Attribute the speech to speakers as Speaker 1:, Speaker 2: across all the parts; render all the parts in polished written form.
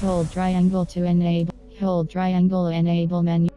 Speaker 1: Hold triangle to enable. Hold triangle enable menu.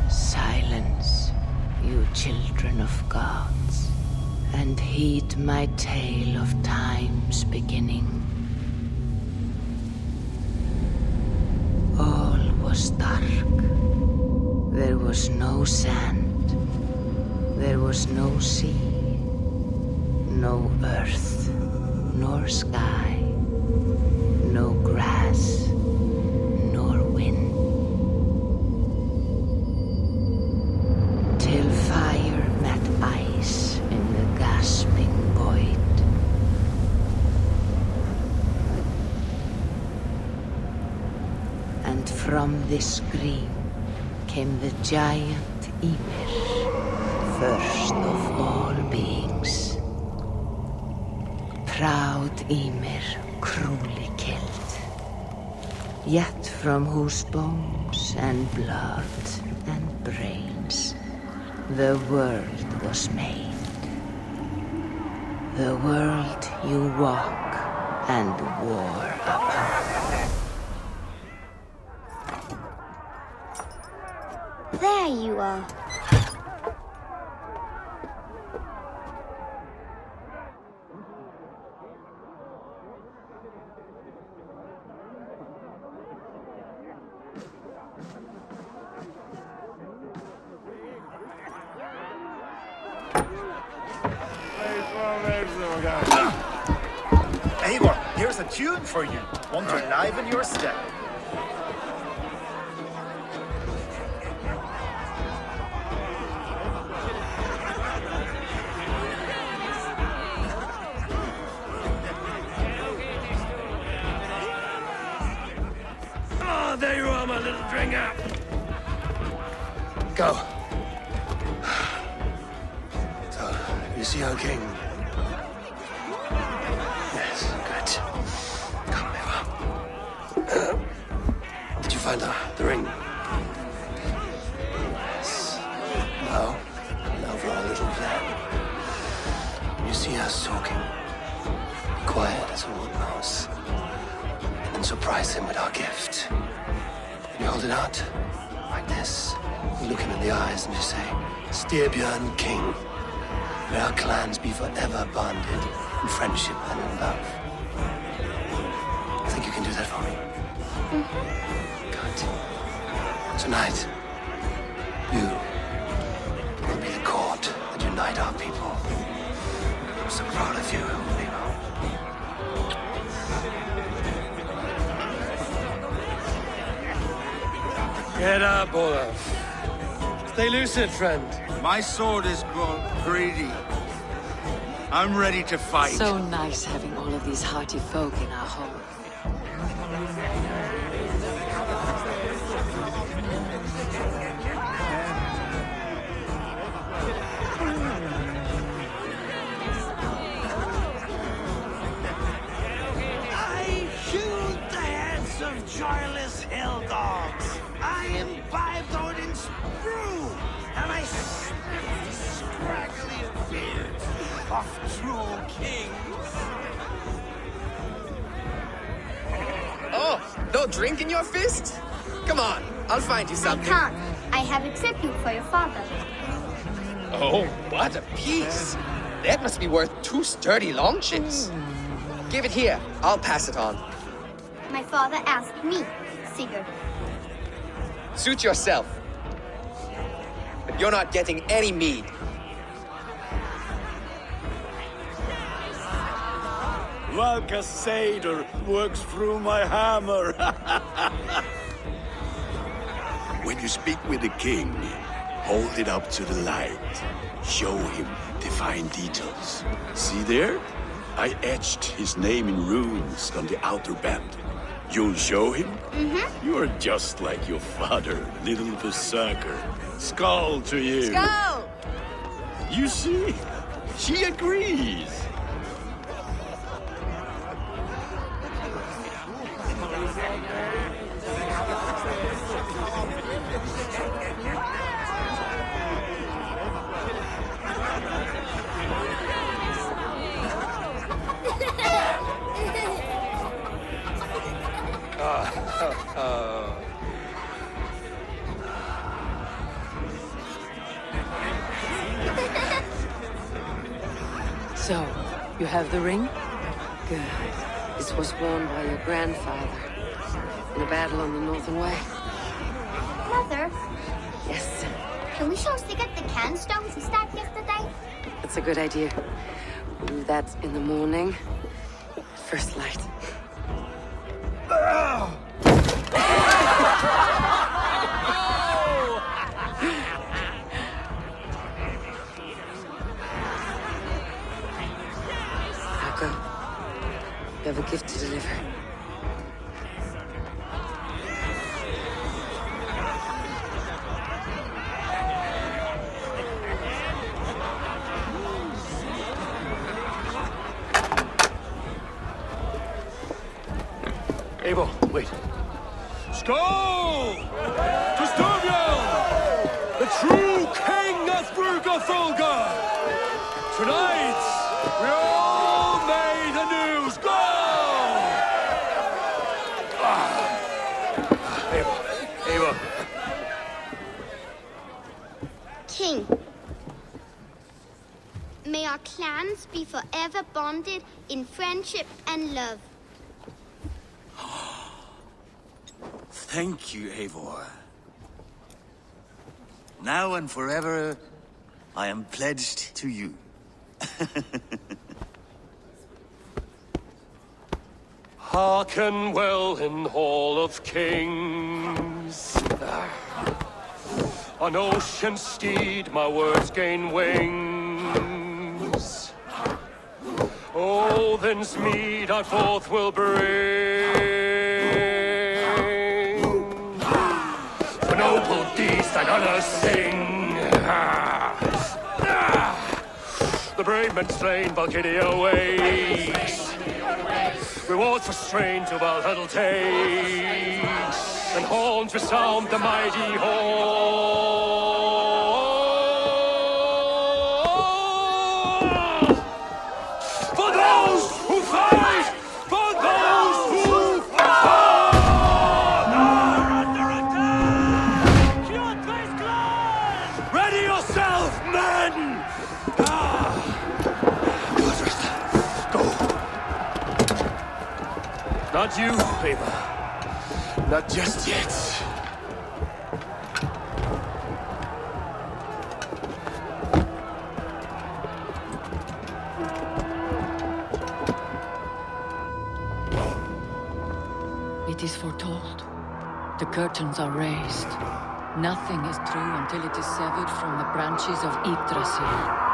Speaker 2: Silence, you children of gods, and heed my tale of time's beginning. All was dark. There was no sand. There was no sea. No earth, nor sky. No grass, nor wind. Till fire met ice in the gasping void. And from this scream came the giant Ymir, first of all beings. Proud Ymir, cruelly killed, yet from whose bones and blood and brains the world was made. The world you walk and war upon.
Speaker 3: There you are.
Speaker 4: Eivor, here's a tune for you. Want to enliven your step.
Speaker 5: Oh, there you are, my little drinker.
Speaker 4: Go.
Speaker 5: So, you see our king? Yes, good. Come, Eva. Did you find the ring? Yes. Now for our little plan. You see us talking. Be quiet as a wood mouse. And then surprise him with our gift. And you hold it out, like this. You look him in the eyes and you say, Styrbjörn King. May our clans be forever bonded in friendship and in love. Think you can do that for me? Good. Tonight, you will be the cord that unite our people. I'm so proud of you, Nemo. Get up, Olaf. Stay lucid, friend.
Speaker 6: My sword is grown greedy. I'm ready to fight.
Speaker 2: So nice having all of these hearty folk in our home.
Speaker 5: I shoot the heads of joyless hill dogs. I imbibe Odin's brew, and I sniff the scraggly beards of true kings.
Speaker 7: Oh, no drink in your fist? Come on, I'll find you
Speaker 3: I
Speaker 7: something.
Speaker 3: can't. I have a tribute for your father.
Speaker 7: Oh, what a piece. That must be worth 2 sturdy longships. Give it here. I'll pass it on.
Speaker 3: My father asked me, Sigurd.
Speaker 7: Suit yourself. You're not getting any mead.
Speaker 4: Valka Seder works through my hammer.
Speaker 8: When you speak with the king, hold it up to the light. Show him the fine details. See there? I etched his name in runes on the outer band. You'll show him? Mm-hmm. You're just like your father, little berserker. Skull to you.
Speaker 2: Skull!
Speaker 8: You see? She agrees.
Speaker 2: So, you have the ring? Good. This was worn by your grandfather in a battle on the Northern Way.
Speaker 3: Mother,
Speaker 2: Yes,
Speaker 3: can we show Sigurd the canstones he stabbed yesterday?
Speaker 2: that's a good idea. We'll do that in the morning. First light. Hauke, you have a gift to deliver.
Speaker 8: Eivor, wait. Skål! To Styrbjörn! The true king of Bruggerfolga! Tonight, we all made anew. Skål! Eivor.
Speaker 3: King, may our clans be forever bonded in friendship and love.
Speaker 6: Thank you, Eivor. Now and forever, I am pledged to you.
Speaker 8: Hearken well in Hall of Kings. On ocean steed my words gain wings. Odin's mead I forth will bring. For noble deeds thine honor sing. The brave men slain Valkyria waits. Rewards for strain to Valhalla takes, and horns resound the mighty hall. For those who fight, for those who fall, are under attack. Ready yourself, men! Go. Not you, Eivor. Not just yet.
Speaker 9: It is foretold. The curtains are raised. Nothing is true until it is severed from the branches of Yggdrasil.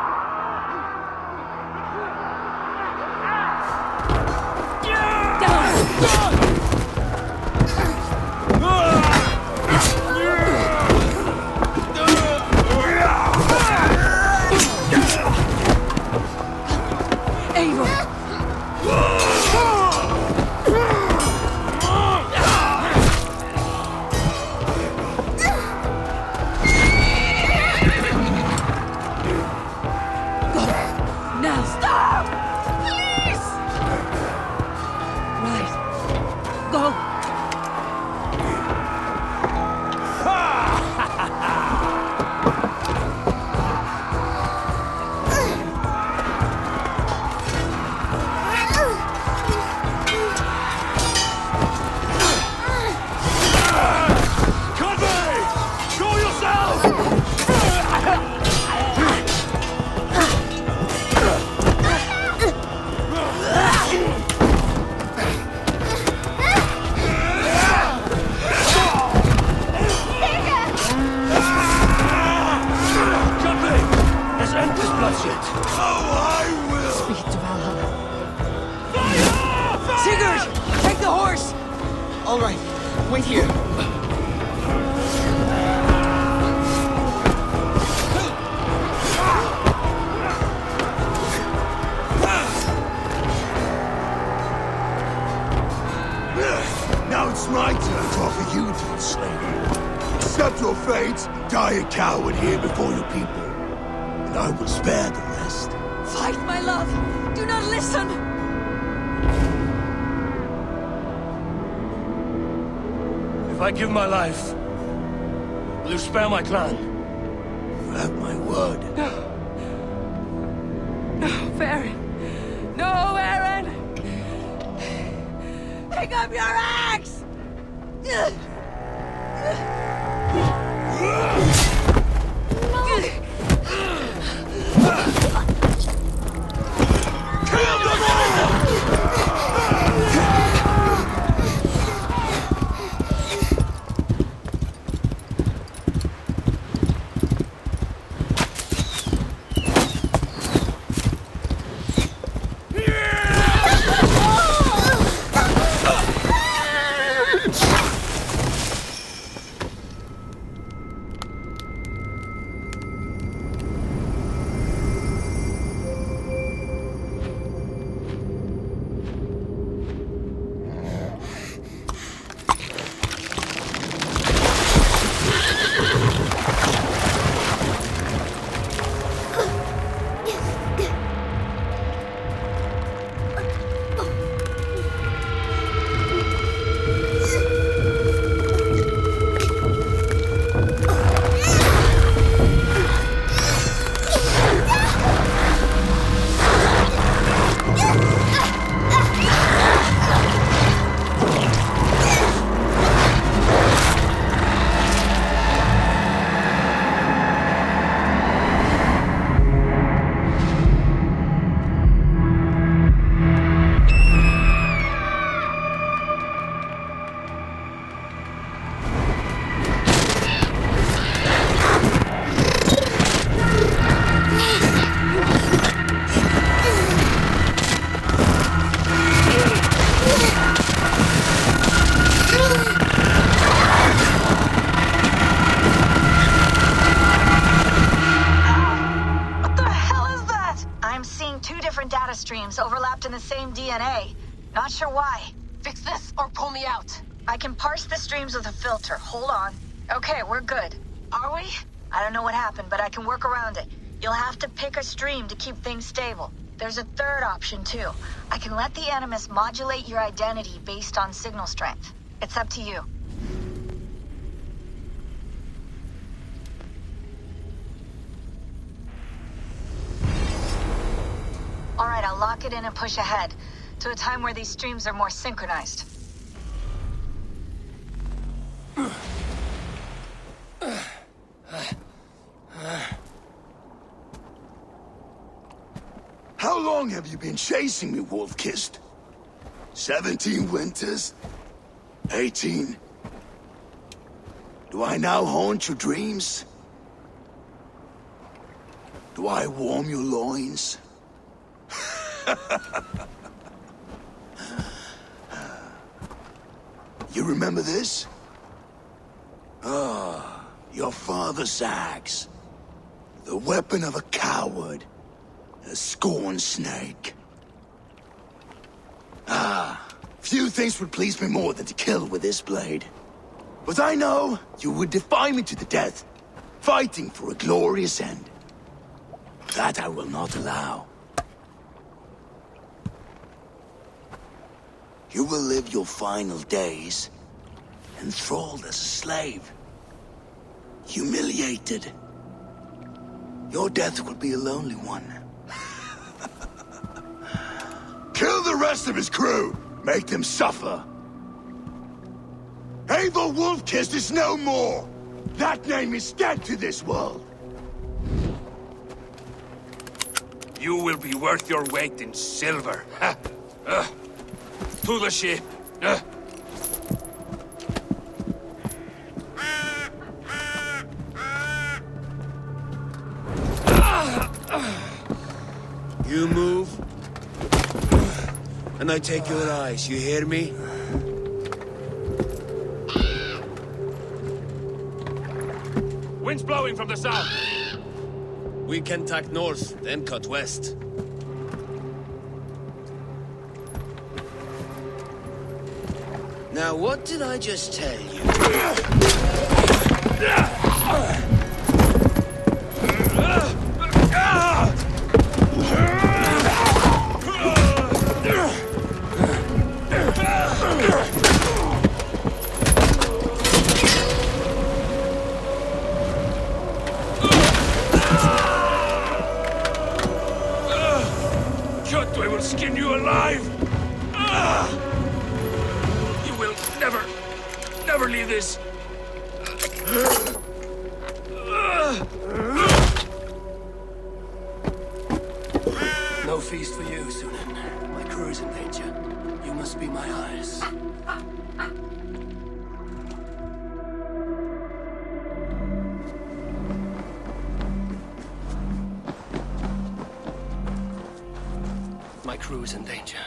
Speaker 9: out.
Speaker 8: Oh, I will!
Speaker 9: Speed to Valhalla. Sigurd! Take the horse!
Speaker 7: All right, wait here.
Speaker 8: Now it's my turn to offer you to the slaver. Accept your fate, die a coward here before your people, and I will spare the rest.
Speaker 9: Fight, my love! Do not listen!
Speaker 10: If I give my life, will you spare my clan?
Speaker 8: You have my word.
Speaker 9: No, Aaron! No, Aaron! Pick up your axe!
Speaker 11: streams overlapped in the same DNA. Not sure why. Fix this or pull me out. I can parse the streams with a filter. Hold on. Okay, we're good. Are we? I don't know what happened, but I can work around it. You'll have to pick a stream to keep things stable. There's a third option, too. I can let the Animus modulate your identity based on signal strength. It's up to you. All right, I'll lock it in and push ahead to a time where these streams are more synchronized.
Speaker 8: How long have you been chasing me, Wolf-Kissed? 17 winters? 18? Do I now haunt your dreams? Do I warm your loins? You remember this? Ah, your father's axe. The weapon of a coward. A scorned snake. Ah, few things would please me more than to kill with this blade. But I know you would defy me to the death, fighting for a glorious end. That I will not allow. You will live your final days enthralled as a slave. Humiliated. Your death will be a lonely one. Kill the rest of his crew! Make them suffer! Eivor Wolf-Kissed is no more! That name is dead to this world!
Speaker 10: You will be worth your weight in silver. To the ship. You move, and I take your eyes, you hear me?
Speaker 12: Wind's blowing from the south.
Speaker 10: We can tack north, then cut west. Now, what did I just tell you?
Speaker 12: I will skin you alive! You will never leave this!
Speaker 5: No feast for you, Sunan. My crew is in danger. You must be my eyes. My crew is in danger.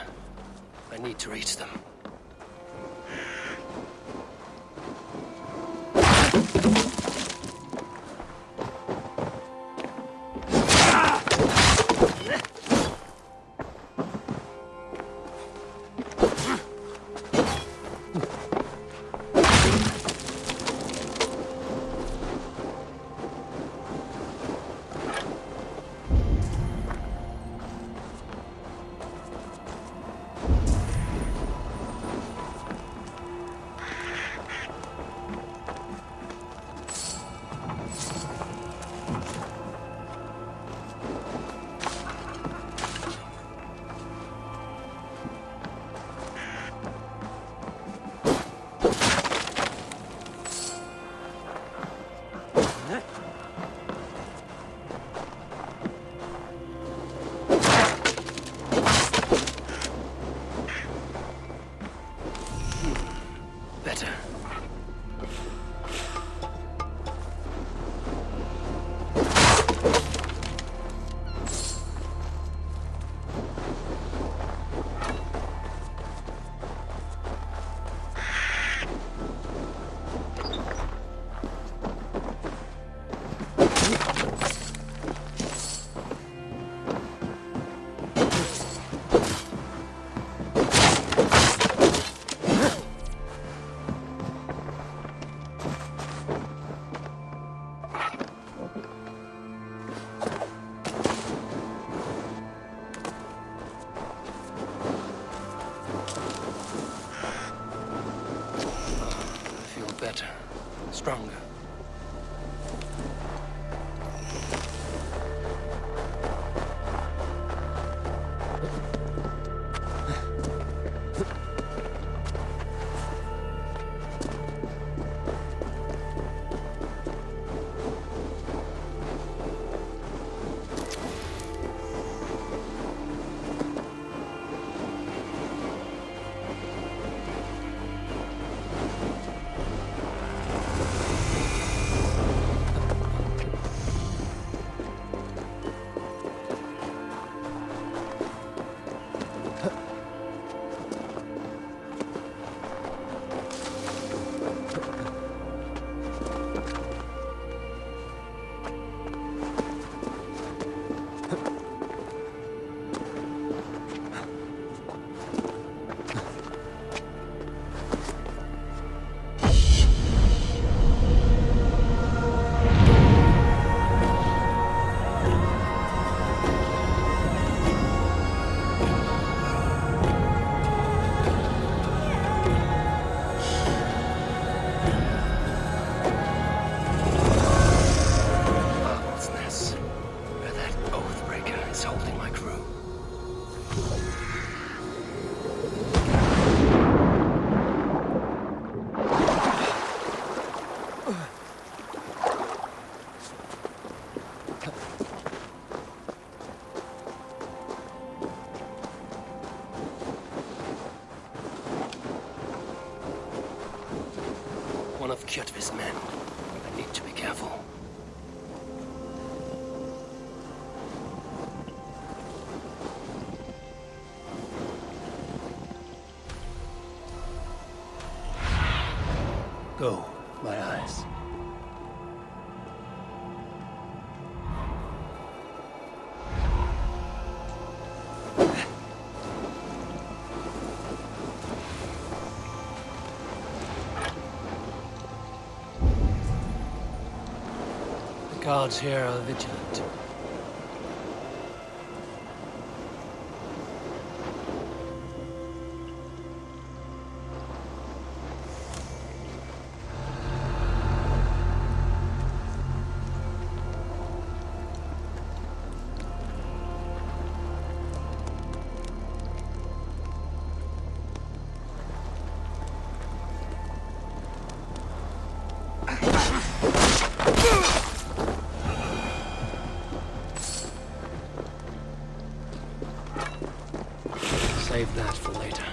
Speaker 5: I need to reach them. Better. Better. Stronger. One of Kjotve's men. I need to be careful.
Speaker 10: Go, my eyes. The guards here are vigilant. Save that for later.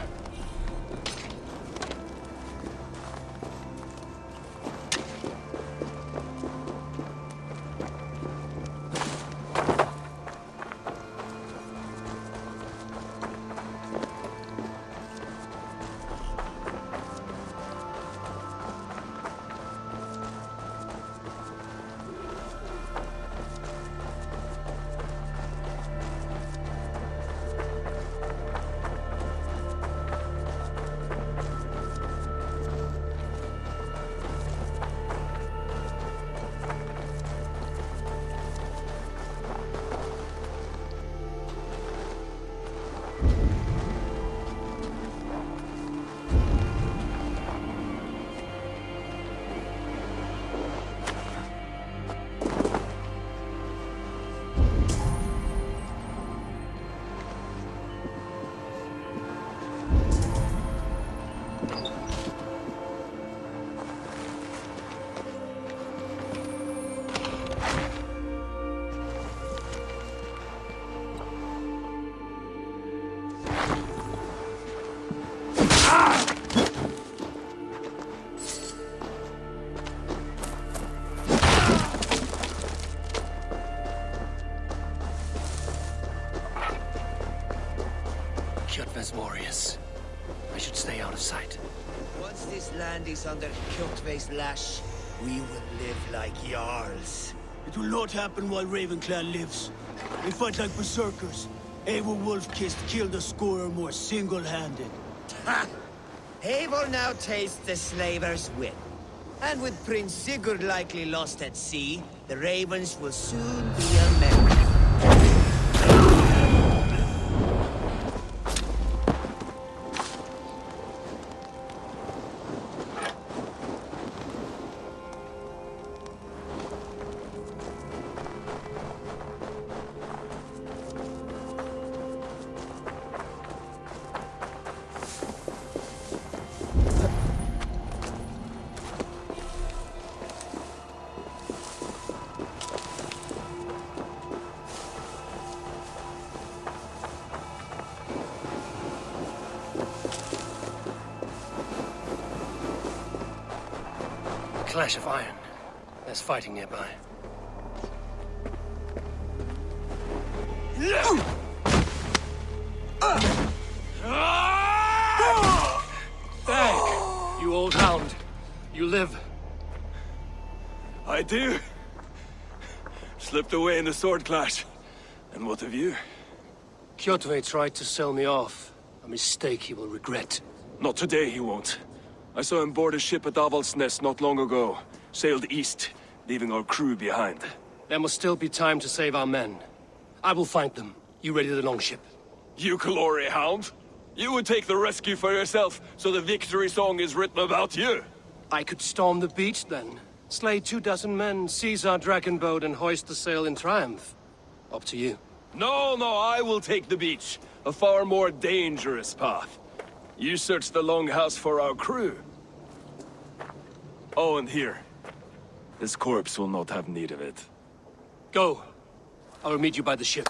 Speaker 10: Kjotve's warriors. I should stay out of sight.
Speaker 13: Once this land is under Kjotve's lash, we will live like Jarls.
Speaker 14: It will not happen while Ravenclan lives. They fight like berserkers. Eivor Wolf-Kissed killed a score or more single-handed.
Speaker 13: Ha! Eivor now tastes the slaver's wit. And with Prince Sigurd likely lost at sea, the Ravens will soon be a memory.
Speaker 10: Clash of iron. There's fighting nearby. Dag, you old hound. You live.
Speaker 8: I do. Slipped away in the sword clash. And what of you?
Speaker 10: Kjotve tried to sell me off. A mistake he will regret.
Speaker 8: Not today, he won't. I saw him board a ship at Avaldsnes not long ago. Sailed east, leaving our crew behind.
Speaker 10: There must still be time to save our men. I will find them. You ready the longship?
Speaker 8: You glory hound? You would take the rescue for yourself, so the victory song is written about you.
Speaker 10: I could storm the beach then. Slay 24 men, seize our dragon boat and hoist the sail in triumph. Up to you.
Speaker 8: No, I will take the beach. A far more dangerous path. You search the longhouse for our crew. Oh, and here. This corpse will not have need of it.
Speaker 10: Go. I will meet you by the ship.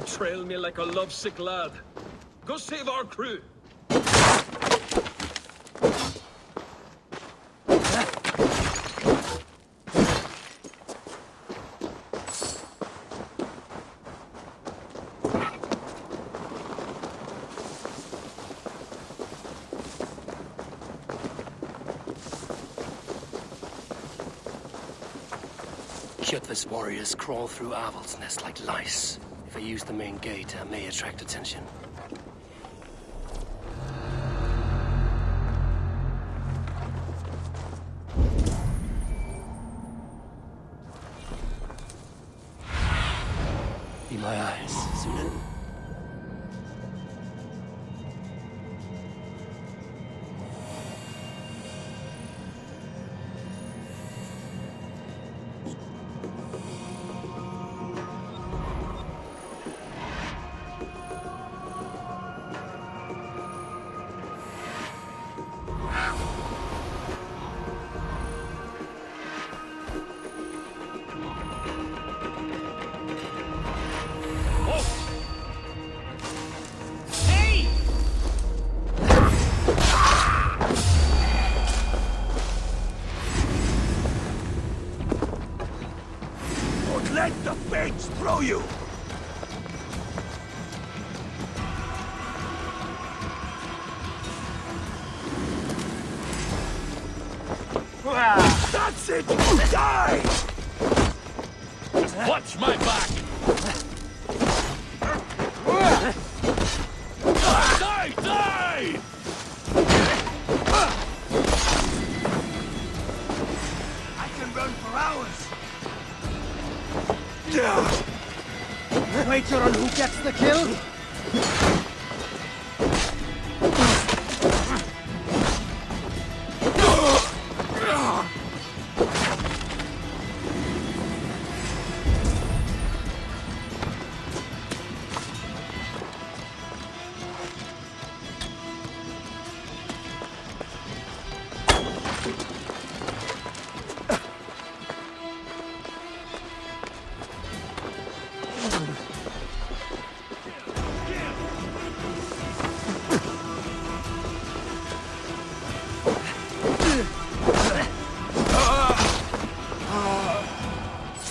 Speaker 12: trail me like a lovesick lad. Go save our crew.
Speaker 10: Kjotve's warriors crawl through Aval's nest like lice. If I use the main gate, I may attract attention. Be my eyes, Sunan.
Speaker 8: Let the fates throw you! That's it! Die!
Speaker 12: Watch my back! Die! Die!
Speaker 14: I can run for hours.
Speaker 13: Wager on who gets the kill?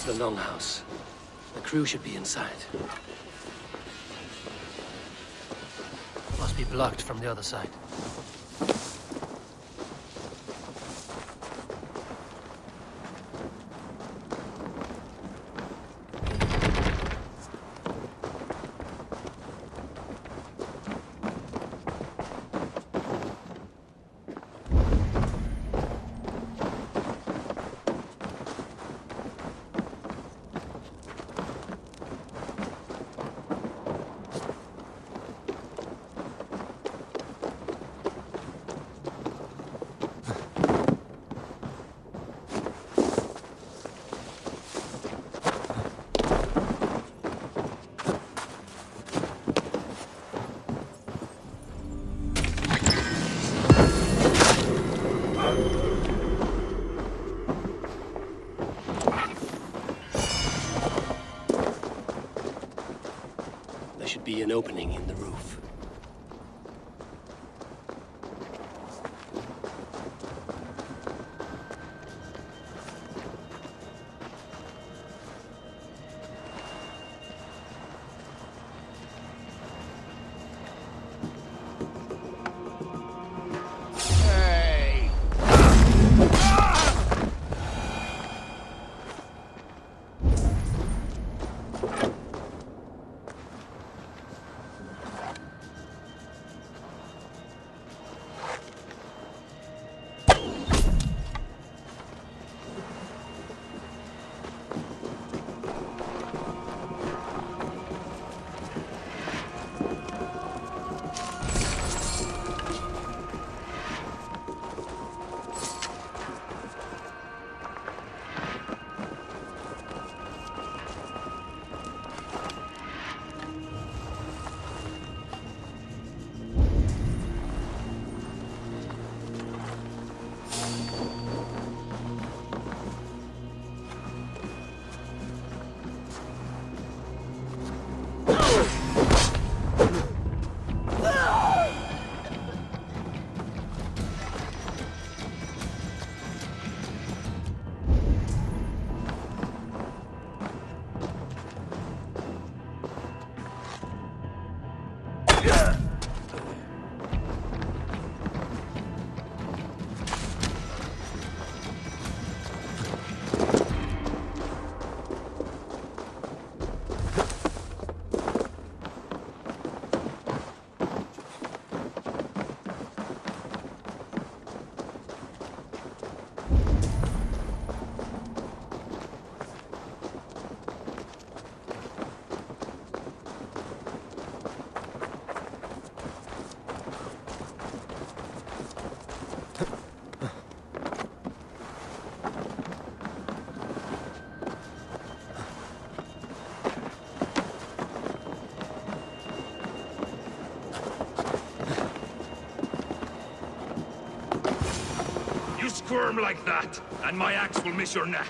Speaker 10: The longhouse. The crew should be inside. Must be blocked from the other side. There should be an opening in the roof.
Speaker 12: worm like that, and my axe will miss your neck.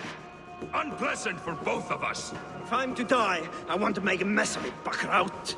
Speaker 12: Unpleasant for both of us.
Speaker 14: If I'm to die, I want to make a mess of it, Backraut.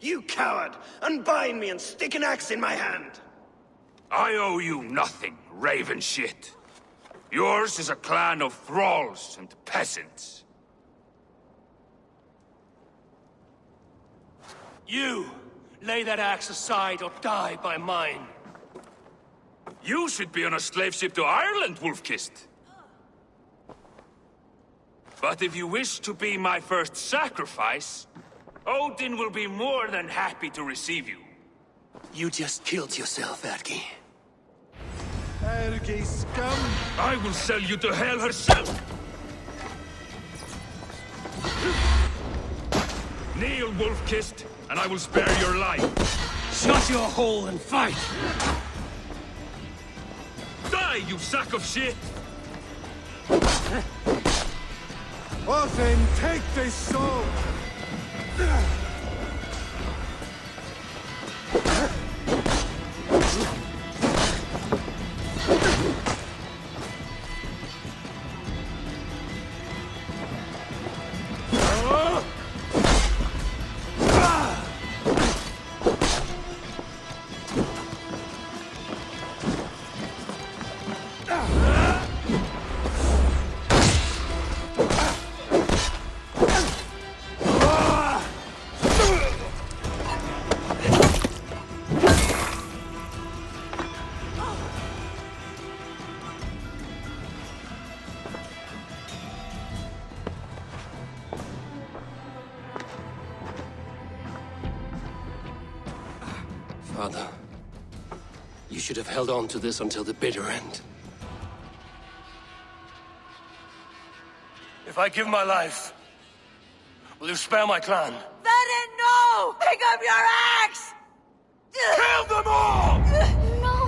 Speaker 14: You coward! Unbind me and stick an axe in my hand!
Speaker 12: I owe you nothing, raven shit. Yours is a clan of thralls and peasants.
Speaker 10: You! Lay that axe aside or die by mine.
Speaker 12: You should be on a slave ship to Ireland, Wolf-Kissed. But if you wish to be my first sacrifice, Odin will be more than happy to receive you.
Speaker 5: You just killed yourself, Ergi.
Speaker 12: Ergi scum! I will sell you to hell herself! Kneel, Wolf-Kissed, and I will spare your life.
Speaker 10: Shut your hole and fight!
Speaker 12: Die, you sack of shit!
Speaker 6: Well then, take this soul!
Speaker 10: Father, you should have held on to this until the bitter end. If I give my life, will you spare my clan?
Speaker 11: Venin, no! Pick up your axe!
Speaker 12: Kill them all!
Speaker 11: No!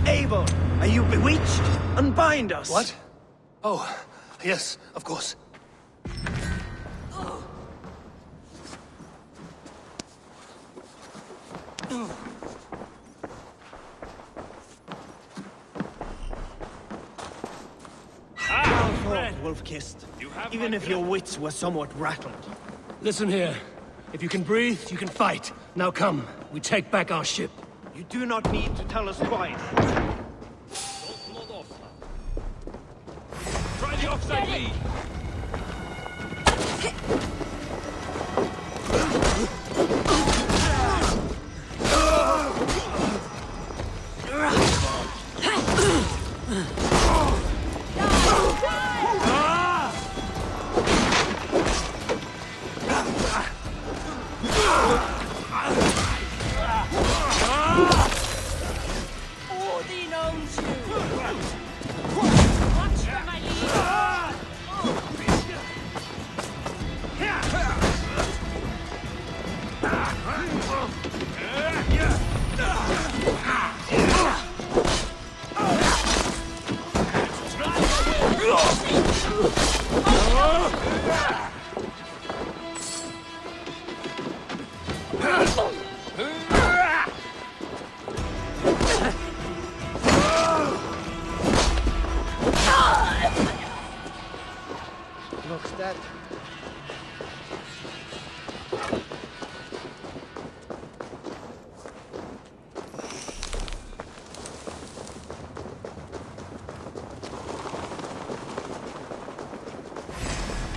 Speaker 14: Eivor, are you bewitched? Unbind us!
Speaker 10: What? Oh, yes, of course.
Speaker 14: Wolf-Kissed. Even if your wits were somewhat rattled.
Speaker 10: Listen here. If you can breathe, you can fight. Now come, we take back our ship.
Speaker 14: You do not need to tell us twice.
Speaker 12: Try the offside lead!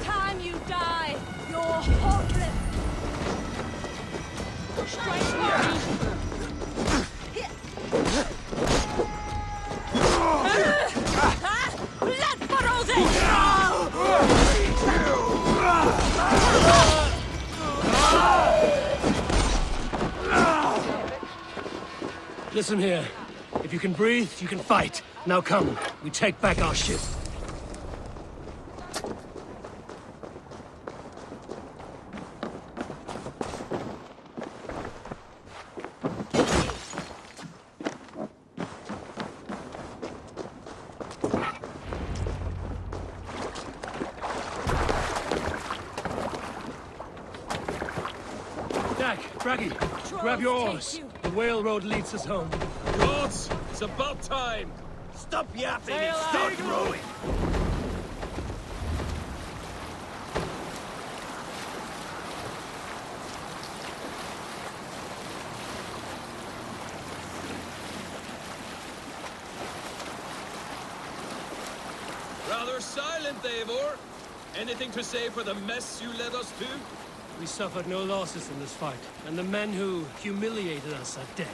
Speaker 15: Time you die! You're hopeless! Strike Blood furrows it!
Speaker 10: Listen here. If you can breathe, you can fight. Now come, we take back our ship. Draggy, grab your oars. The whale road leads us home.
Speaker 16: Gods, it's about time.
Speaker 13: Stop yapping and start rowing.
Speaker 16: Rather silent, Eivor. Anything to say for the mess you led us to?
Speaker 10: We suffered no losses in this fight, and the men who humiliated us are dead.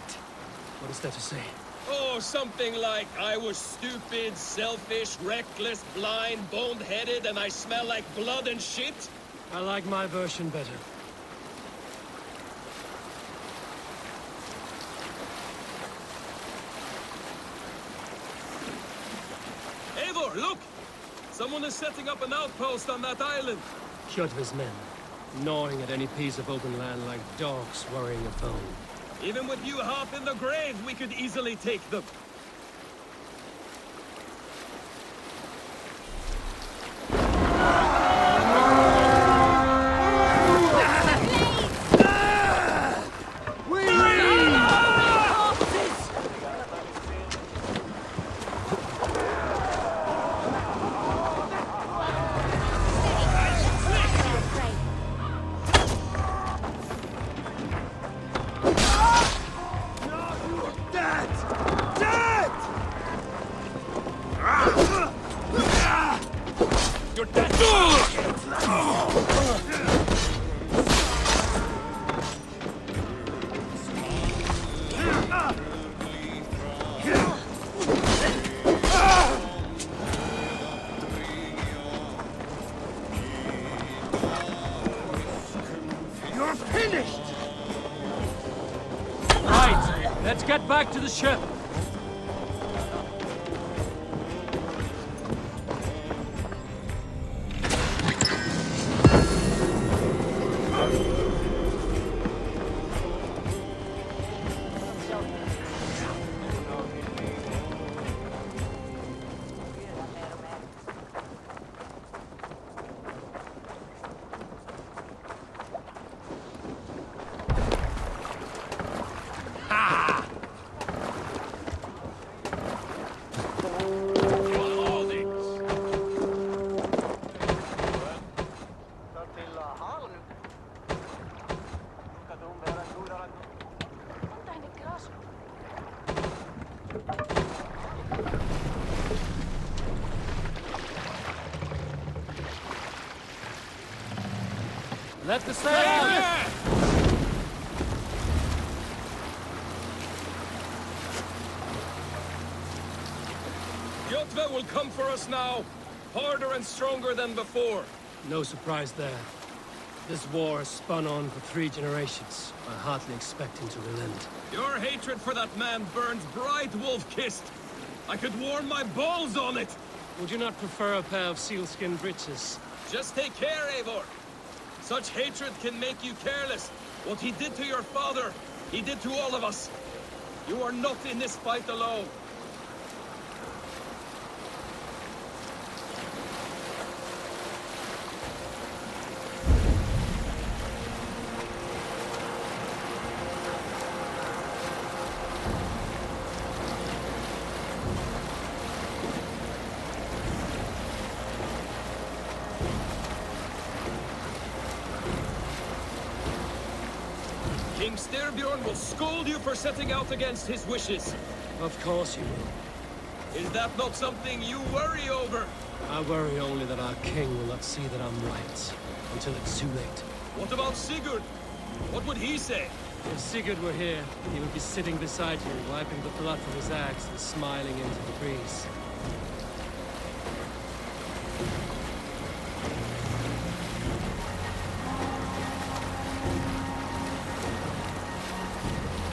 Speaker 10: What is there to say?
Speaker 16: Oh, something like, I was stupid, selfish, reckless, blind, bone-headed, and I smell like blood and shit?
Speaker 10: I like my version better.
Speaker 16: Eivor, look! Someone is setting up an outpost on that island.
Speaker 10: Kjotve's men, gnawing at any piece of open land like dogs worrying a bone.
Speaker 16: Even with you half in the grave, we could easily take them.
Speaker 10: Let's get back to the ship. Let the sail out!
Speaker 16: Kjotve will come for us now, harder and stronger than before.
Speaker 10: No surprise there. This war has spun on for 3 generations. I hardly expect him to relent.
Speaker 16: Your hatred for that man burns bright, wolf-kissed. I could warm my balls on it!
Speaker 10: Would you not prefer a pair of sealskin breeches?
Speaker 16: Just take care, Eivor. Such hatred can make you careless. What he did to your father, he did to all of us. You are not in this fight alone. King Styrbjorn will scold you for setting out against his wishes.
Speaker 10: Of course you will.
Speaker 16: Is that not something you worry over?
Speaker 10: I worry only that our king will not see that I'm right, until it's too late.
Speaker 16: What about Sigurd? What would he say?
Speaker 10: If Sigurd were here, he would be sitting beside you, wiping the blood from his axe and smiling into the breeze.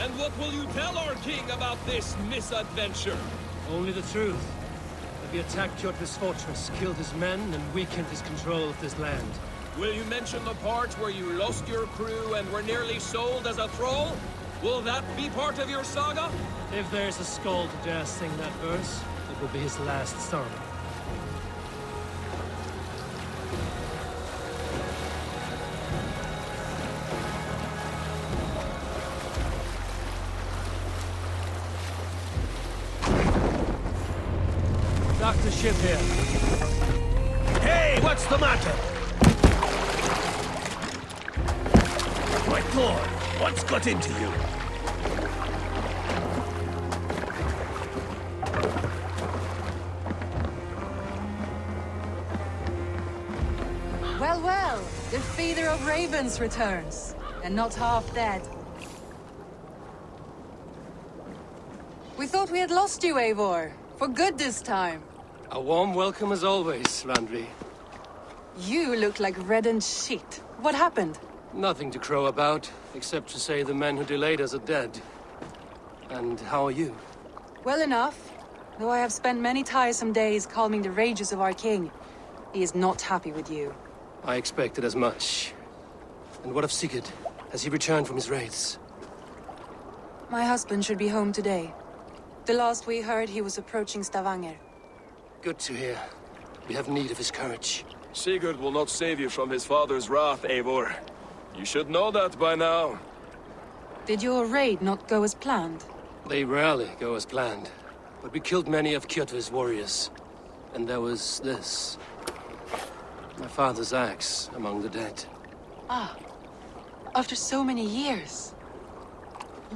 Speaker 16: And what will you tell our king about this misadventure?
Speaker 10: Only the truth. That we attacked Kjotve's fortress, killed his men, and weakened his control of this land.
Speaker 16: Will you mention the part where you lost your crew and were nearly sold as a thrall? Will that be part of your saga?
Speaker 10: If there's a skull to dare sing that verse, it will be his last song. Doctor Ship here.
Speaker 13: Hey, what's the matter? My God, what's got into you?
Speaker 17: Well, well, the feeder of ravens returns, and not half dead. We thought we had lost you, Eivor. For good this time.
Speaker 10: A warm welcome as always, Randvi.
Speaker 17: You look like reddened shit. What happened?
Speaker 10: Nothing to crow about, except to say the men who delayed us are dead. And how are you?
Speaker 17: Well enough, though I have spent many tiresome days calming the rages of our king. He is not happy with you.
Speaker 10: I expected as much. And what of Sigurd? Has he returned from his raids?
Speaker 17: My husband should be home today. The last we heard, he was approaching Stavanger.
Speaker 10: Good to hear. We have need of his courage.
Speaker 18: Sigurd will not save you from his father's wrath, Eivor. You should know that by now.
Speaker 17: Did your raid not go as planned?
Speaker 10: They rarely go as planned. But we killed many of Kjotve's warriors. And there was this. My father's axe among the dead.
Speaker 17: Ah. After so many years.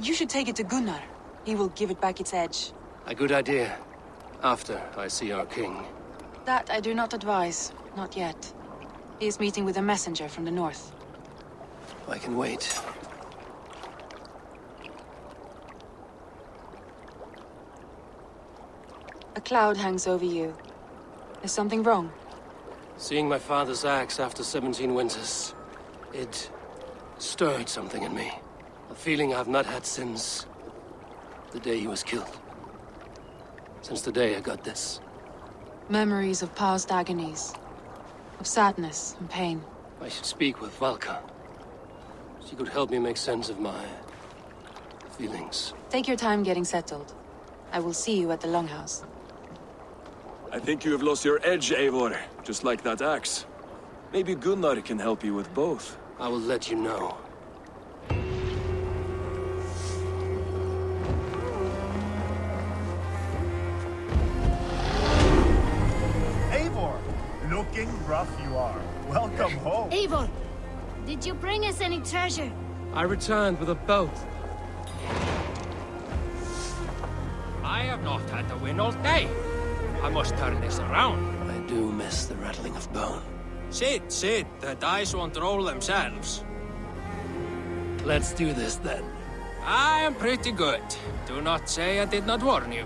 Speaker 17: You should take it to Gunnar. He will give it back its edge.
Speaker 10: A good idea. After I see our king.
Speaker 17: That I do not advise. Not yet. He is meeting with a messenger from the north.
Speaker 10: I can wait.
Speaker 17: A cloud hangs over you. Is something wrong?
Speaker 10: Seeing my father's axe after 17 winters, it stirred something in me. A feeling I've not had since the day he was killed. Since the day I got this.
Speaker 17: Memories of past agonies. Of sadness and pain.
Speaker 10: I should speak with Valka. She could help me make sense of my feelings.
Speaker 17: Take your time getting settled. I will see you at the Longhouse.
Speaker 18: I think you have lost your edge, Eivor, just like that axe. Maybe Gunnar can help you with both.
Speaker 10: I will let you know.
Speaker 4: Eivor, looking rough you are. Welcome home.
Speaker 3: Eivor, did you bring us any treasure?
Speaker 10: I returned with a boat.
Speaker 19: I have not had the wind all day. I must turn this around.
Speaker 10: I do miss the rattling of bone.
Speaker 19: Sit, sit. The dice won't roll themselves.
Speaker 10: Let's do this then.
Speaker 19: I am pretty good. Do not say I did not warn you.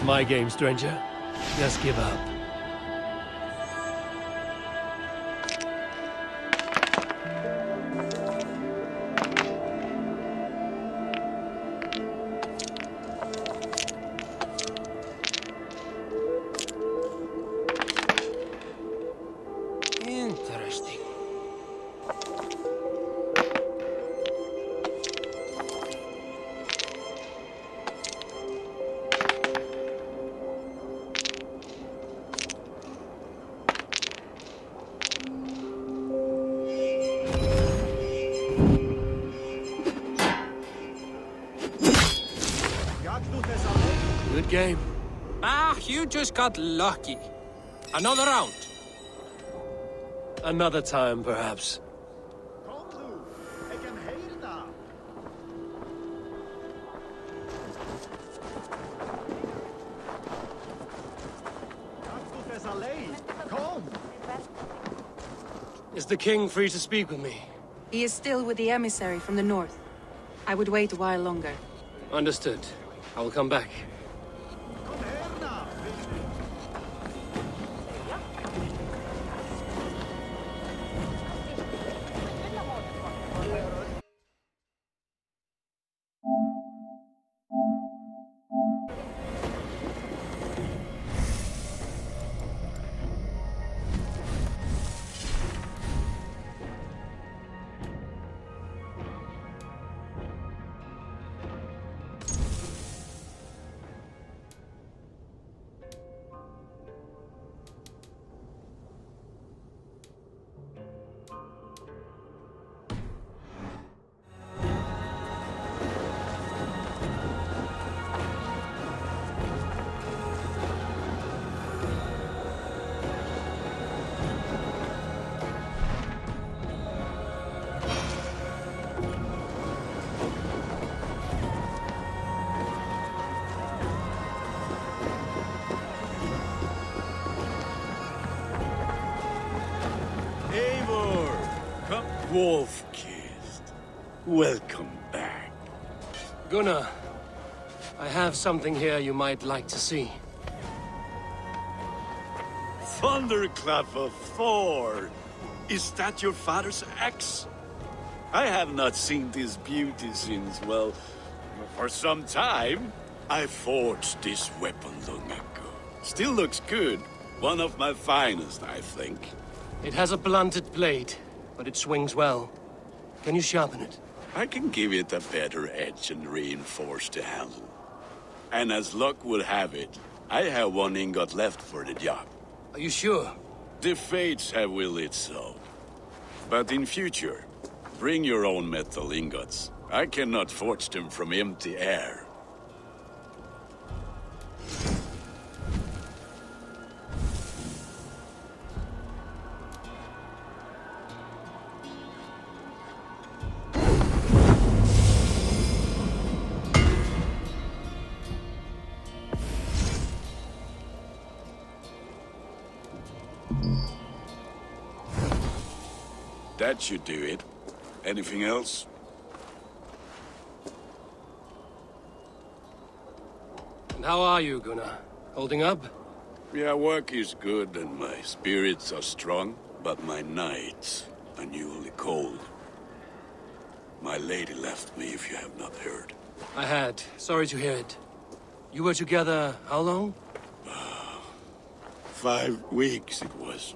Speaker 10: my game, stranger. Just give up.
Speaker 19: Interesting.
Speaker 10: Good game.
Speaker 19: Ah, you just got lucky. Another round.
Speaker 10: Another time, perhaps. Is the king free to speak with me?
Speaker 17: He is still with the emissary from the north. I would wait a while longer.
Speaker 10: Understood. I will come back.
Speaker 8: Wolf-kissed. Welcome back.
Speaker 10: Gunnar, I have something here you might like to see.
Speaker 8: Thunderclap of Thor! Is that your father's axe? I have not seen this beauty since, well, for some time. I forged this weapon long ago. Still looks good. One of my finest, I think.
Speaker 10: It has a blunted blade, but it swings well. Can you sharpen it?
Speaker 8: I can give it a better edge and reinforce the handle. And as luck would have it, I have one ingot left for the job.
Speaker 10: Are you sure?
Speaker 8: The fates have willed it so. But in future, bring your own metal ingots. I cannot forge them from empty air. That should do it. Anything else?
Speaker 10: And how are you, Gunnar? Holding up?
Speaker 8: Yeah, work is good and my spirits are strong, but my nights are newly cold. My lady left me, if you have not heard.
Speaker 10: I had. Sorry to hear it. You were together how long?
Speaker 8: 5 weeks it was.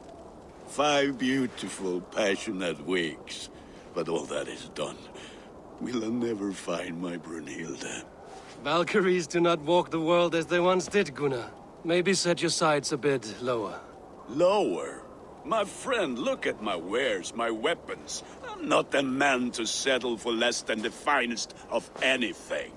Speaker 8: 5 beautiful, passionate weeks. But all that is done. Will I never find my Brunhilde?
Speaker 10: Valkyries do not walk the world as they once did, Gunnar. Maybe set your sights a bit lower.
Speaker 8: Lower? My friend, look at my wares, my weapons. I'm not a man to settle for less than the finest of anything.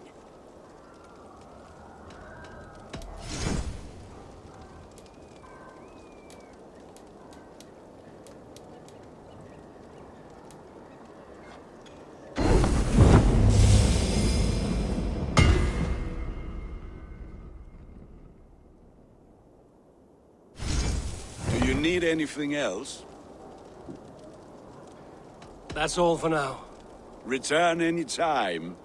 Speaker 8: Do you need anything else?
Speaker 10: That's all for now.
Speaker 8: Return any time.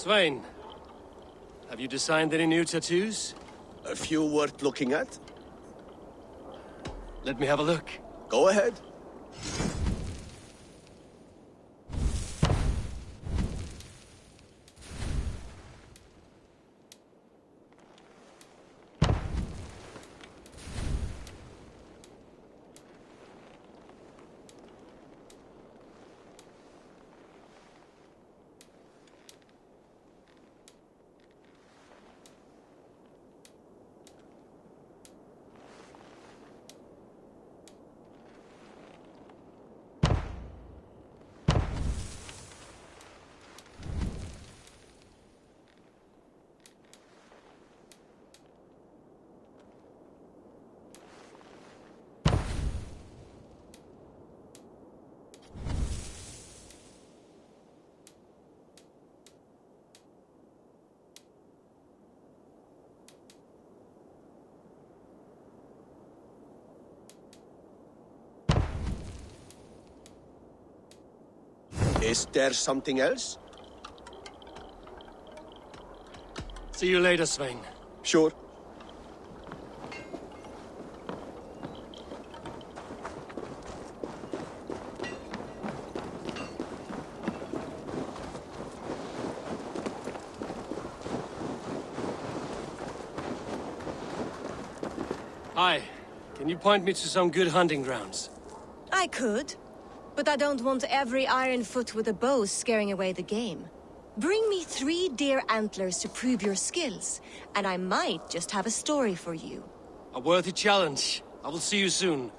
Speaker 10: Swain, have you designed any new tattoos?
Speaker 5: A few worth looking at?
Speaker 10: Let me have a look.
Speaker 5: Go ahead. Is there something else?
Speaker 10: See you later, Swain.
Speaker 5: Sure.
Speaker 10: Hi. Can you point me to some good hunting grounds?
Speaker 20: I could, but I don't want every iron foot with a bow scaring away the game. Bring me 3 deer antlers to prove your skills, and I might just have a story for you.
Speaker 10: A worthy challenge. I will see you soon.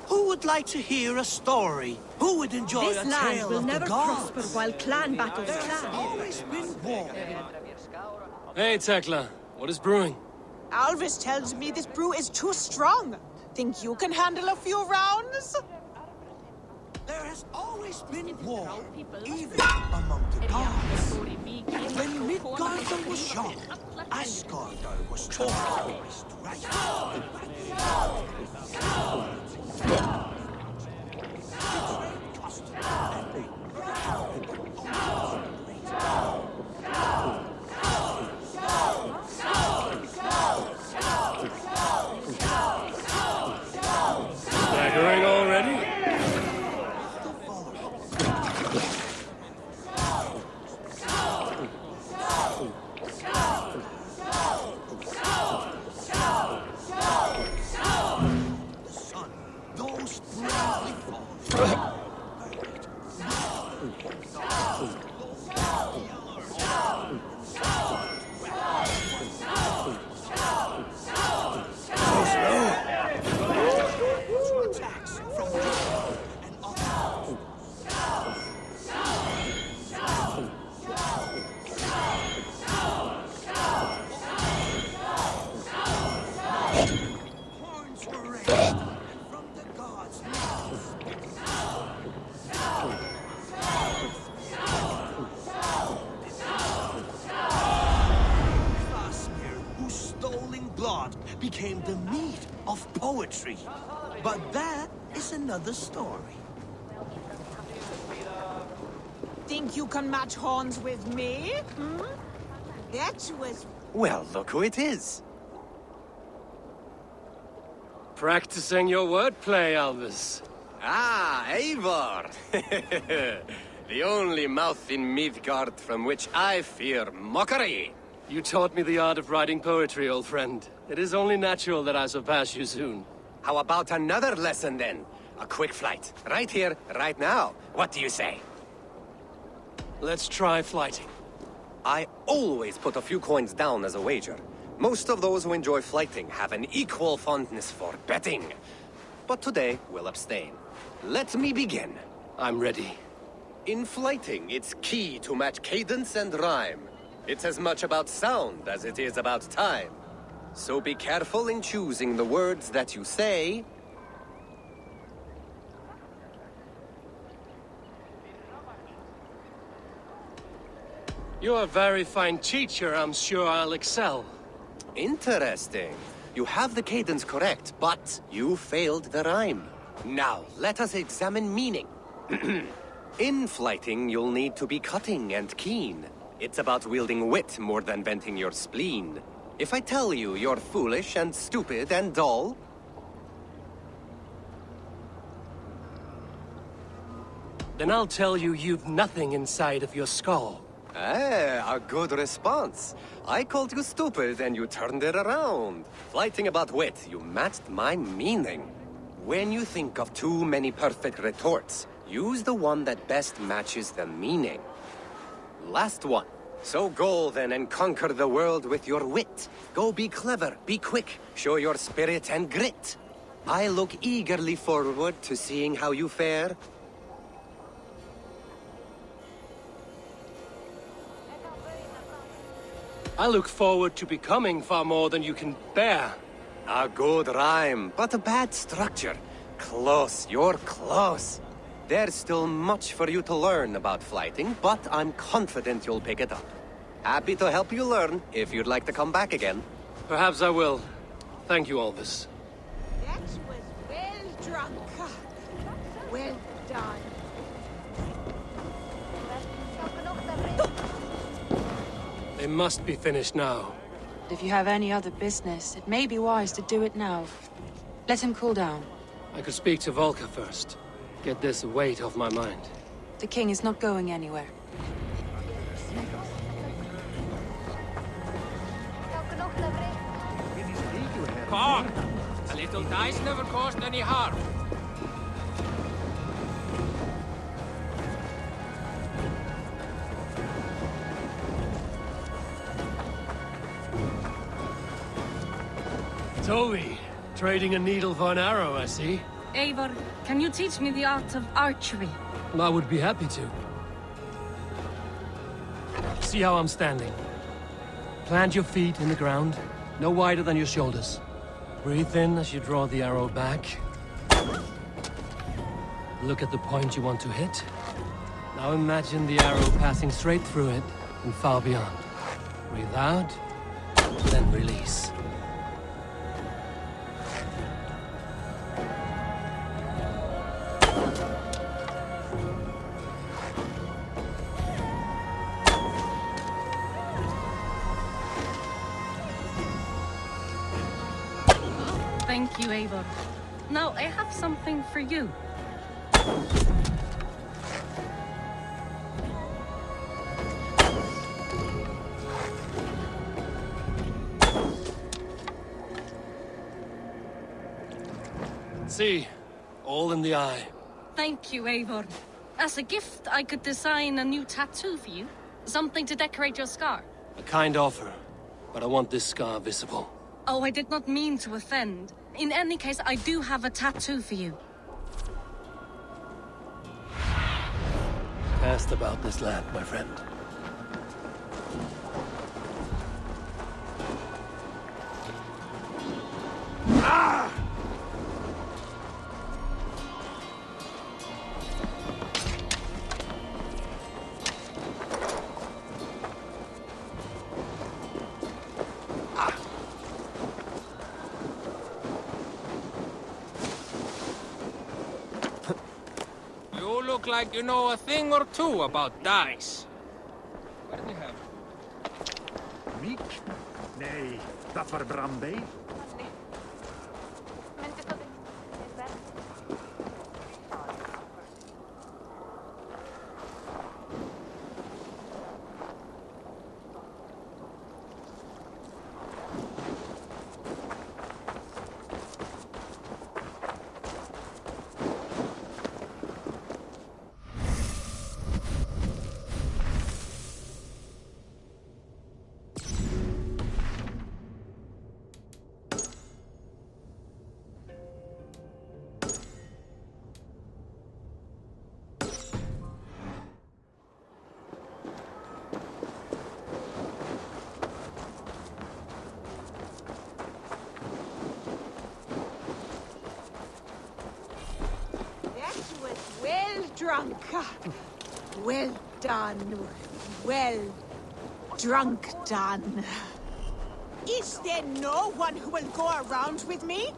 Speaker 14: Who would like to hear a story? Who would enjoy
Speaker 20: This
Speaker 14: a
Speaker 20: land
Speaker 14: tale
Speaker 20: will
Speaker 14: of
Speaker 20: never
Speaker 14: the gods?
Speaker 20: prosper while clan battles
Speaker 14: There's
Speaker 20: clash.
Speaker 14: always been war.
Speaker 10: Hey, Tekla. What is brewing?
Speaker 21: Alvis tells me this brew is too strong. Think you can handle a few rounds?
Speaker 14: There has always been war, even among the gods. When Midgard was young, Asgard was torn.
Speaker 10: Staggering already?
Speaker 14: Those became the meat of poetry. But that is another story.
Speaker 21: Think you can match horns with me? Hmm? That was...
Speaker 1: Well, look who it is.
Speaker 10: Practicing your wordplay, Albus.
Speaker 7: Ah, Eivor! The only mouth in Midgard from which I fear mockery.
Speaker 10: You taught me the art of writing poetry, old friend. It is only natural that I surpass you soon.
Speaker 7: How about another lesson, then? A quick flight. Right here, right now. What do you say?
Speaker 10: Let's try flighting.
Speaker 7: I always put a few coins down as a wager. Most of those who enjoy flighting have an equal fondness for betting. But today, we'll abstain. Let me begin.
Speaker 10: I'm ready.
Speaker 7: In flighting, it's key to match cadence and rhyme. It's as much about sound as it is about time. So be careful in choosing the words that you say.
Speaker 10: You're a very fine teacher. I'm sure I'll excel.
Speaker 7: Interesting. You have the cadence correct, but you failed the rhyme. Now, let us examine meaning. In flighting, you'll need to be cutting and keen. It's about wielding wit more than venting your spleen. If I tell you you're foolish and stupid and dull...
Speaker 10: Then I'll tell you you've nothing inside of your skull.
Speaker 7: Ah, a good response. I called you stupid and you turned it around. Flighting about wit, you matched my meaning. When you think of too many perfect retorts, use the one that best matches the meaning. Last one. So go then and conquer the world with your wit. Go be clever, be quick, show your spirit and grit. I look eagerly forward to seeing how you fare.
Speaker 10: I look forward to becoming far more than you can bear.
Speaker 7: A good rhyme, but a bad structure. Close, you're close. There's still much for you to learn about flighting, but I'm confident you'll pick it up. Happy to help you learn, if you'd like to come back again.
Speaker 10: Perhaps I will. Thank you, Albus.
Speaker 21: That was well drunk. Well done.
Speaker 10: They must be finished now.
Speaker 17: If you have any other business, it may be wise to do it now. Let him cool down.
Speaker 10: I could speak to Volker first. Get this weight off my mind.
Speaker 17: The king is not going anywhere.
Speaker 19: Come on! A little dice never caused any harm.
Speaker 10: Toby, trading a needle for an arrow, I see.
Speaker 15: Eivor, can you teach me the art of archery?
Speaker 10: I would be happy to. See how I'm standing. Plant your feet in the ground, no wider than your shoulders. Breathe in as you draw the arrow back. Look at the point you want to hit. Now imagine the arrow passing straight through it and far beyond. Breathe out, then release.
Speaker 15: Thank you, Eivor. Now, I have something for you.
Speaker 10: See, all in the eye.
Speaker 15: Thank you, Eivor. As a gift, I could design a new tattoo for you. Something to decorate your scar.
Speaker 10: A kind offer, but I want this scar visible.
Speaker 15: Oh, I did not mean to offend. In any case, I do have a tattoo for you.
Speaker 10: Cast about this land, my friend.
Speaker 12: Ah!
Speaker 19: look like you know a thing or two about dice.
Speaker 16: What do we have?
Speaker 2: Meek? Nee, dat var Brambay.
Speaker 21: Drunk. Well done. Well drunk done. Is there no one who will go around with me?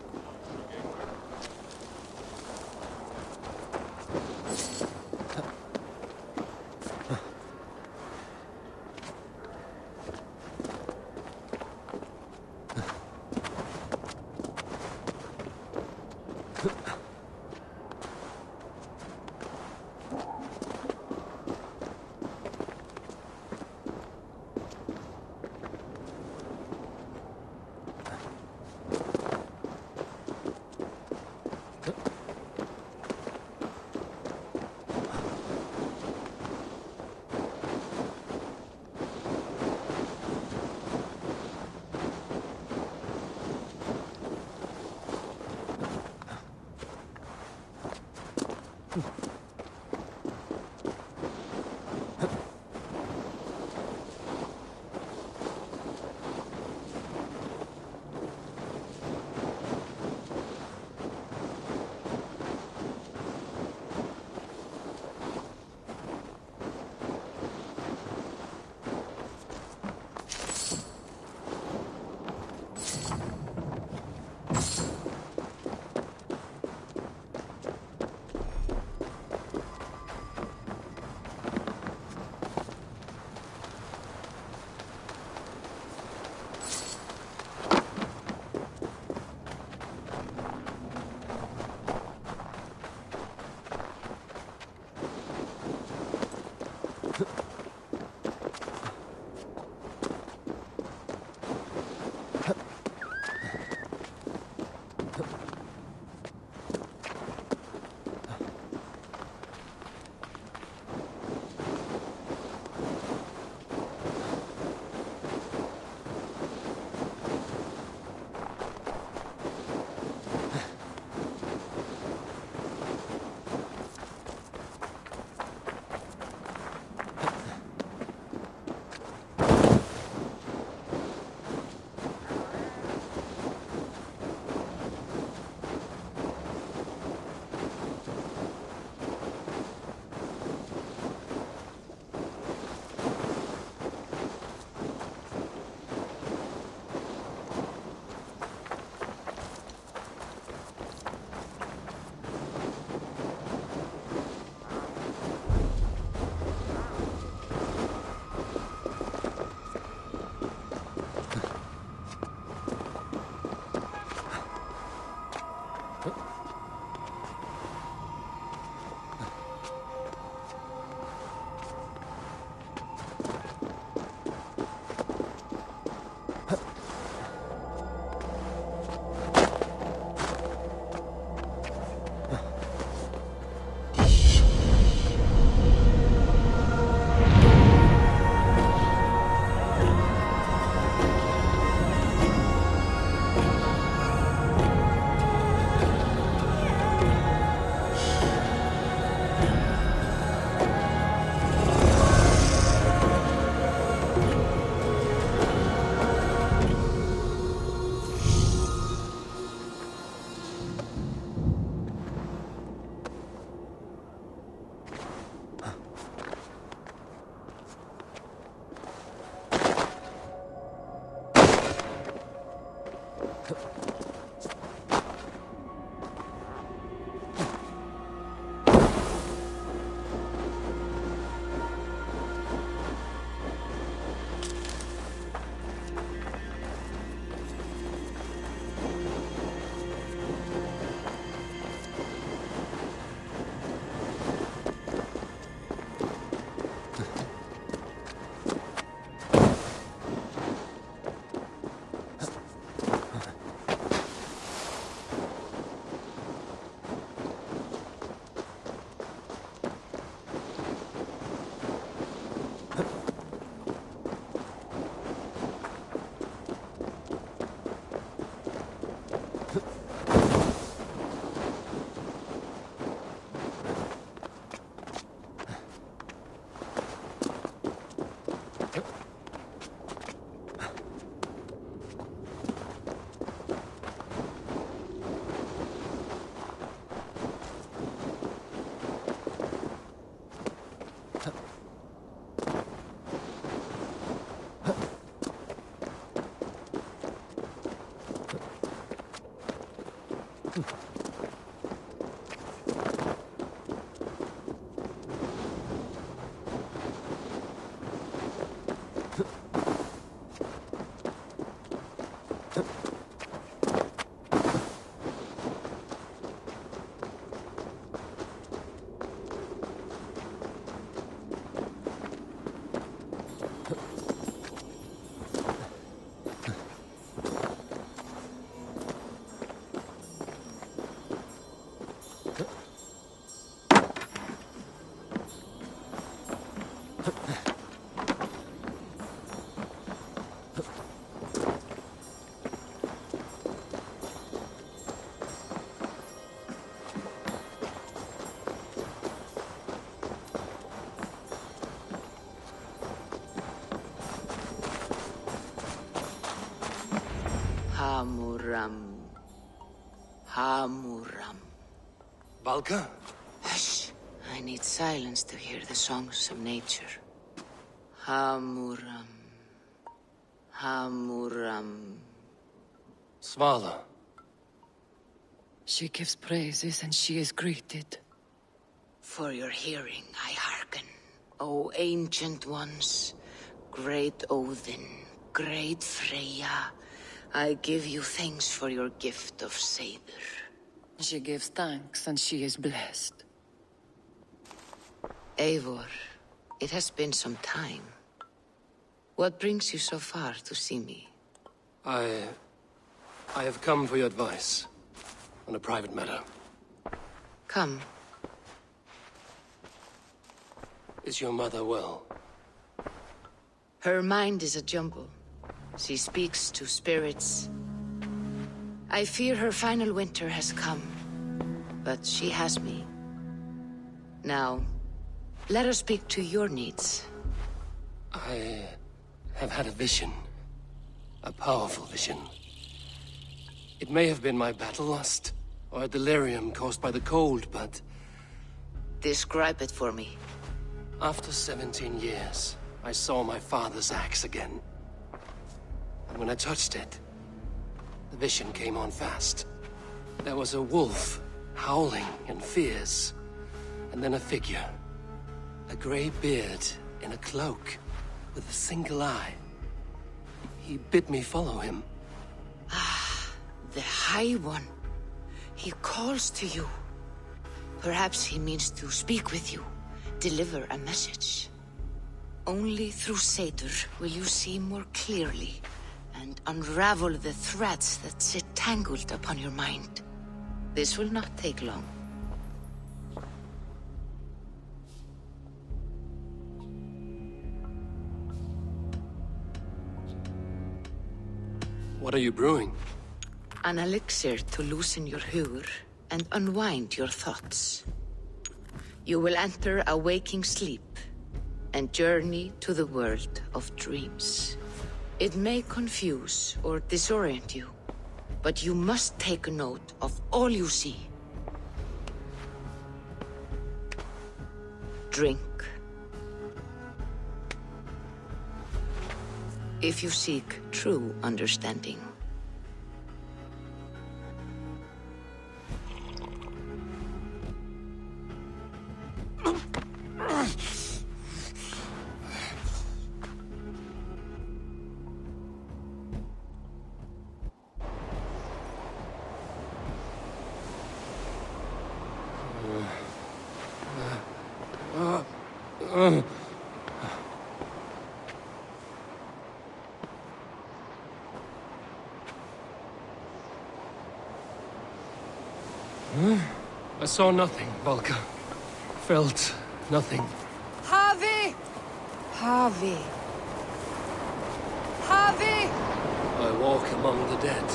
Speaker 9: Hamuram. Hamuram.
Speaker 10: Valka?
Speaker 9: Hush. I need silence to hear the songs of nature. Hamuram. Hamuram.
Speaker 10: Svala.
Speaker 17: She gives praises and she is greeted.
Speaker 9: For your hearing, I hearken. O ancient ones, great Odin, great Freya, I give you thanks for your gift of Seiður.
Speaker 17: She gives thanks and she is blessed.
Speaker 9: Eivor, it has been some time. What brings you so far to see me?
Speaker 10: I have come for your advice on a private matter.
Speaker 9: Come.
Speaker 10: Is your mother well?
Speaker 9: Her mind is a jumble. She speaks to spirits. I fear her final winter has come, but she has me. Now, let her speak to your needs.
Speaker 10: I have had a vision. A powerful vision. It may have been my battle lust, or a delirium caused by the cold, but...
Speaker 9: Describe it for me.
Speaker 10: After 17 years, I saw my father's axe again. And when I touched it, the vision came on fast. There was a wolf, howling and fierce, and then a figure. A grey beard in a cloak, with a single eye. He bid me follow him.
Speaker 9: Ah, the High One. He calls to you. Perhaps he means to speak with you, deliver a message. Only through Seiður will you see more clearly and unravel the threads that sit tangled upon your mind. This will not take long.
Speaker 10: What are you brewing?
Speaker 9: An elixir to loosen your hugur and unwind your thoughts. You will enter a waking sleep and journey to the world of dreams. It may confuse or disorient you, but you must take note of all you see. Drink. If you seek true understanding.
Speaker 10: I saw nothing, Valka. Felt nothing.
Speaker 17: Havi!
Speaker 9: Havi.
Speaker 17: Havi!
Speaker 10: I walk among the dead.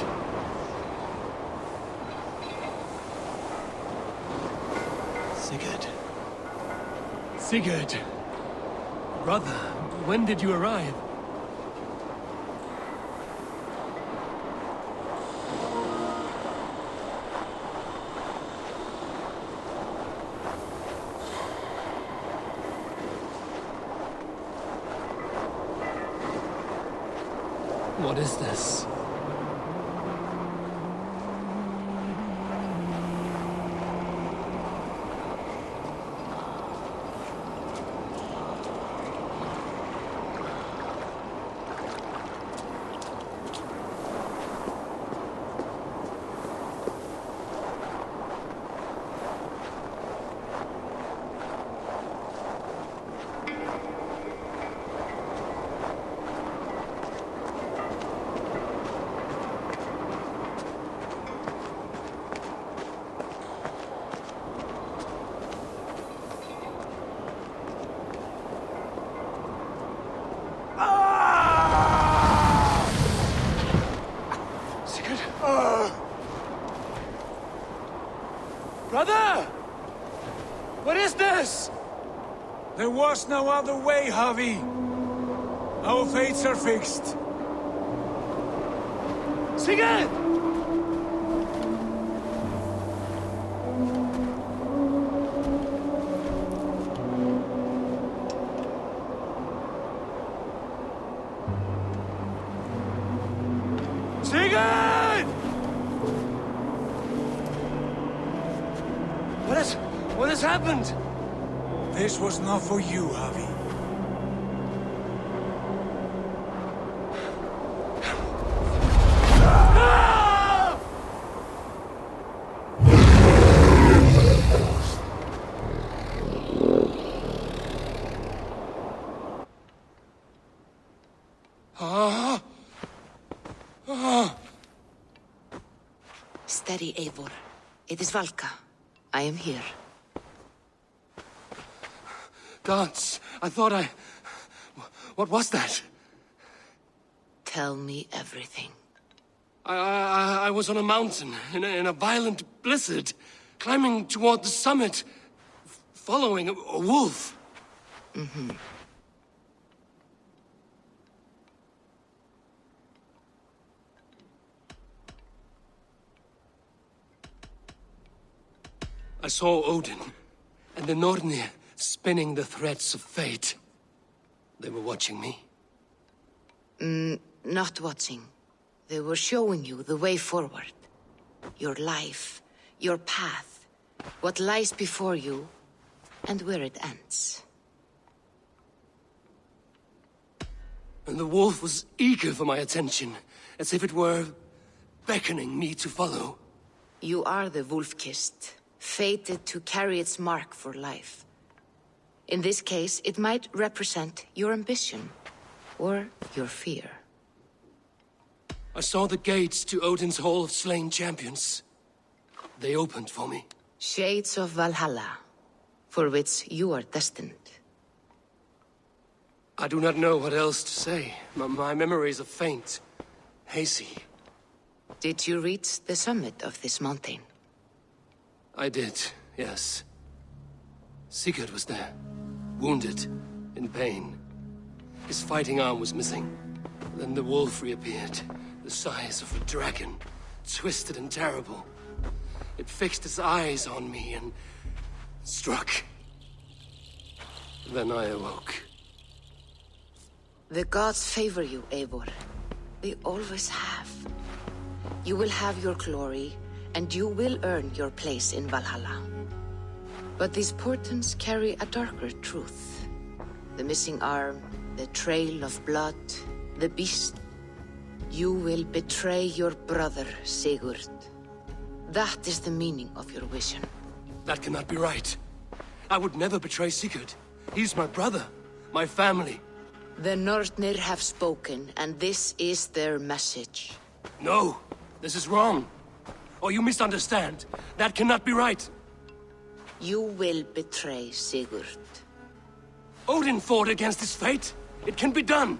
Speaker 5: Sigurd.
Speaker 10: Sigurd! Brother, when did you arrive? What is this?
Speaker 18: Brother! What is this? There was no other way, Javi. Our fates are fixed.
Speaker 10: Sigurd! Sigurd! What has happened?
Speaker 14: This was not for you, Javi.
Speaker 9: Steady, Eivor. It is Valka. I am here.
Speaker 10: Gods, I thought I... What was that?
Speaker 9: Tell me everything.
Speaker 10: I was on a mountain, in a violent blizzard, climbing toward the summit, following a wolf.
Speaker 9: Mm-hmm.
Speaker 10: I saw Odin and the Nornir spinning the threads of fate. They were watching me.
Speaker 9: Not watching. They were showing you the way forward. Your life, your path, what lies before you, and where it ends.
Speaker 10: And the wolf was eager for my attention, as if it were beckoning me to follow.
Speaker 9: You are the wolf-kissed, fated to carry its mark for life. In this case, it might represent your ambition, or your fear.
Speaker 10: I saw the gates to Odin's Hall of Slain Champions. They opened for me.
Speaker 9: Shades of Valhalla, for which you are destined.
Speaker 10: I do not know what else to say. My memories are faint, hazy.
Speaker 9: Did you reach the summit of this mountain?
Speaker 10: I did, yes. Sigurd was there, wounded, in pain. His fighting arm was missing. Then the wolf reappeared, the size of a dragon, twisted and terrible. It fixed its eyes on me and struck. Then I awoke.
Speaker 9: The gods favor you, Eivor. They always have. You will have your glory, and you will earn your place in Valhalla. But these portents carry a darker truth. The missing arm, the trail of blood, the beast. You will betray your brother, Sigurd. That is the meaning of your vision.
Speaker 10: That cannot be right. I would never betray Sigurd. He's my brother, my family.
Speaker 9: The Nornir have spoken, and this is their message.
Speaker 10: No, this is wrong. Or you misunderstand. That cannot be right.
Speaker 9: You will betray Sigurd.
Speaker 10: Odin fought against his fate. It can be done.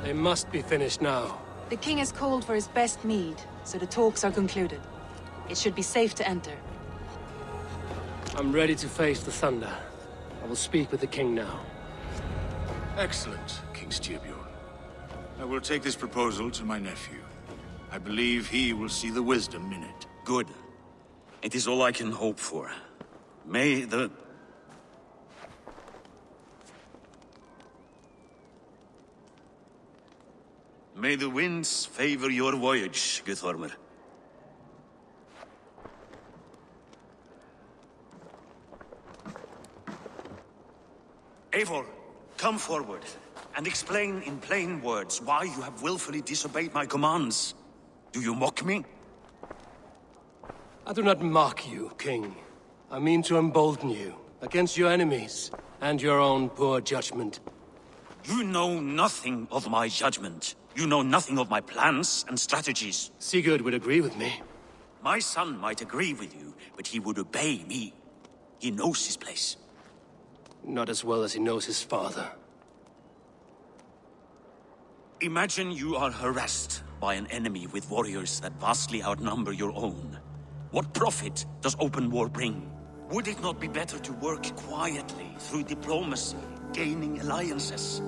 Speaker 10: They must be finished now.
Speaker 17: The king has called for his best mead, so the talks are concluded. It should be safe to enter.
Speaker 10: I'm ready to face the thunder. I will speak with the king now.
Speaker 6: Excellent, King Styrbjorn. I will take this proposal to my nephew. I believe he will see the wisdom in it.
Speaker 22: Good. It is all I can hope for. May the winds favor your voyage, Guthormer. Eivor, come forward, and explain in plain words why you have willfully disobeyed my commands. Do you mock me?
Speaker 10: I do not mock you, King. I mean to embolden you against your enemies and your own poor judgment.
Speaker 22: You know nothing of my judgment. You know nothing of my plans and strategies.
Speaker 10: Sigurd would agree with me.
Speaker 22: My son might agree with you, but he would obey me. He knows his place.
Speaker 10: Not as well as he knows his father.
Speaker 22: Imagine you are harassed by an enemy with warriors that vastly outnumber your own. What profit does open war bring? Would it not be better to work quietly through diplomacy, gaining alliances?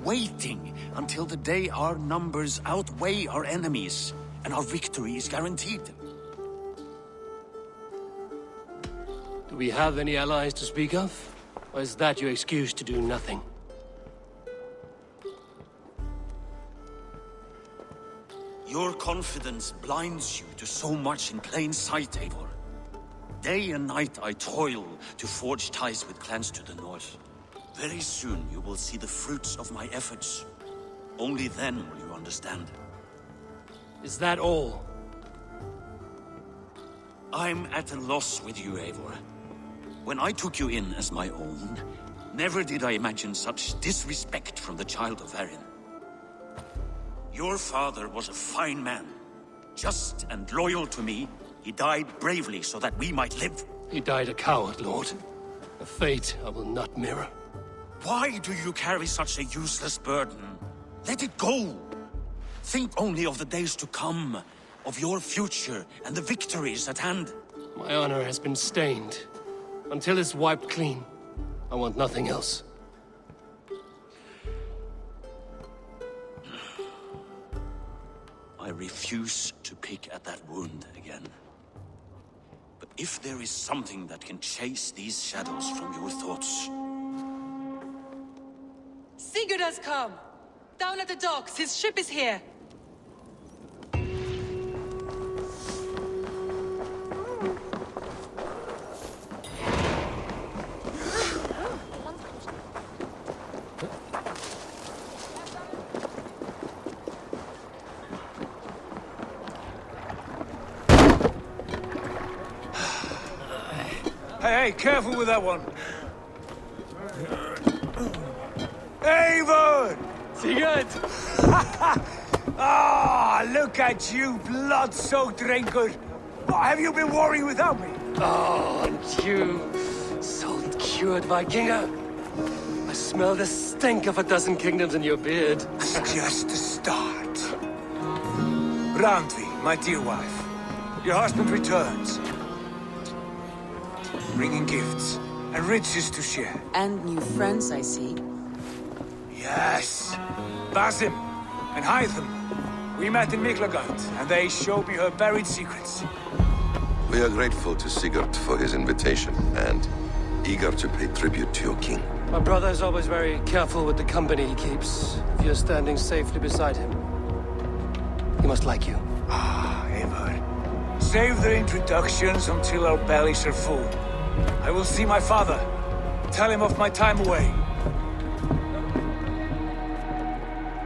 Speaker 22: Waiting until the day our numbers outweigh our enemies and our victory is guaranteed.
Speaker 10: Do we have any allies to speak of? Or is that your excuse to do nothing?
Speaker 22: Your confidence blinds you to so much in plain sight, Eivor. Day and night I toil to forge ties with clans to the north. Very soon you will see the fruits of my efforts. Only then will you understand.
Speaker 10: Is that all?
Speaker 22: I'm at a loss with you, Eivor. When I took you in as my own, never did I imagine such disrespect from the child of Varin. Your father was a fine man. Just and loyal to me, he died bravely so that we might live.
Speaker 10: He died a coward, Lord. A fate I will not mirror.
Speaker 22: Why do you carry such a useless burden? Let it go! Think only of the days to come, of your future and the victories at hand.
Speaker 10: My honor has been stained. Until it's wiped clean, I want nothing else.
Speaker 22: I refuse to pick at that wound again. But if there is something that can chase these shadows from your thoughts...
Speaker 17: Sigurd has come! Down at the docks, his ship is here!
Speaker 12: Hey, careful with that one. Eivor!
Speaker 10: Sigurd!
Speaker 12: Ah, look at you, blood-soaked drinker. What have you been worrying without me?
Speaker 10: Oh, and you, salt-cured Vikinger. I smell the stink of a dozen kingdoms in your beard.
Speaker 12: It's just the start. Randvi, my dear wife, your husband returns. Bringing gifts and riches to share.
Speaker 17: And new friends, I see.
Speaker 12: Yes. Basim and Hytham. We met in Miklagard, and they showed me her buried secrets.
Speaker 23: We are grateful to Sigurd for his invitation, and eager to pay tribute to your king.
Speaker 10: My brother is always very careful with the company he keeps. If you're standing safely beside him, he must like you.
Speaker 12: Ah, Eivor. Save their introductions until our bellies are full. I will see my father. Tell him of my time away.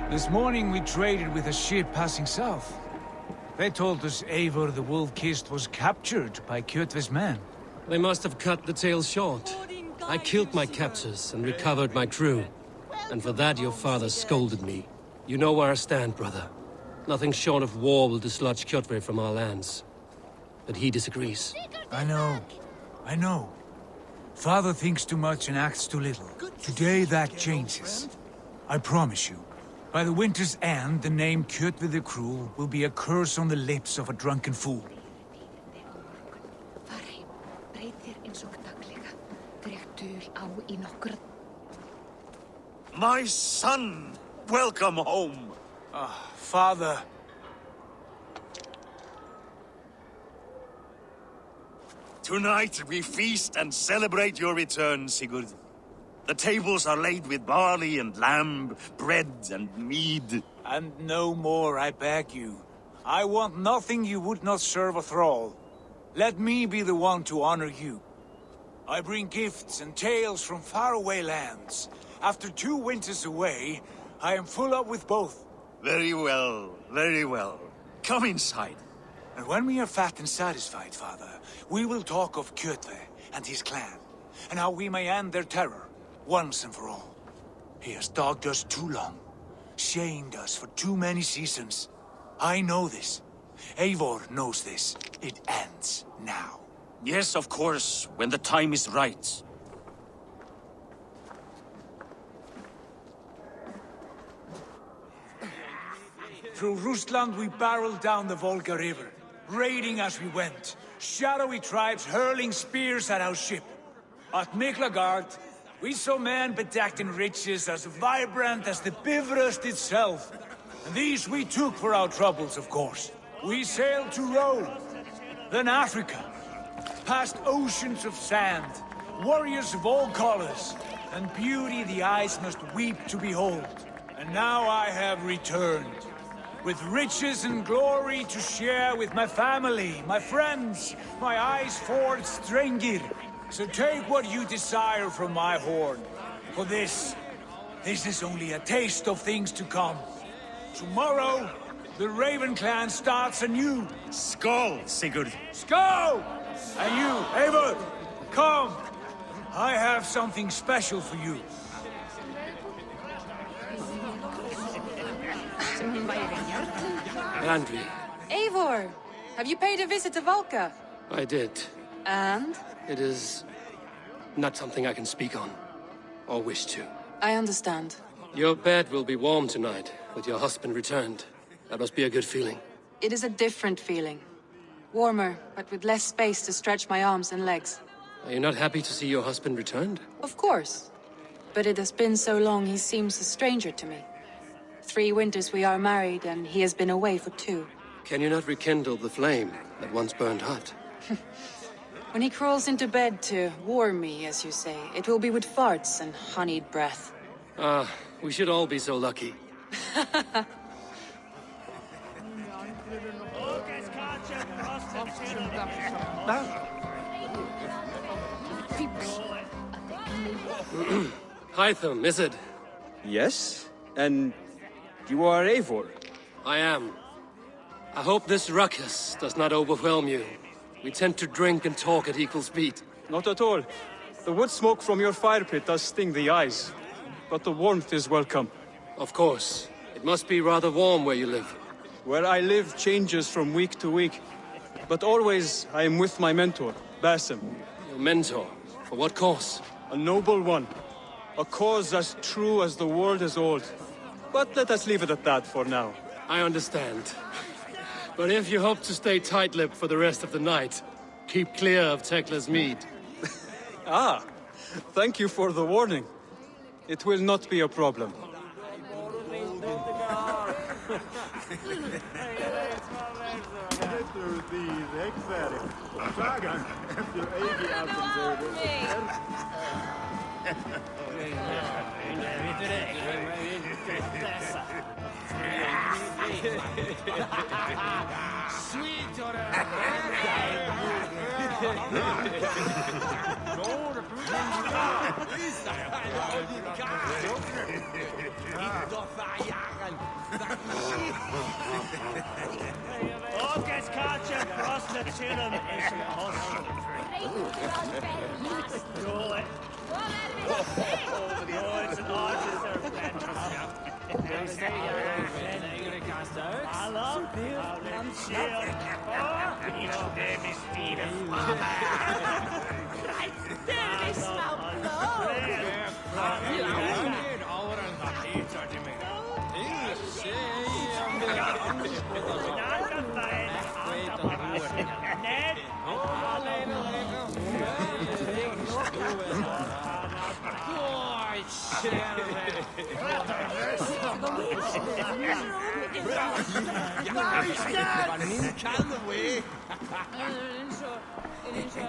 Speaker 24: This morning we traded with a ship passing south. They told us Eivor the Wolf-Kissed was captured by Kjotve's men.
Speaker 10: They must have cut the tale short. I killed my captors and recovered my crew. And for that your father scolded me. You know where I stand, brother. Nothing short of war will dislodge Kjotve from our lands. But he disagrees.
Speaker 24: I know. Father thinks too much and acts too little. Today that changes. I promise you. By the winter's end, the name Kjotve the Cruel will be a curse on the lips of a drunken fool.
Speaker 22: My son! Welcome home!
Speaker 24: Ah, Father.
Speaker 22: Tonight we feast and celebrate your return, Sigurd. The tables are laid with barley and lamb, bread and mead.
Speaker 24: And no more, I beg you. I want nothing you would not serve a thrall. Let me be the one to honor you. I bring gifts and tales from faraway lands. After 2 winters away, I am full up with both.
Speaker 22: Very well, very well. Come inside.
Speaker 24: And when we are fat and satisfied, Father, we will talk of Kjotve and his clan, and how we may end their terror, once and for all. He has dogged us too long, shamed us for too many seasons. I know this. Eivor knows this. It ends now.
Speaker 22: Yes, of course, when the time is right.
Speaker 24: Through Rusland we barreled down the Volga River, raiding as we went, shadowy tribes hurling spears at our ship. At Miklagard, we saw men bedecked in riches as vibrant as the Bifrost itself. And these we took for our troubles, of course. We sailed to Rome, then Africa, past oceans of sand, warriors of all colors, and beauty the eyes must weep to behold. And now I have returned, with riches and glory to share with my family, my friends, my eyes-forged Strengir. So take what you desire from my horn. For this is only a taste of things to come. Tomorrow, the Raven clan starts anew.
Speaker 22: Skål, Sigurd.
Speaker 24: Skål! And you, Eivor, come. I have something special for you.
Speaker 10: Andri,
Speaker 17: Eivor, have you paid a visit to Valka?
Speaker 10: I did.
Speaker 17: And?
Speaker 10: It is not something I can speak on, or wish to.
Speaker 17: I understand.
Speaker 10: Your bed will be warm tonight, with your husband returned. That must be a good feeling.
Speaker 17: It is a different feeling. Warmer, but with less space to stretch my arms and legs.
Speaker 10: Are you not happy to see your husband returned?
Speaker 17: Of course. But it has been so long he seems a stranger to me. 3 winters we are married, and he has been away for 2.
Speaker 10: Can you not rekindle the flame that once burned hot?
Speaker 17: When he crawls into bed to warm me, as you say, it will be with farts and honeyed breath.
Speaker 10: Ah, we should all be so lucky. Hytham, is it?
Speaker 3: Yes? And you are Eivor?
Speaker 10: I am. I hope this ruckus does not overwhelm you. We tend to drink and talk at equal speed.
Speaker 3: Not at all. The wood smoke from your fire pit does sting the eyes. But the warmth is welcome.
Speaker 10: Of course. It must be rather warm where you live.
Speaker 3: Where I live changes from week to week. But always I am with my mentor, Basim.
Speaker 10: Your mentor? For what cause?
Speaker 3: A noble one. A cause as true as the world is old. But let us leave it at that for now.
Speaker 10: I understand. But if you hope to stay tight-lipped for the rest of the night, keep clear of Tekla's mead.
Speaker 3: Ah, thank you for the warning. It will not be a problem.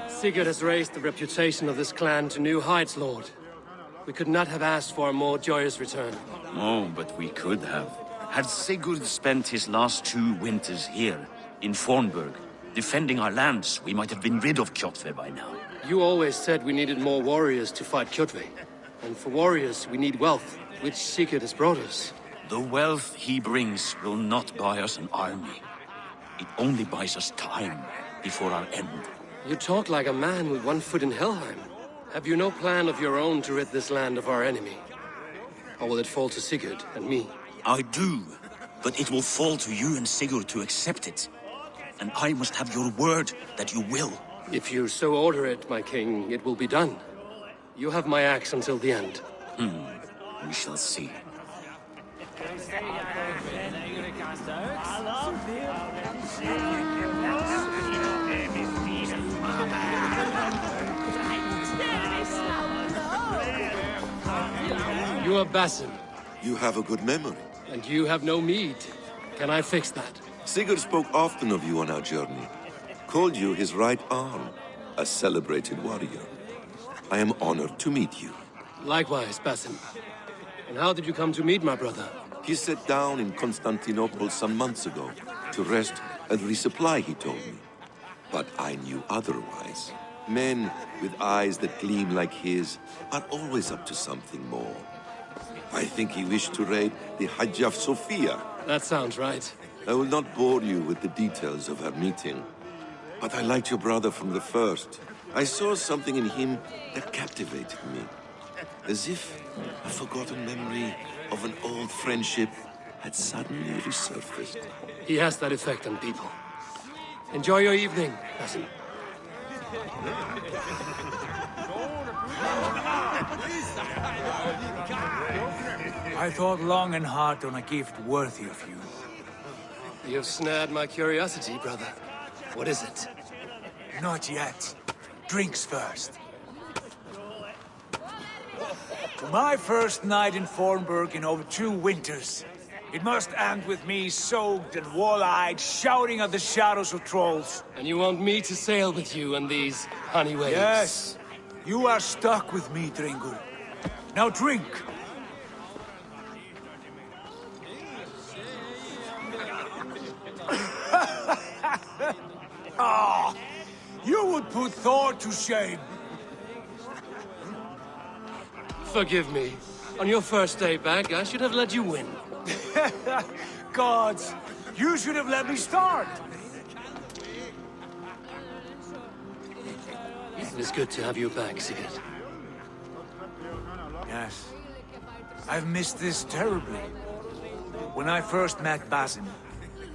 Speaker 10: Sigurd has raised the reputation of this clan to new heights, Lord. We could not have asked for a more joyous return.
Speaker 22: Oh, but we could have. Had Sigurd spent his last 2 winters here, in Fornburg, defending our lands, we might have been rid of Kjotve by now.
Speaker 10: You always said we needed more warriors to fight Kjotve. And for warriors, we need wealth, which Sigurd has brought us.
Speaker 22: The wealth he brings will not buy us an army. It only buys us time before our end.
Speaker 10: You talk like a man with one foot in Helheim. Have you no plan of your own to rid this land of our enemy? Or will it fall to Sigurd and me?
Speaker 22: I do, but it will fall to you and Sigurd to accept it. And I must have your word that you will.
Speaker 10: If you so order it, my king, it will be done. You have my axe until the end.
Speaker 22: We shall see.
Speaker 10: You are Basim.
Speaker 23: You have a good memory.
Speaker 10: And you have no mead. Can I fix that?
Speaker 23: Sigurd spoke often of you on our journey. Called you his right arm, a celebrated warrior. I am honored to meet you.
Speaker 10: Likewise, Basim. And how did you come to meet my brother?
Speaker 23: He sat down in Constantinople some months ago to rest and resupply, he told me. But I knew otherwise. Men with eyes that gleam like his are always up to something more. I think he wished to raid the Hagia Sophia.
Speaker 10: That sounds right.
Speaker 23: I will not bore you with the details of our meeting. But I liked your brother from the first. I saw something in him that captivated me. As if a forgotten memory of an old friendship had suddenly resurfaced.
Speaker 10: He has that effect on people. Enjoy your evening, Basim.
Speaker 24: I thought long and hard on a gift worthy of you.
Speaker 10: You have snared my curiosity, brother. What is it?
Speaker 24: Not yet. Drinks first. To my first night in Fornburg in over 2 winters. It must end with me soaked and wall-eyed, shouting at the shadows of trolls.
Speaker 10: And you want me to sail with you on these honey waves?
Speaker 24: Yes. You are stuck with me, Dringur. Now drink. Ah, you would put Thor to shame.
Speaker 10: Forgive me. On your first day back, I should have let you win.
Speaker 24: Gods, you should have let me start.
Speaker 10: It is good to have you back, Sigurd.
Speaker 24: Yes. I've missed this terribly. When I first met Basim,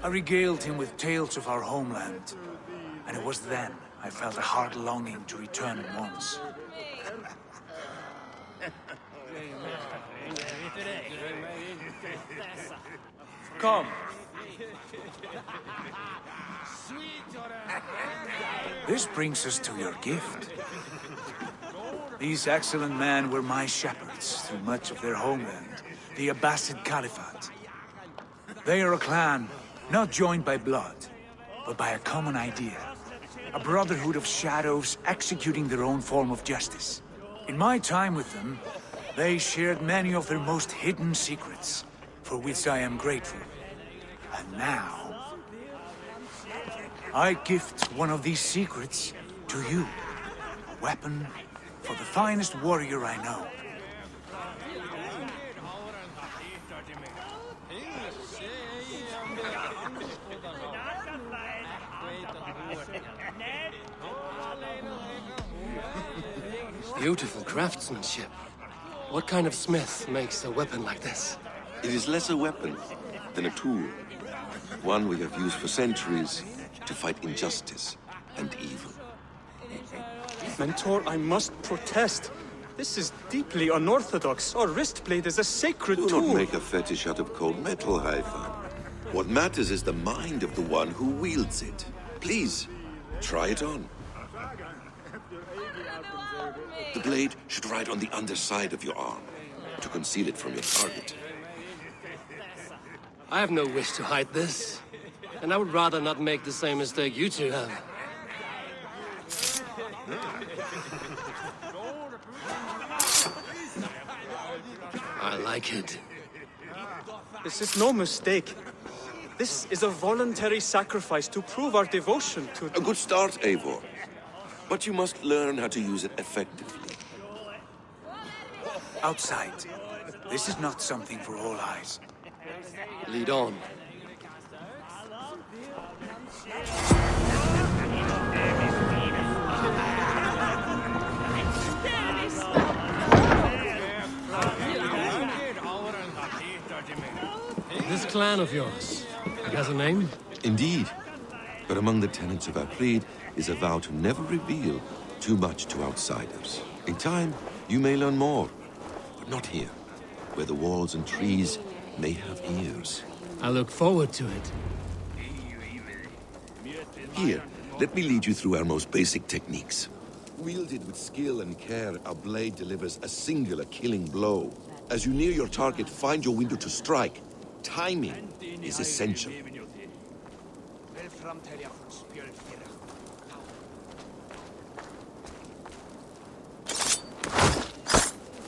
Speaker 24: I regaled him with tales of our homeland. And it was then I felt a heart longing to return at once. Come. This brings us to your gift. These excellent men were my shepherds through much of their homeland, the Abbasid Caliphate. They are a clan, not joined by blood, but by a common idea. A brotherhood of shadows executing their own form of justice. In my time with them, they shared many of their most hidden secrets, for which I am grateful. And now, I gift one of these secrets to you. A weapon for the finest warrior I know.
Speaker 10: Beautiful craftsmanship. What kind of smith makes a weapon like this?
Speaker 23: It is less a weapon than a tool. One we have used for centuries to fight injustice and evil.
Speaker 3: Mentor, I must protest. This is deeply unorthodox. Our wrist blade is a sacred
Speaker 23: Do
Speaker 3: tool.
Speaker 23: not make a fetish out of cold metal, Haifa. What matters is the mind of the one who wields it. Please, try it on. The blade should ride on the underside of your arm. to conceal it from your target.
Speaker 10: I have no wish to hide this. And I would rather not make the same mistake you two have. I like it.
Speaker 3: This is no mistake. This is a voluntary sacrifice to prove our devotion to...
Speaker 23: A good start, Eivor. But you must learn how to use it effectively.
Speaker 24: Outside. This is not something for all eyes.
Speaker 10: Lead on. This clan of yours, it has a name?
Speaker 23: Indeed. But among the tenets of our creed is a vow to never reveal too much to outsiders. In time, you may learn more. But not here, where the walls and trees may have ears.
Speaker 10: I look forward to it.
Speaker 23: Here, let me lead you through our most basic techniques. Wielded with skill and care, our blade delivers a singular killing blow. As you near your target, find your window to strike. Timing is essential.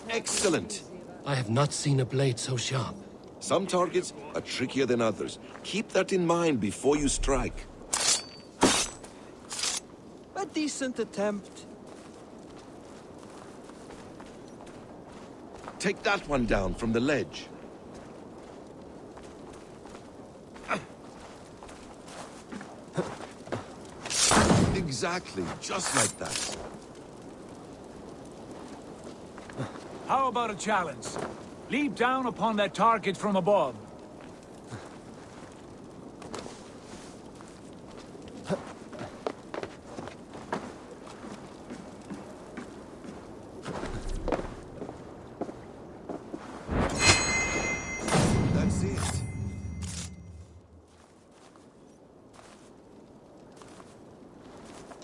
Speaker 23: Excellent!
Speaker 10: I have not seen a blade so sharp.
Speaker 23: Some targets are trickier than others. Keep that in mind before you strike.
Speaker 3: A decent attempt.
Speaker 23: Take that one down from the ledge. Exactly, just like that.
Speaker 24: How about a challenge? Leap down upon that target from above.
Speaker 23: That's it.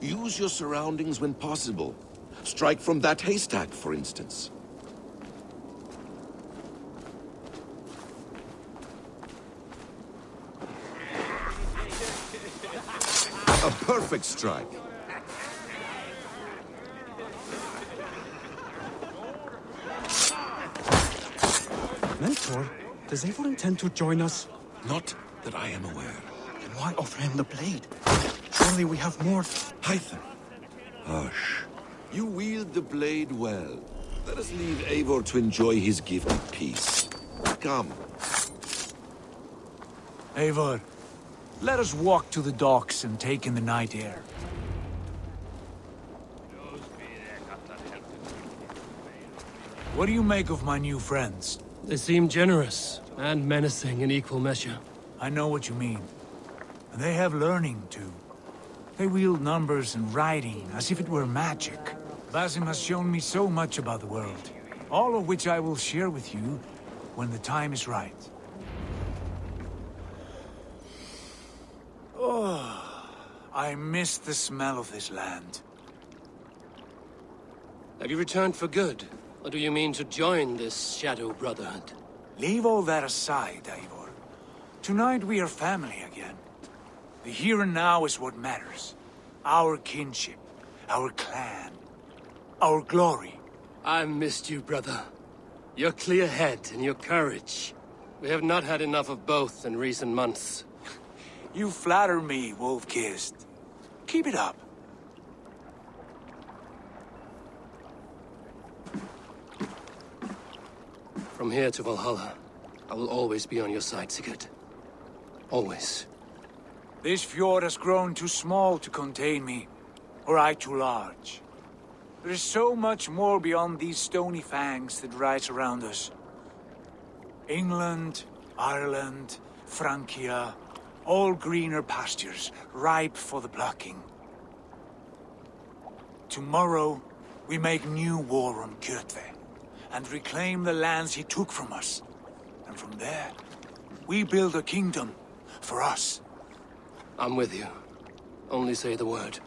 Speaker 23: Use your surroundings when possible. Strike from that haystack, for instance. A perfect strike.
Speaker 3: Mentor, does Eivor intend to join us?
Speaker 23: Not that I am aware.
Speaker 3: Then why offer him the blade? Surely we have more...
Speaker 23: Hytham. Hush. You wield the blade well. Let us leave Eivor to enjoy his gift in peace. Come.
Speaker 24: Eivor, let us walk to the docks and take in the night air. What do you make of my new friends?
Speaker 10: They seem generous and menacing in equal measure.
Speaker 24: I know what you mean. And they have learning, too. They wield numbers and writing as if it were magic. Basim has shown me so much about the world, all of which I will share with you when the time is right. Oh, I miss the smell of this land.
Speaker 10: Have you returned for good? Or do you mean to join this Shadow Brotherhood?
Speaker 24: Leave all that aside, Eivor. Tonight we are family again. The here and now is what matters. Our kinship, our clan, our glory.
Speaker 10: I've missed you, brother. Your clear head and your courage. We have not had enough of both in recent months.
Speaker 24: You flatter me, Wolf-Kissed. Keep it up.
Speaker 10: From here to Valhalla, I will always be on your side, Sigurd. Always.
Speaker 24: This fjord has grown too small to contain me, or I too large. There is so much more beyond these stony fangs that rise around us. England, Ireland, Francia, all greener pastures, ripe for the plucking. Tomorrow, we make new war on Kjotve, and reclaim the lands he took from us. And from there, we build a kingdom for us.
Speaker 10: I'm with you. Only say the word.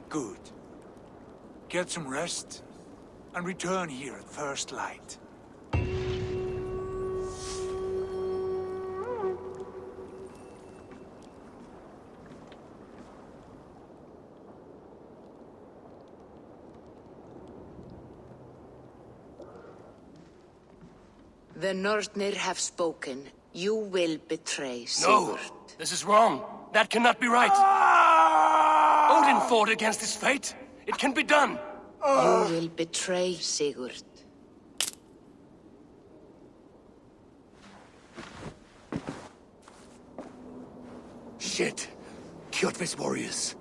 Speaker 24: Good. Get some rest, and return here at first light.
Speaker 9: The Northnir have spoken. You will betray
Speaker 10: No!
Speaker 9: Sigurd.
Speaker 10: This is wrong. That cannot be right. Odin fought against his fate. It can be done.
Speaker 9: You will betray Sigurd.
Speaker 10: Shit. Kjotve's warriors.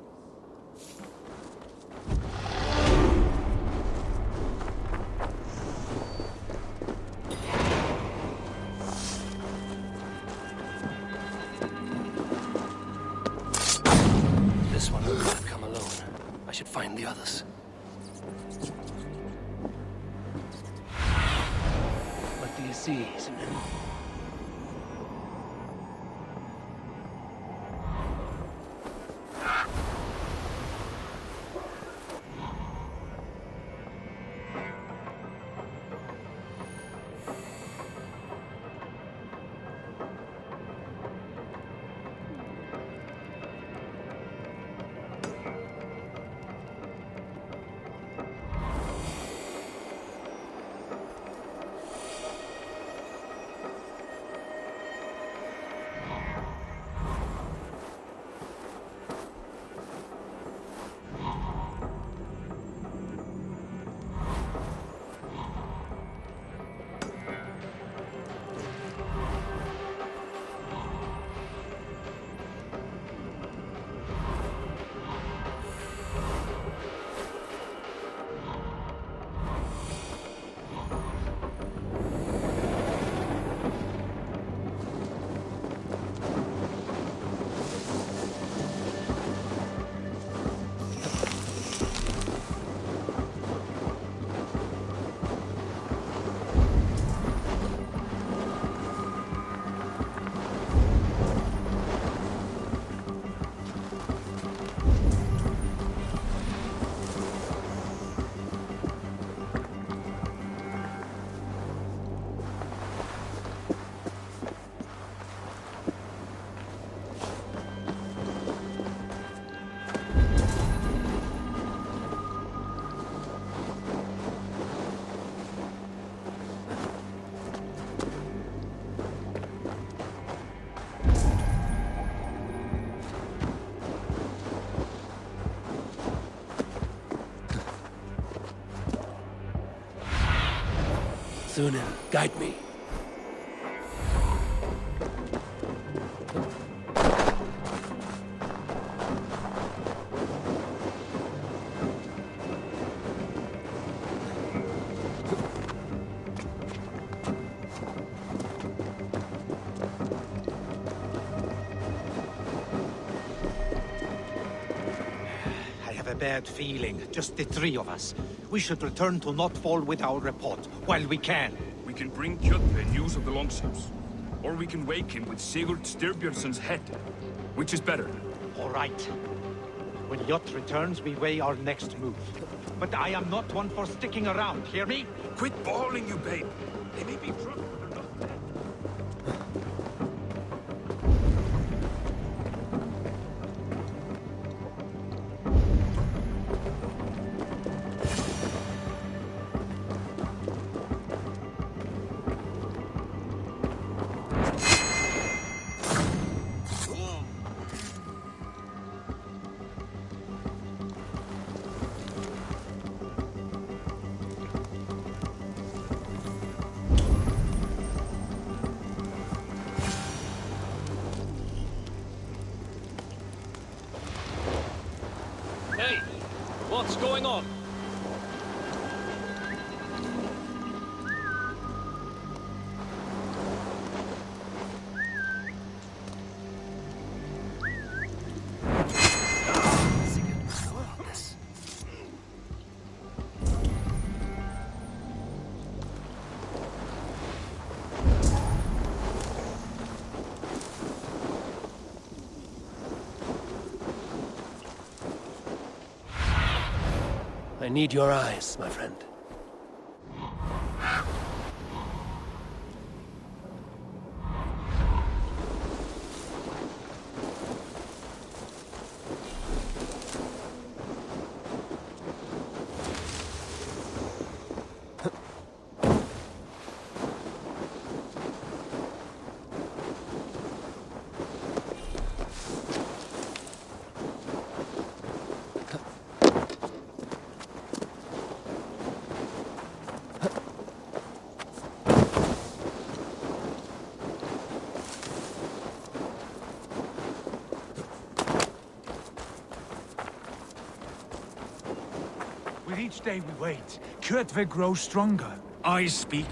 Speaker 10: This one will not come alone. I should find the others. What do you see, Sven? Sunan, guide me.
Speaker 2: I have a bad feeling. Just the three of us. We should return to Notfall with our report, while we can.
Speaker 4: We can bring Kjotve news of the longships. Or we can wake him with Sigurd Styrbjörnsson's head. Which is better?
Speaker 2: All right. When Jot returns, we weigh our next move. But I am not one for sticking around, hear me?
Speaker 4: Quit bawling, you babe. They may be drunk, but they're not dead.
Speaker 16: Hey, what's going on?
Speaker 10: I need your eyes, my friend.
Speaker 24: each day we wait, Kjotve grows stronger.
Speaker 22: I speak.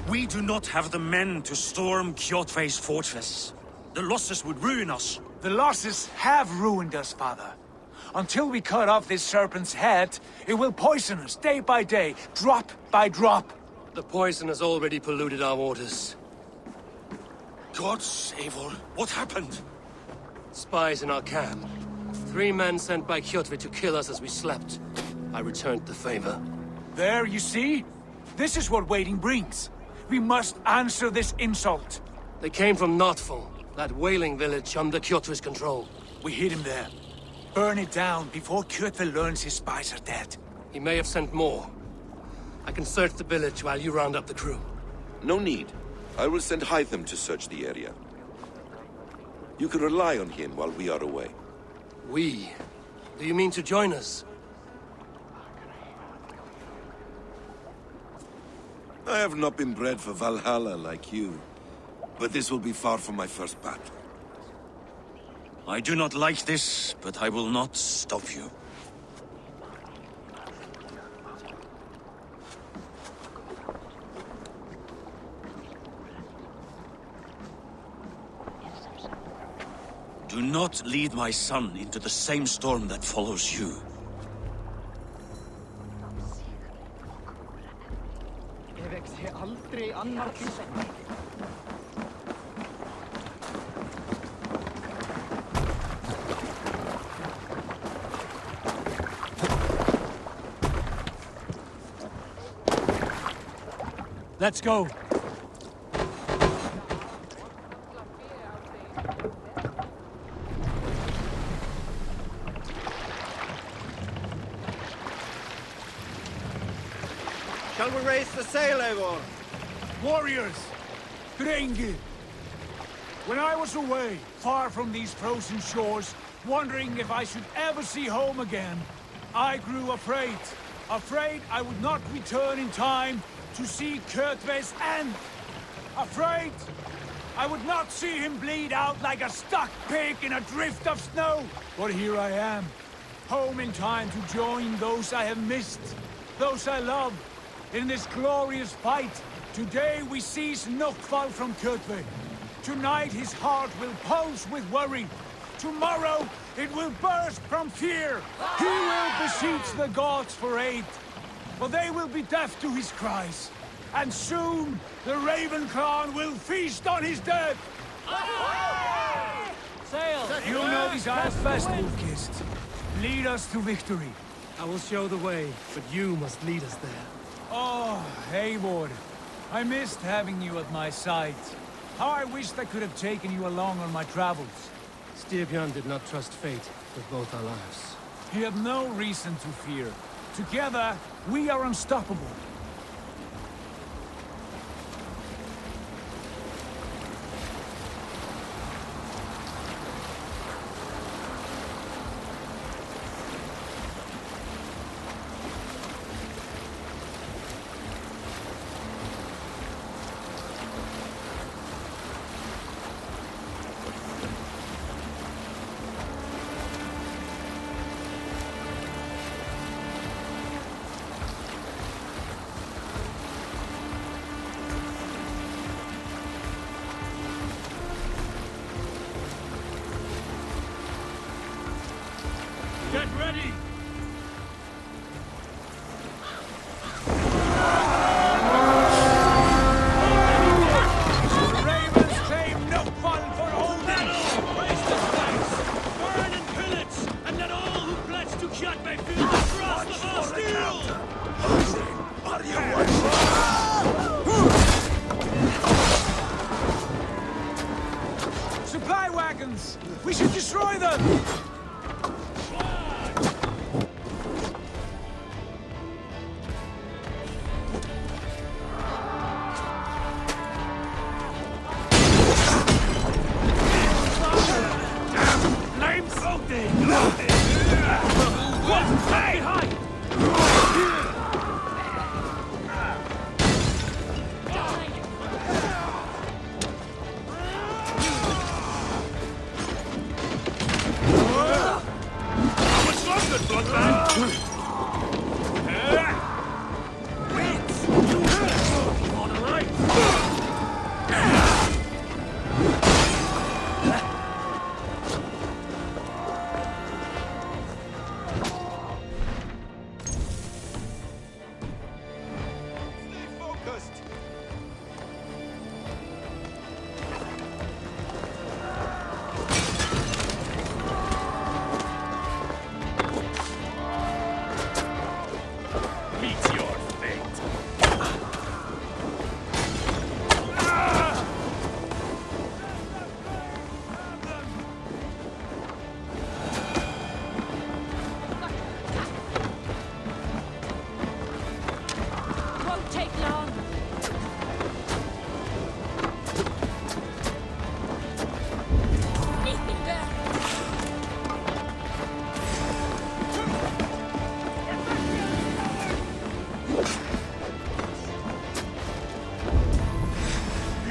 Speaker 22: We do not have the men to storm Kjotve's fortress. The losses would ruin us.
Speaker 24: The losses have ruined us, father. Until we cut off this serpent's head, it will poison us day by day, drop by drop.
Speaker 10: The poison has already polluted our waters.
Speaker 22: Gods, Eivor, what happened?
Speaker 10: Spies in our camp. 3 men sent by Kjotve to kill us as we slept. I returned the favor.
Speaker 24: There, you see? This is what waiting brings. We must answer this insult.
Speaker 10: They came from Notful, that whaling village under Kjotve's control.
Speaker 24: We hid him there. Burn it down before Kjotve learns his spies are dead.
Speaker 10: He may have sent more. I can search the village while you round up the crew.
Speaker 23: No need. I will send Hytham to search the area. You can rely on him while we are away.
Speaker 10: We? Do you mean to join us?
Speaker 23: I have not been bred for Valhalla like you, but this will be far from my first battle.
Speaker 22: I do not like this, but I will not stop you. Do not lead my son into the same storm that follows you.
Speaker 24: Let's go.
Speaker 8: Shall we raise the sail, Eivor?
Speaker 24: Warriors! Drengir! When I was away, far from these frozen shores, wondering if I should ever see home again, I grew afraid. Afraid I would not return in time to see Kjotve's end. Afraid I would not see him bleed out like a stuck pig in a drift of snow. But here I am, home in time to join those I have missed, those I love, in this glorious fight. Today we seize Nokval from Kjotve. Tonight his heart will pulse with worry. Tomorrow it will burst from fear. He will beseech the gods for aid, but they will be deaf to his cries. And soon the Raven clan will feast on his dead.
Speaker 19: Sail!
Speaker 24: You know these isles best, Wolf-Kissed. Lead us to victory.
Speaker 19: I will show the way, but you must lead us there.
Speaker 24: Oh, Eivor. I missed having you at my side. How I wished I could have taken you along on my travels.
Speaker 19: Styrbjörn did not trust fate with both our lives.
Speaker 24: He had no reason to fear. Together, we are unstoppable.
Speaker 16: Get ready!
Speaker 24: Ravens claim no fun for holding!
Speaker 16: Raise the flags! Burn and pillage! And let all who pledge to Kjotve feel the thrust of our steel!
Speaker 24: Supply wagons! We should destroy them!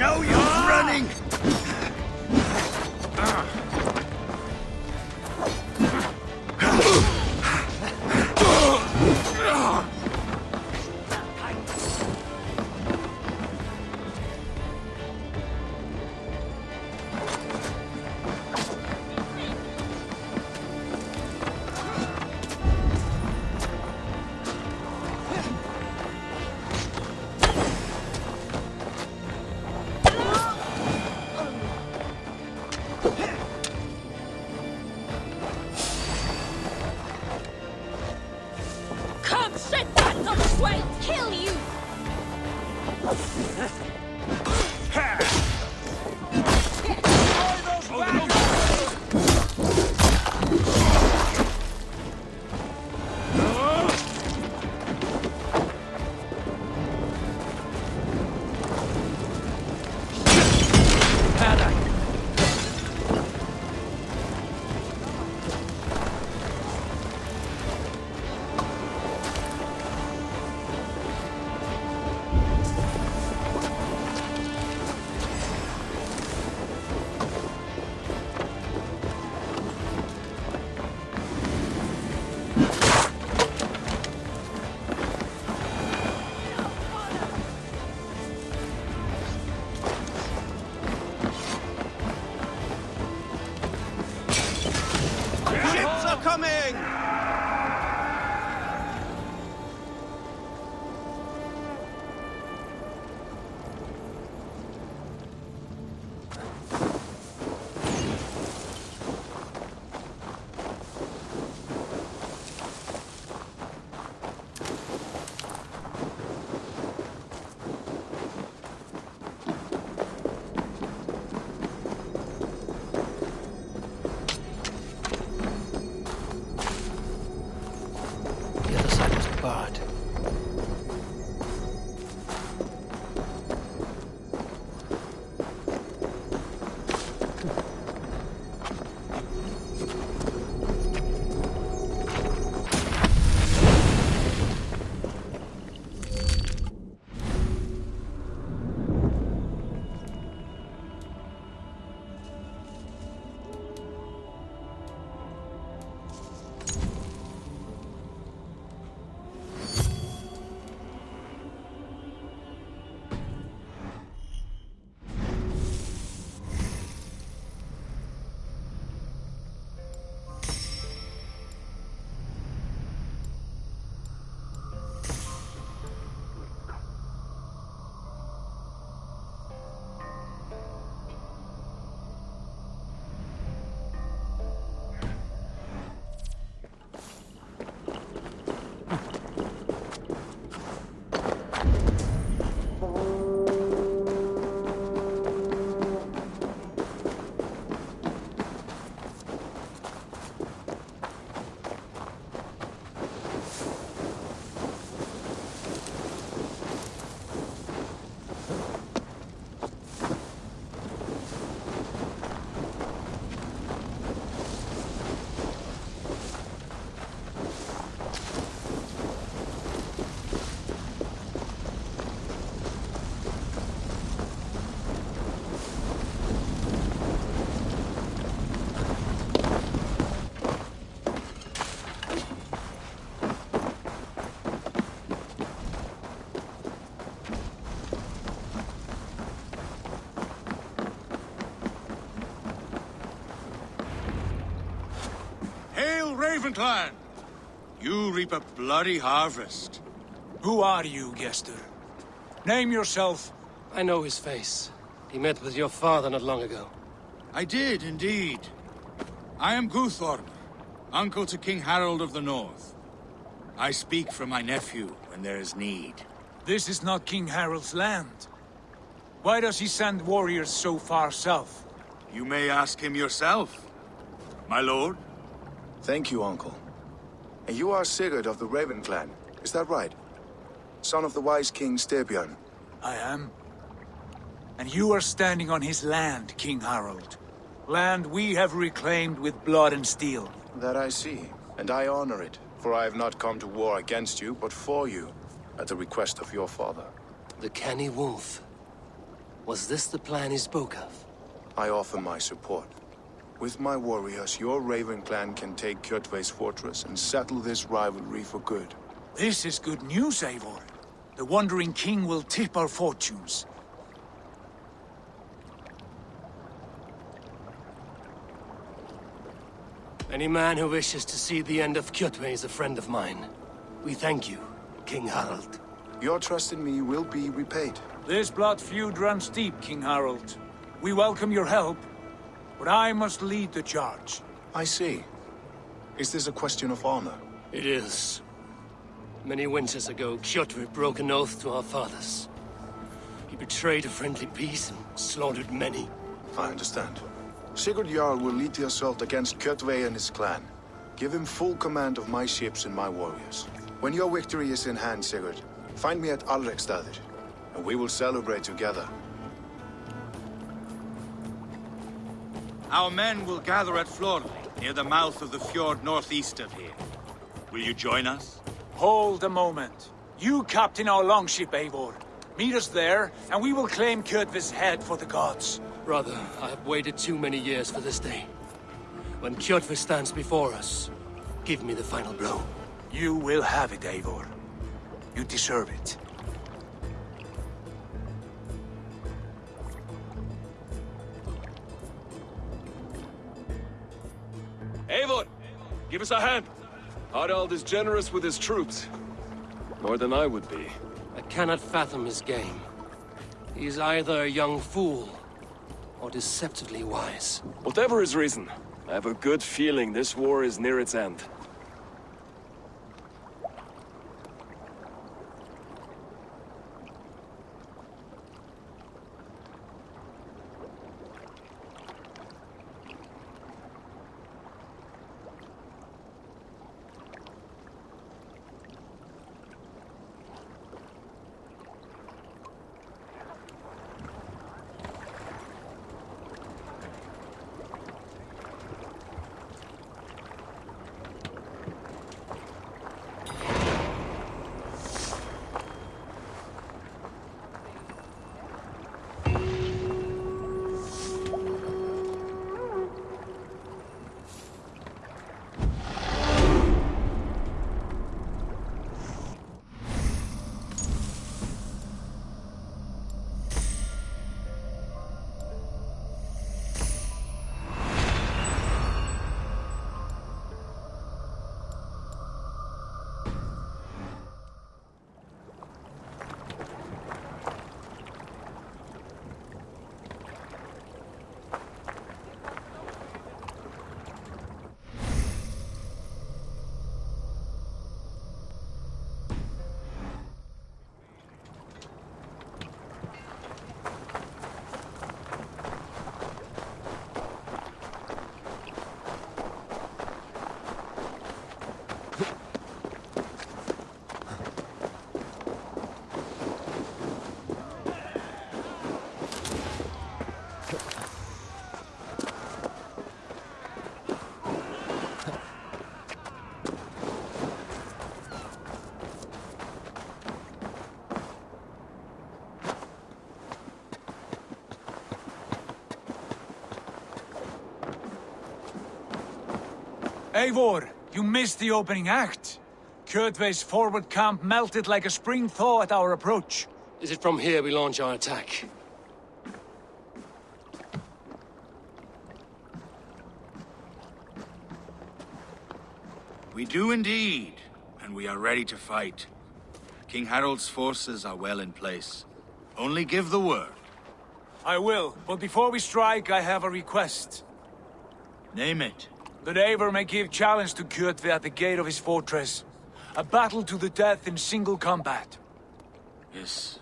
Speaker 14: No use running!
Speaker 15: Come, shit, that's a way! Kill you!
Speaker 8: Ships are coming!
Speaker 10: The other side was barred.
Speaker 6: Ravenclan! You reap a bloody harvest.
Speaker 24: Who are you, Gester? Name yourself.
Speaker 10: I know his face. He met with your father not long ago.
Speaker 6: I did, indeed. I am Guthorm, uncle to King Harold of the North. I speak for my nephew when there is need.
Speaker 24: This is not King Harold's land. Why does he send warriors so far south?
Speaker 6: You may ask him yourself, my lord.
Speaker 1: Thank you, uncle. And you are Sigurd of the Raven clan, is that right? Son of the wise King Styrbjörn.
Speaker 24: I am. And you are standing on his land, King Harold. Land we have reclaimed with blood and steel.
Speaker 1: That I see, and I honor it, for I have not come to war against you, but for you, at the request of your father.
Speaker 10: The canny wolf. Was this the plan he spoke of?
Speaker 1: I offer my support. With my warriors, your Raven clan can take Kjotve's fortress and settle this rivalry for good.
Speaker 24: This is good news, Eivor. The Wandering King will tip our fortunes.
Speaker 10: Any man who wishes to see the end of Kjotve is a friend of mine. We thank you, King Harald.
Speaker 1: Your trust in me will be repaid.
Speaker 24: This blood feud runs deep, King Harald. We welcome your help, but I must lead the charge.
Speaker 1: I see. Is this a question of honor?
Speaker 10: It is. Many winters ago, Kjotve broke an oath to our fathers. He betrayed a friendly peace and slaughtered many.
Speaker 1: I understand. Sigurd Jarl will lead the assault against Kjotve and his clan. Give him full command of my ships and my warriors. When your victory is in hand, Sigurd, find me at Alrekstadir, and we will celebrate together.
Speaker 6: Our men will gather at Florli, near the mouth of the fjord northeast of here. Will you join us?
Speaker 24: Hold a moment. You captain our longship, Eivor. Meet us there, and we will claim Kjotve's head for the gods.
Speaker 10: Brother, I have waited too many years for this day. When Kjotve stands before us, give me the final blow.
Speaker 24: You will have it, Eivor. You deserve it.
Speaker 18: Eivor, give us a hand. Harald is generous with his troops. More than I would be.
Speaker 10: I cannot fathom his game. He is either a young fool, or deceptively wise.
Speaker 18: Whatever his reason, I have a good feeling this war is near its end.
Speaker 24: Eivor, you missed the opening act. Kjotve's forward camp melted like a spring thaw at our approach.
Speaker 10: Is it from here we launch our attack?
Speaker 6: We do indeed, and we are ready to fight. King Harald's forces are well in place. Only give the word.
Speaker 24: I will, but before we strike, I have a request.
Speaker 6: Name it.
Speaker 24: That Eivor may give challenge to Kjotve at the gate of his fortress. A battle to the death in single combat.
Speaker 6: Is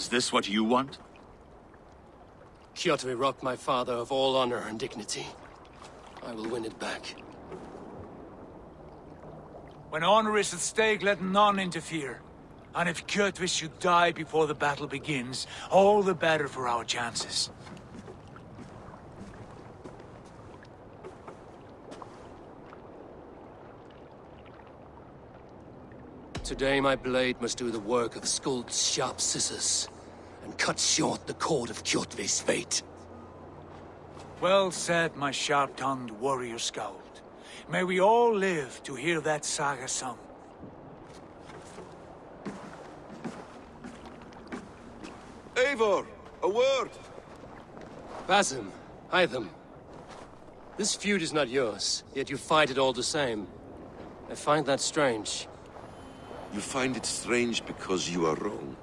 Speaker 6: this what you want?
Speaker 10: Kjotve robbed my father of all honor and dignity. I will win it back.
Speaker 24: When honor is at stake, let none interfere. And if Kjotve should die before the battle begins, all the better for our chances.
Speaker 10: Today my blade must do the work of Skuld's sharp scissors, and cut short the cord of Kjotve's fate.
Speaker 12: Well said, my sharp-tongued warrior scout. May we all live to hear that saga sung.
Speaker 23: Eivor, a word!
Speaker 10: Basim, Hytham. This feud is not yours, yet you fight it all the same. I find that strange.
Speaker 23: You find it strange because you are wrong.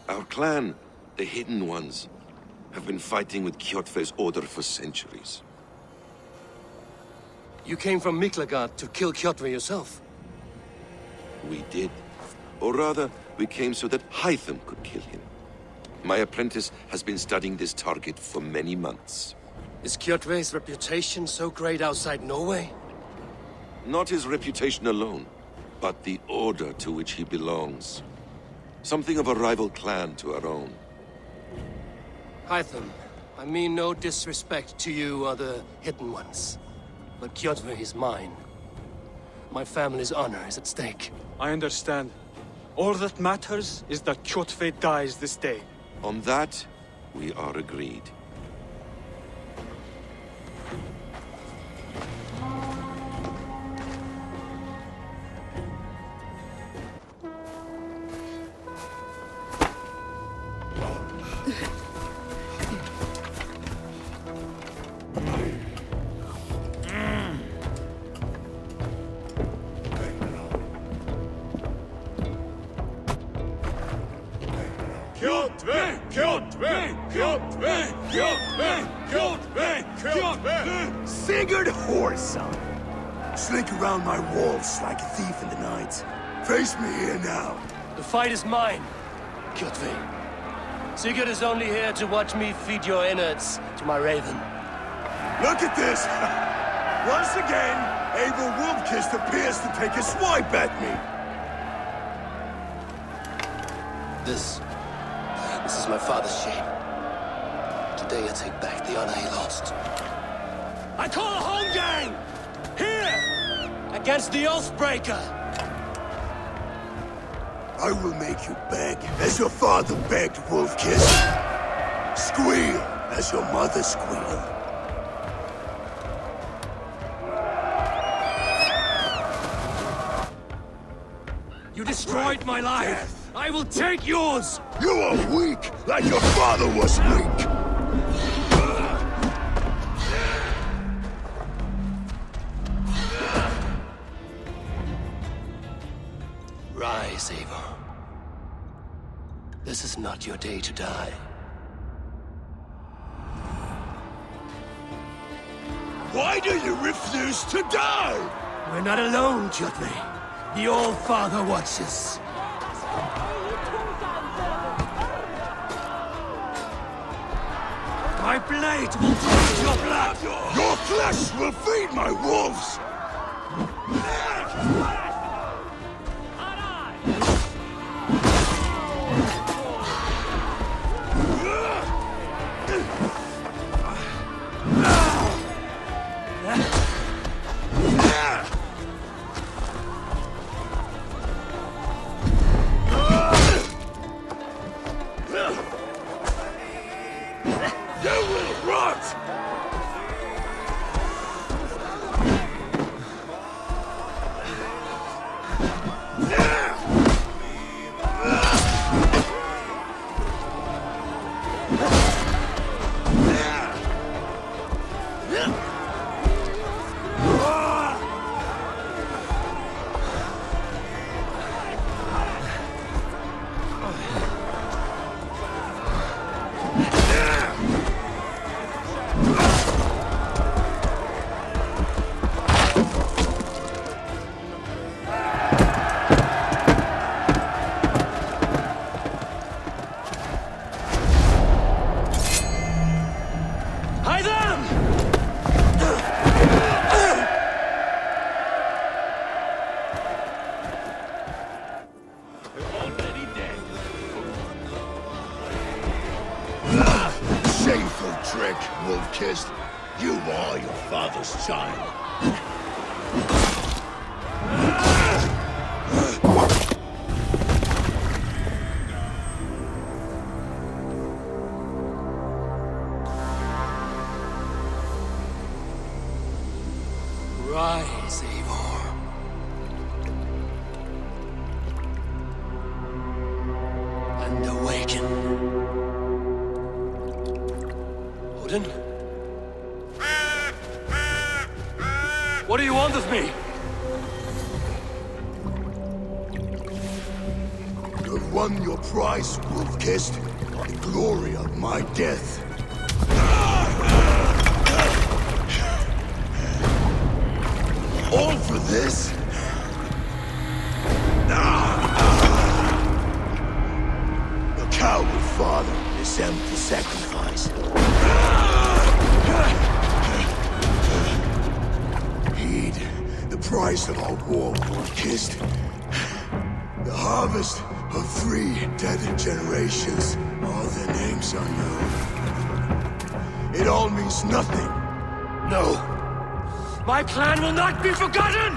Speaker 23: Our clan, the Hidden Ones, have been fighting with Kjotve's order for centuries.
Speaker 10: You came from Miklagard to kill Kjotve yourself?
Speaker 23: We did. Or rather, we came so that Hytham could kill him. My apprentice has been studying this target for many months.
Speaker 10: Is Kjotve's reputation so great outside Norway?
Speaker 23: Not his reputation alone, but the order to which he belongs. Something of a rival clan to our own.
Speaker 10: Hytham, I mean no disrespect to you or the Hidden Ones, but Kjotve is mine. My family's honor is at stake.
Speaker 3: I understand. All that matters is that Kjotve dies this day.
Speaker 23: On that, we are agreed.
Speaker 7: Kjotve! Kjotve! Kjotve! Kjotve! Kjotve! Kjotve!
Speaker 5: Sigurd Whoreson! Slink around my walls like a thief in the night. Face me here now.
Speaker 10: The fight is mine, Kjotve. Sigurd is only here to watch me feed your innards to my raven.
Speaker 5: Look at this! Once again, Eivor Wolfkist appears to take a swipe at me.
Speaker 10: This is my father's shame. Today I take back the honor he lost. I call a home gang! Here! Against the Oathbreaker!
Speaker 5: I will make you beg, as your father begged, Wolfkist. Squeal, as your mother squealed.
Speaker 10: You destroyed my life! I will take yours!
Speaker 5: You are weak, like your father was weak!
Speaker 10: Rise, Eivor. This is not your day to die.
Speaker 5: Why do you refuse to die?
Speaker 10: We're not alone, Kjotve. The All-Father watches. My blade will taste your blood!
Speaker 5: Your flesh will feed my wolves! Shameful trick, Wolfkist. You are your father's child.
Speaker 10: Rise, Eivor. And awaken. Odin? What do you want of me?
Speaker 7: You've won your prize, Wolf-Kissed. The glory of my death. All for this? Your coward father, this empty sacrifice. Heed the price of our war, Wolf-Kissed. The harvest of 3 dead generations. All their names are known. It all means nothing.
Speaker 10: No. My plan will not be forgotten!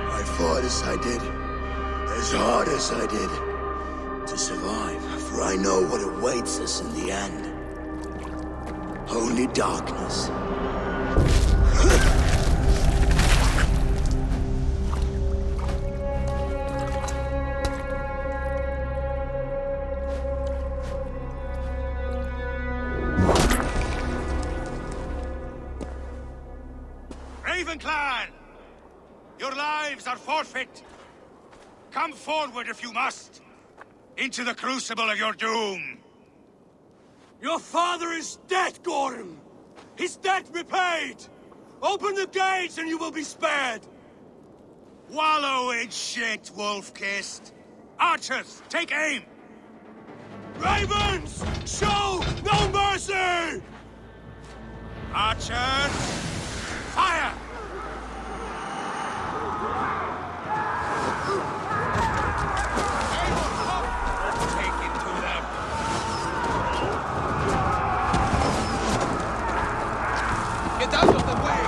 Speaker 7: I fought as I did, as hard as I did, to survive, for I know what awaits us in the end. Only darkness.
Speaker 6: Clan! Your lives are forfeit. Come forward if you must. Into the crucible of your doom.
Speaker 24: Your father is dead, Gorm! His debt repaid! Open the gates and you will be spared!
Speaker 6: Wallow in shit, Wolf-Kissed. Archers, take aim!
Speaker 24: Ravens! Show no mercy!
Speaker 6: Archers, fire!
Speaker 14: Get out of the way!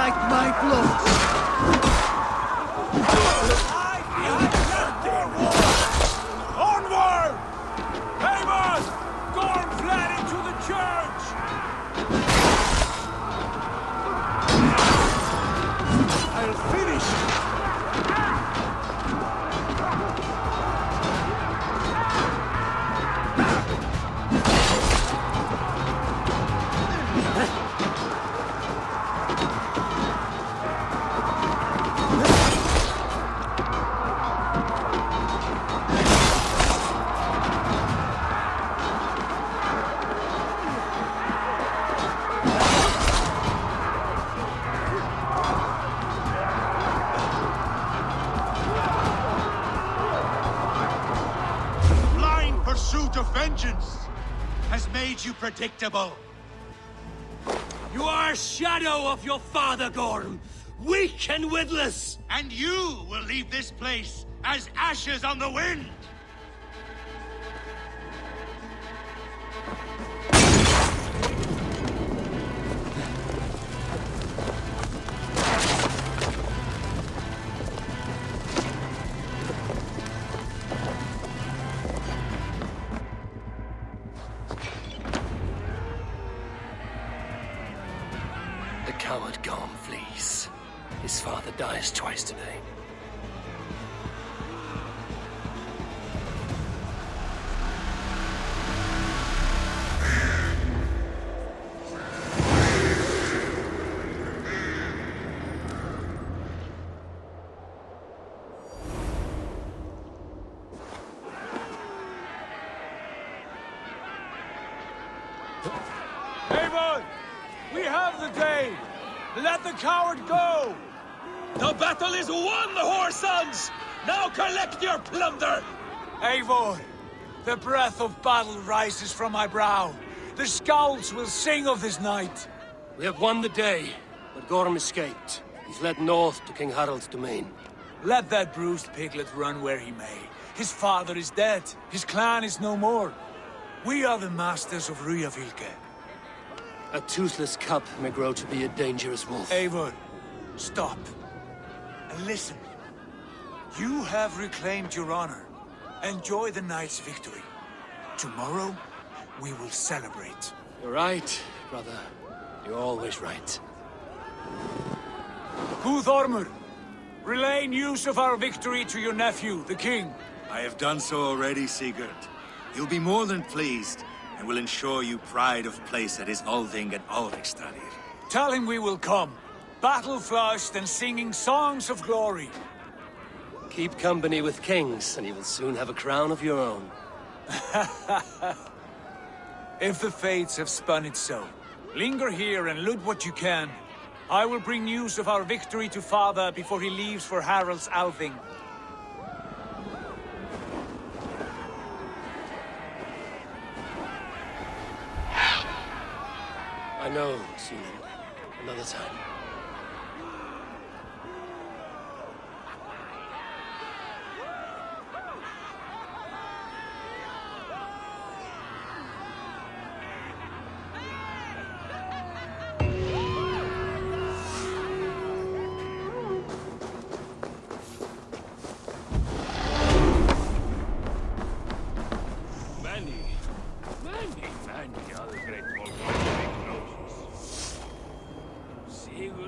Speaker 14: like my blood.
Speaker 24: Onward! Haven! Gorm fled into the church!
Speaker 14: I'll finish.
Speaker 6: Pursuit of vengeance has made you predictable.
Speaker 10: You are a shadow of your father, Gorm. Weak and witless.
Speaker 6: And you will leave this place as ashes on the wind.
Speaker 10: The coward Gorm flees. His father dies twice today.
Speaker 24: Haven! We have the day! Let the coward go!
Speaker 16: The battle is won, whoresons! Now collect your plunder!
Speaker 24: Eivor, the breath of battle rises from my brow. The scouts will sing of this night.
Speaker 10: We have won the day, but Gorm escaped. He's led north to King Harald's domain.
Speaker 24: Let that bruised piglet run where he may. His father is dead. His clan is no more. We are the masters of Ryjavilke.
Speaker 10: A toothless cub may grow to be a dangerous wolf.
Speaker 24: Eivor, stop. And listen. You have reclaimed your honor. Enjoy the night's victory. Tomorrow, we will celebrate.
Speaker 10: You're right, brother. You're always right.
Speaker 24: Guthormur, relay news of our victory to your nephew, the king.
Speaker 6: I have done so already, Sigurd. He'll be more than pleased, and will ensure you pride of place at his Alding at Alrekstadir.
Speaker 24: Tell him we will come, battle-flushed and singing songs of glory.
Speaker 10: Keep company with kings, and you will soon have a crown of your own.
Speaker 24: If the fates have spun it so, linger here and loot what you can. I will bring news of our victory to father before he leaves for Harald's Althing.
Speaker 10: I know, Sunan. Another time.
Speaker 16: Many other great volcanic explosions. Sigurd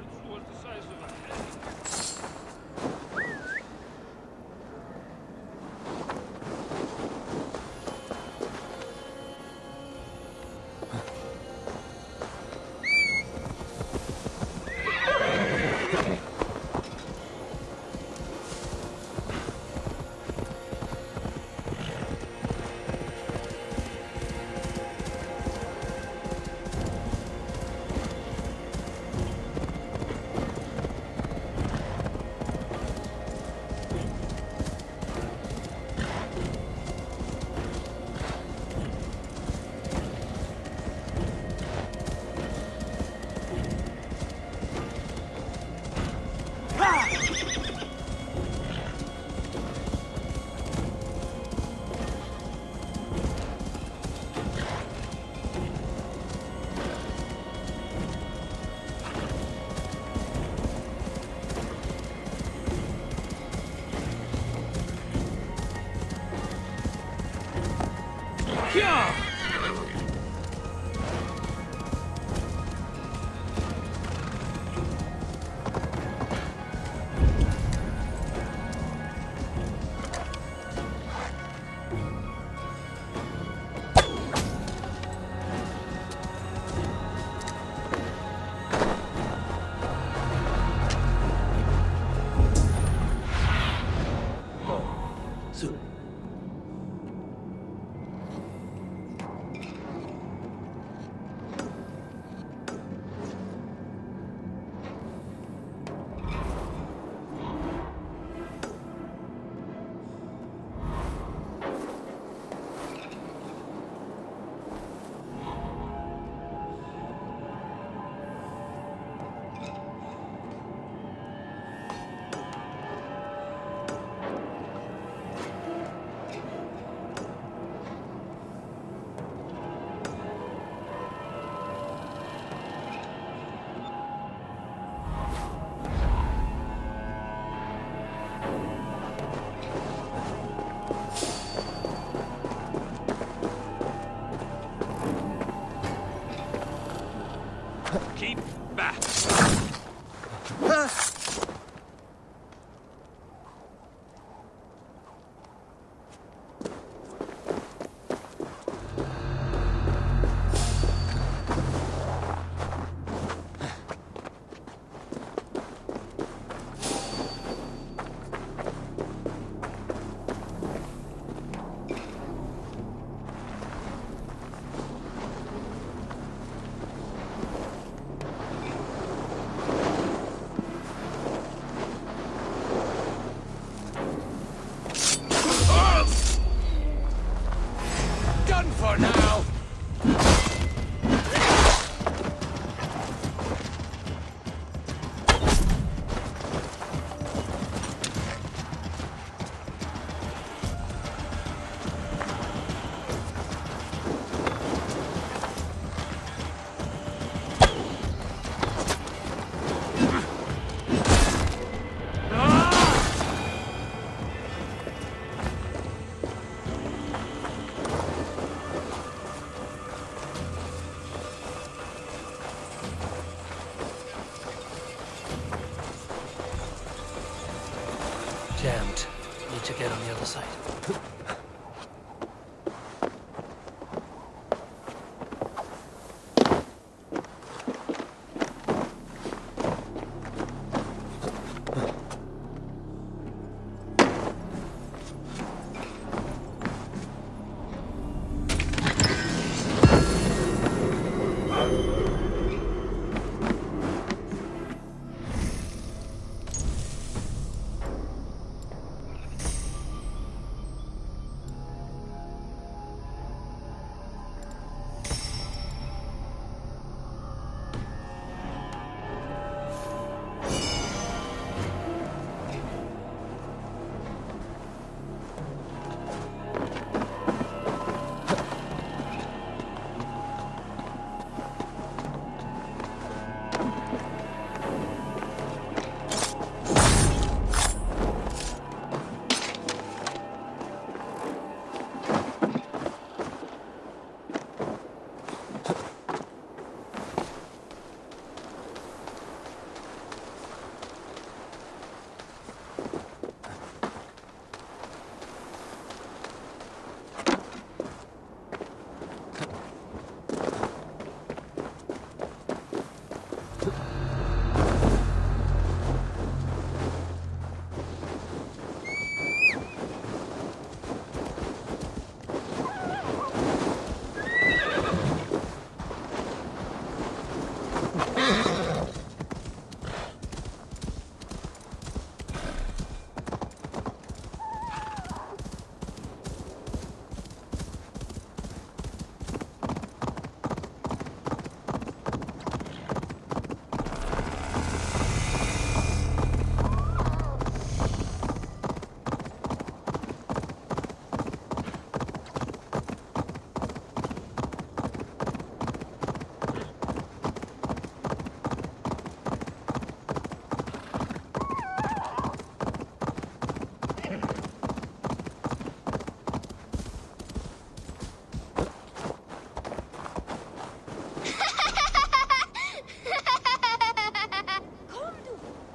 Speaker 16: Bah!
Speaker 12: Done for now!
Speaker 10: Jammed. Need to get on the other side.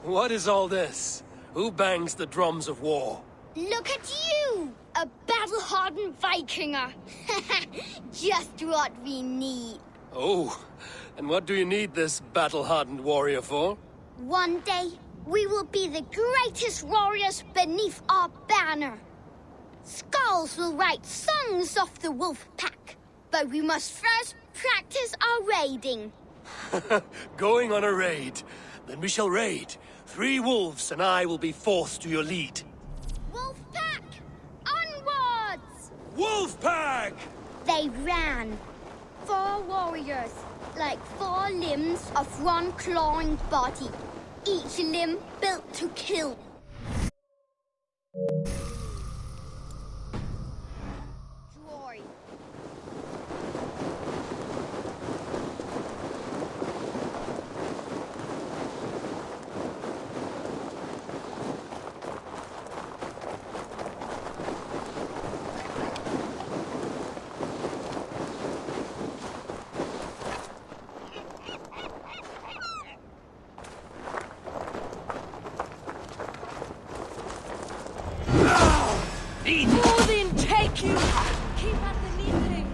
Speaker 10: What is all this? Who bangs the drums of war?
Speaker 11: Look at you! A battle-hardened Vikinger! Just what we need.
Speaker 10: Oh, and what do you need this battle-hardened warrior for?
Speaker 11: One day, we will be the greatest warriors beneath our banner. Skulls will write songs of the wolf pack, but we must first practice our raiding.
Speaker 10: Going on a raid. Then we shall raid. 3 wolves and I will be fourth to your lead.
Speaker 11: Wolf pack! Onwards!
Speaker 10: Wolf pack!
Speaker 11: They ran. 4 warriors, like 4 limbs of one clawing body. Each limb built to kill. Joy.
Speaker 19: lead!
Speaker 15: Odin, take you! Keep at the leading!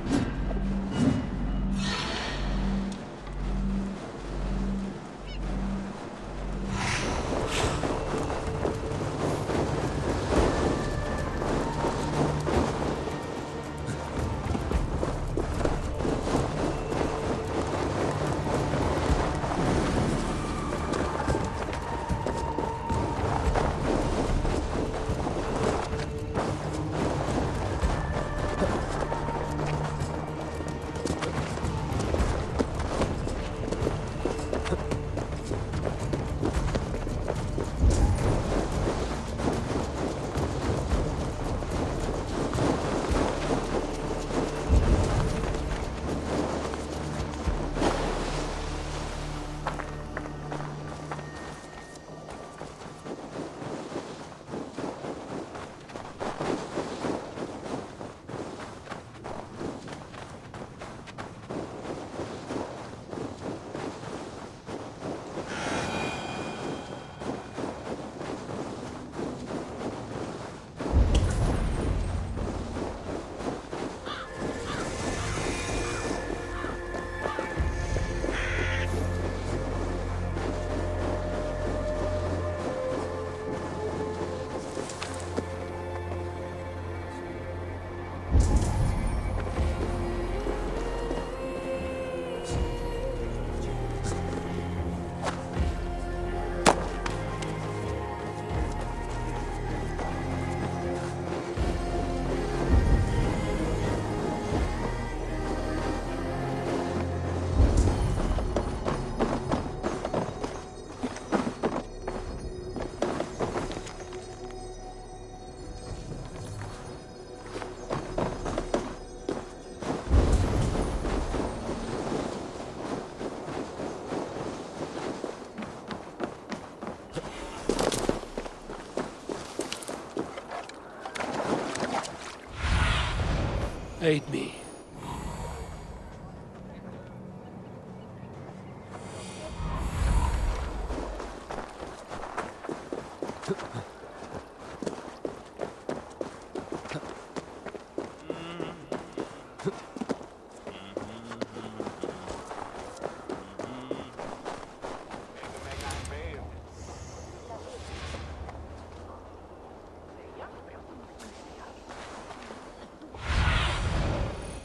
Speaker 10: Aid me.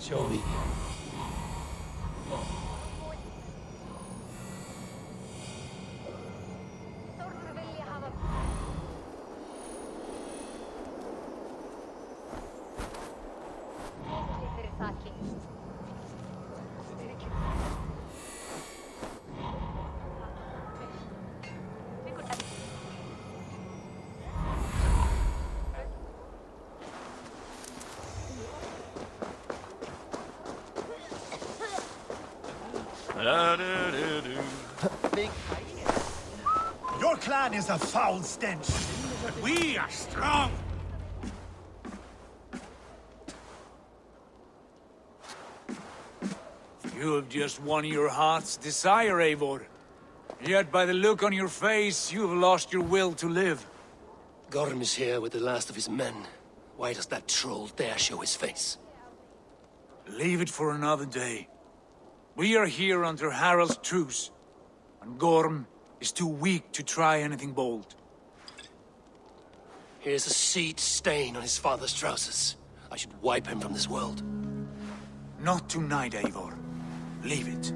Speaker 10: Show me.
Speaker 14: Your clan is a foul stench, but we are strong.
Speaker 24: You have just won your heart's desire, Eivor. Yet by the look on your face, you have lost your will to live.
Speaker 10: Gorm is here with the last of his men. Why does that troll dare show his face?
Speaker 24: Leave it for another day. We are here under Harald's truce, and Gorm is too weak to try anything bold.
Speaker 10: Here's a seed stain on his father's trousers. I should wipe him from this world.
Speaker 24: Not tonight, Eivor. Leave it.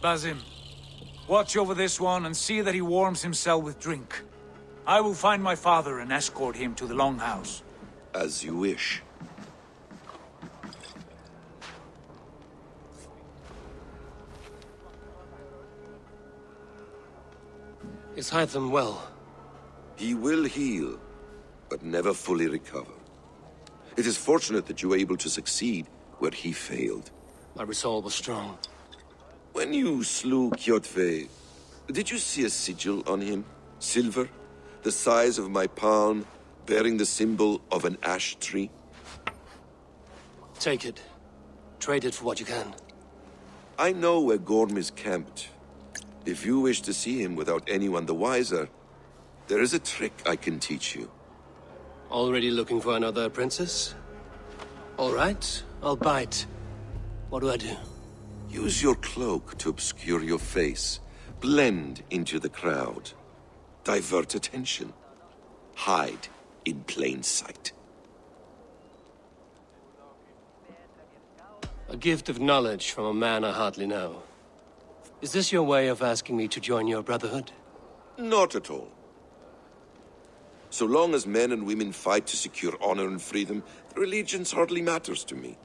Speaker 24: Basim, watch over this one and see that he warms himself with drink. I will find my father and escort him to the Longhouse.
Speaker 23: As you wish.
Speaker 10: Is Hytham well?
Speaker 23: He will heal, but never fully recover. It is fortunate that you were able to succeed where he failed.
Speaker 10: My resolve was strong.
Speaker 23: When you slew Kjotve, did you see a sigil on him? Silver? The size of my palm, bearing the symbol of an ash tree?
Speaker 10: Take it. Trade it for what you can.
Speaker 23: I know where Gorm is camped. If you wish to see him without anyone the wiser, there is a trick I can teach you.
Speaker 10: Already looking for another princess? All right, I'll bite. What do I do?
Speaker 23: Use your cloak to obscure your face. Blend into the crowd. Divert attention. Hide in plain sight.
Speaker 10: A gift of knowledge from a man I hardly know. Is this your way of asking me to join your brotherhood?
Speaker 23: Not at all. So long as men and women fight to secure honor and freedom, their allegiance hardly matters to me.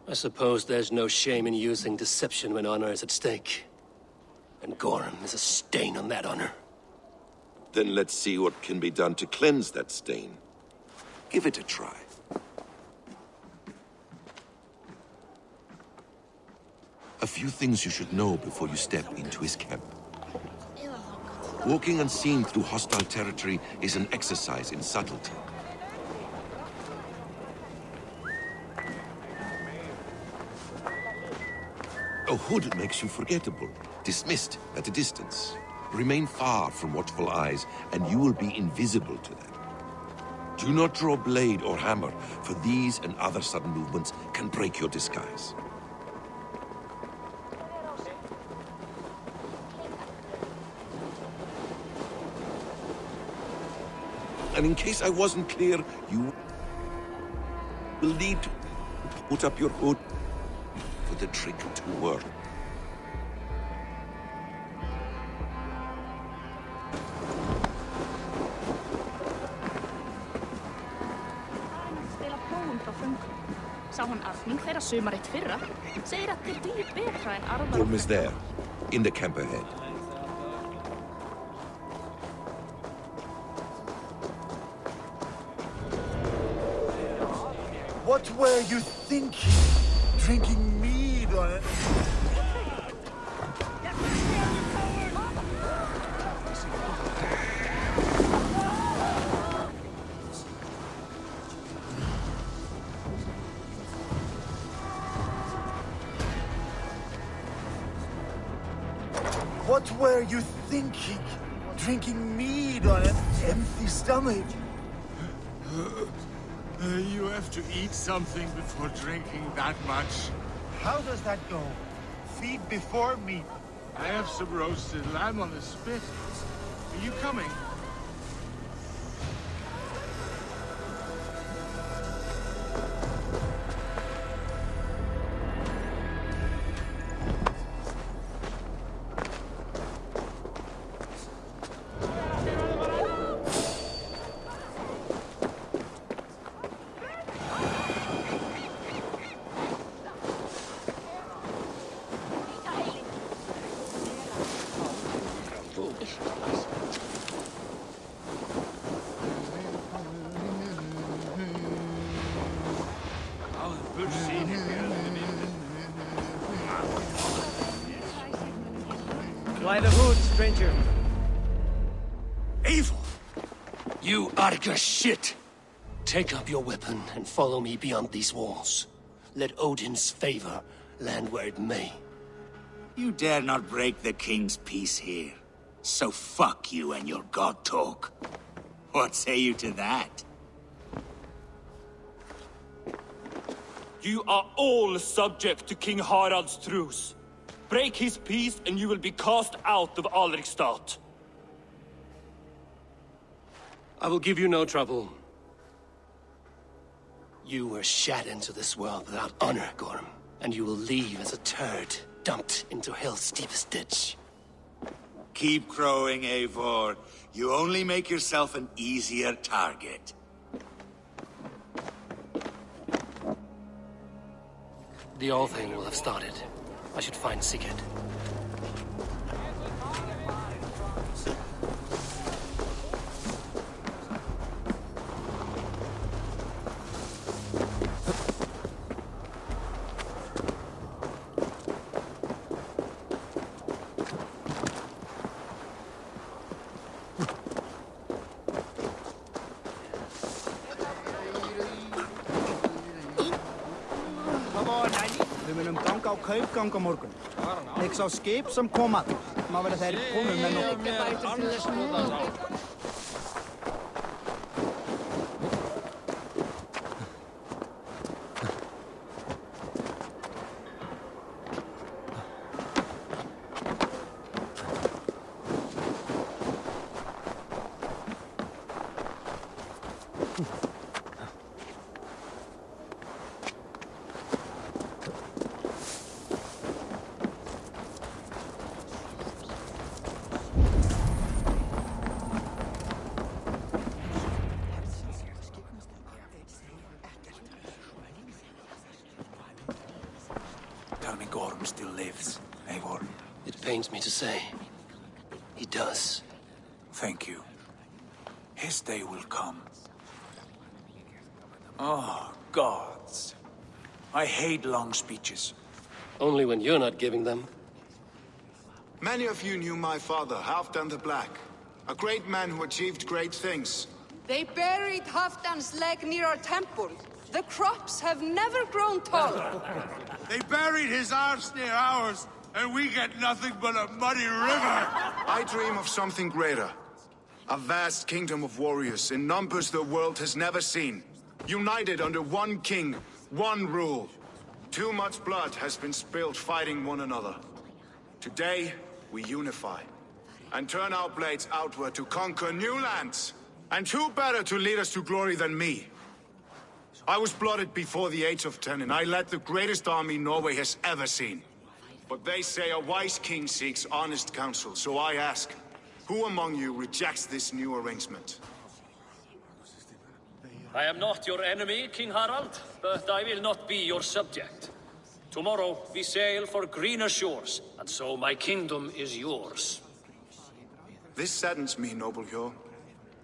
Speaker 10: I suppose there's no shame in using deception when honor is at stake. And Gorm is a stain on that honor.
Speaker 23: Then let's see what can be done to cleanse that stain. Give it a try. A few things you should know before you step into his camp. Walking unseen through hostile territory is an exercise in subtlety. A hood makes you forgettable, dismissed at a distance. Remain far from watchful eyes, and you will be invisible to them. Do not draw blade or hammer, for these and other sudden movements can break your disguise. And in case I wasn't clear, you will need to put up your hood for the trick to work.
Speaker 13: Spela plón frá föngum. Sá hann arfning þeirra sumarið fyrra. Segir að þeir dugi betra en arðar.
Speaker 23: Gorm is there, in the camp ahead.
Speaker 14: What were you thinking? Drinking mead on it? What were you thinking? Drinking mead on an empty stomach?
Speaker 6: You have to eat something before drinking that much.
Speaker 14: How does that go? Feed before meat.
Speaker 6: I have some roasted lamb on the spit. Are you coming?
Speaker 10: Fly the hood, stranger.
Speaker 24: Evil!
Speaker 10: You Arga shit! Take up your weapon and follow me beyond these walls. Let Odin's favor land where it may.
Speaker 6: You dare not break the king's peace here. So fuck you and your god talk. What say you to that?
Speaker 17: You are all subject to King Harald's truce. Break his peace and you will be cast out of Alrikstad.
Speaker 10: I will give you no trouble. You were shat into this world without honor, Gorm, and you will leave as a turd dumped into hell's deepest ditch.
Speaker 6: Keep crowing, Eivor. You only make yourself an easier target.
Speaker 10: The All-Thing will have started. I should find Sigurd.
Speaker 14: Come on, I need...
Speaker 8: Við munum ganga á kaupgang á morgun. Ég sá skip sem koma. Má vera þeir komum með nokkuð.
Speaker 12: Tell me Gorm still lives, Eivor.
Speaker 10: It pains me to say. He does.
Speaker 12: Thank you. His day will come. Oh, gods. I hate long speeches.
Speaker 10: Only when you're not giving them.
Speaker 1: Many of you knew my father, Halfdan the Black. A great man who achieved great things.
Speaker 2: They buried Halfdan's leg near our temple. The crops have never grown tall.
Speaker 7: They buried his arse near ours, and we get nothing but a muddy river.
Speaker 1: I dream of something greater. A vast kingdom of warriors in numbers the world has never seen. United under one king, one rule. Too much blood has been spilled fighting one another. Today, we unify. And turn our blades outward to conquer new lands. And who better to lead us to glory than me? I was blooded before the age of 10, and I led the greatest army Norway has ever seen. But they say a wise king seeks honest counsel, so I ask, who among you rejects this new arrangement?
Speaker 9: I am not your enemy, King Harald, but I will not be your subject. Tomorrow we sail for greener shores, and so my kingdom is yours.
Speaker 1: This saddens me, noble Hjor.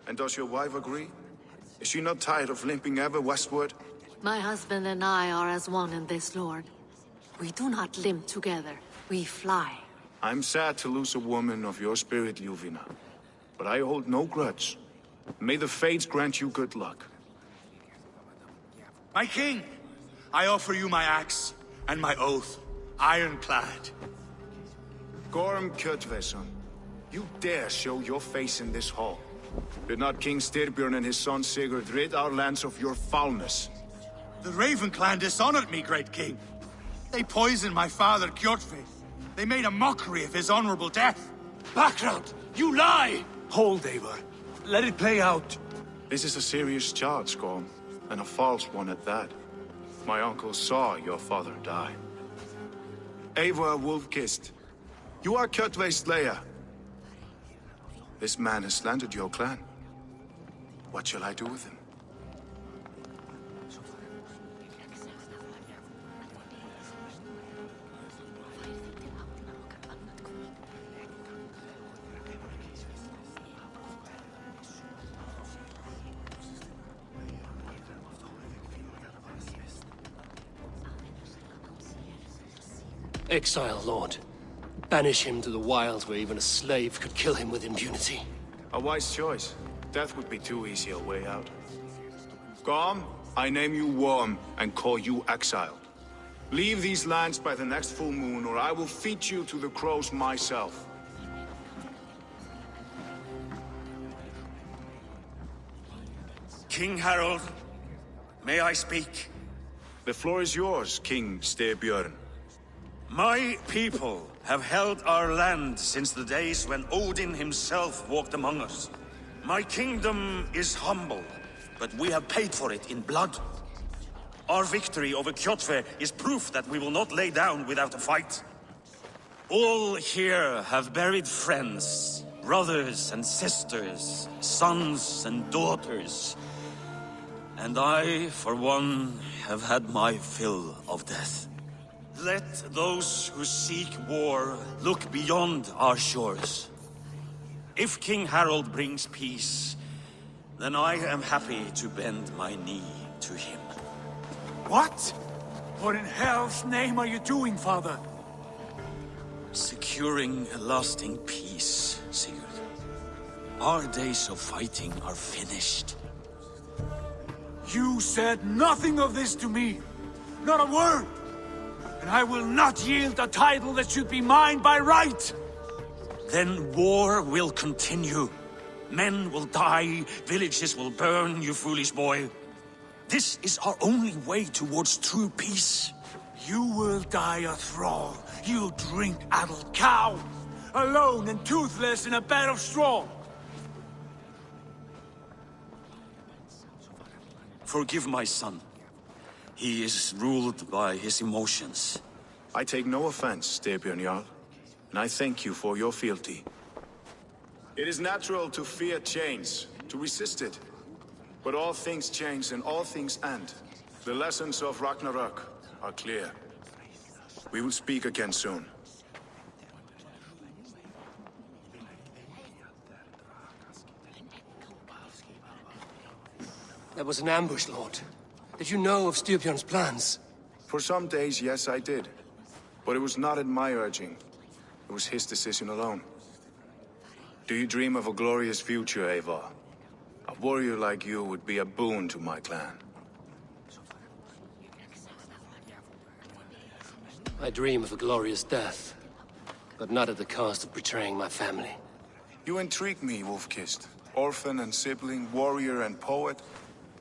Speaker 1: And does your wife agree? Is she not tired of limping ever westward?
Speaker 20: My husband and I are as one in this, Lord. We do not limp together, we fly.
Speaker 1: I'm sad to lose a woman of your spirit, Ljuvina. But I hold no grudge. May the fates grant you good luck.
Speaker 7: My king, I offer you my axe and my oath, ironclad.
Speaker 1: Gorm Kjotveson, you dare show your face in this hall. Did not King Styrbjörn and his son Sigurd rid our lands of your foulness?
Speaker 7: The Raven clan dishonored me, great king. They poisoned my father, Kjotve. They made a mockery of his honorable death.
Speaker 12: Background! You lie! Hold, Eivor. Let it play out.
Speaker 1: This is a serious charge, Gorm, and a false one at that. My uncle saw your father die. Eivor Wolf-Kissed, you are Kjotve's slayer. This man has slandered your clan. What shall I do with him?
Speaker 10: Exile, Lord. Banish him to the wilds where even a slave could kill him with impunity.
Speaker 1: A wise choice. Death would be too easy a way out. Gorm, I name you Worm and call you exiled. Leave these lands by the next full moon, or I will feed you to the crows myself.
Speaker 22: King Harald, may I speak?
Speaker 1: The floor is yours, King Styrbjörn.
Speaker 22: My people have held our land since the days when Odin himself walked among us. My kingdom is humble, but we have paid for it in blood. Our victory over Kjotve is proof that we will not lay down without a fight. All here have buried friends, brothers and sisters, sons and daughters. And I, for one, have had my fill of death. Let those who seek war look beyond our shores. If King Harald brings peace, then I am happy to bend my knee to him.
Speaker 12: What? What in hell's name are you doing, father?
Speaker 22: Securing a lasting peace, Sigurd. Our days of fighting are finished.
Speaker 12: You said nothing of this to me. Not a word. and I will not yield a title that should be mine by right!
Speaker 22: Then war will continue. Men will die, villages will burn, you foolish boy. This is our only way towards true peace.
Speaker 12: You will die a thrall. You'll drink addled cow. Alone and toothless in a bed of straw.
Speaker 22: Forgive my son. He is ruled by his emotions.
Speaker 1: I take no offense, Styrbjörn Jarl, and I thank you for your fealty. It is natural to fear change, to resist it. But all things change and all things end. The lessons of Ragnarok are clear. We will speak again soon.
Speaker 10: That was an ambush, Lord. Did you know of Styrbjörn's plans?
Speaker 1: For some days, yes, I did. But it was not at my urging. It was his decision alone. Do you dream of a glorious future, Eivor? A warrior like you would be a boon to my clan.
Speaker 10: I dream of a glorious death, but not at the cost of betraying my family.
Speaker 1: You intrigue me, Wolf-Kissed. Orphan and sibling, warrior and poet.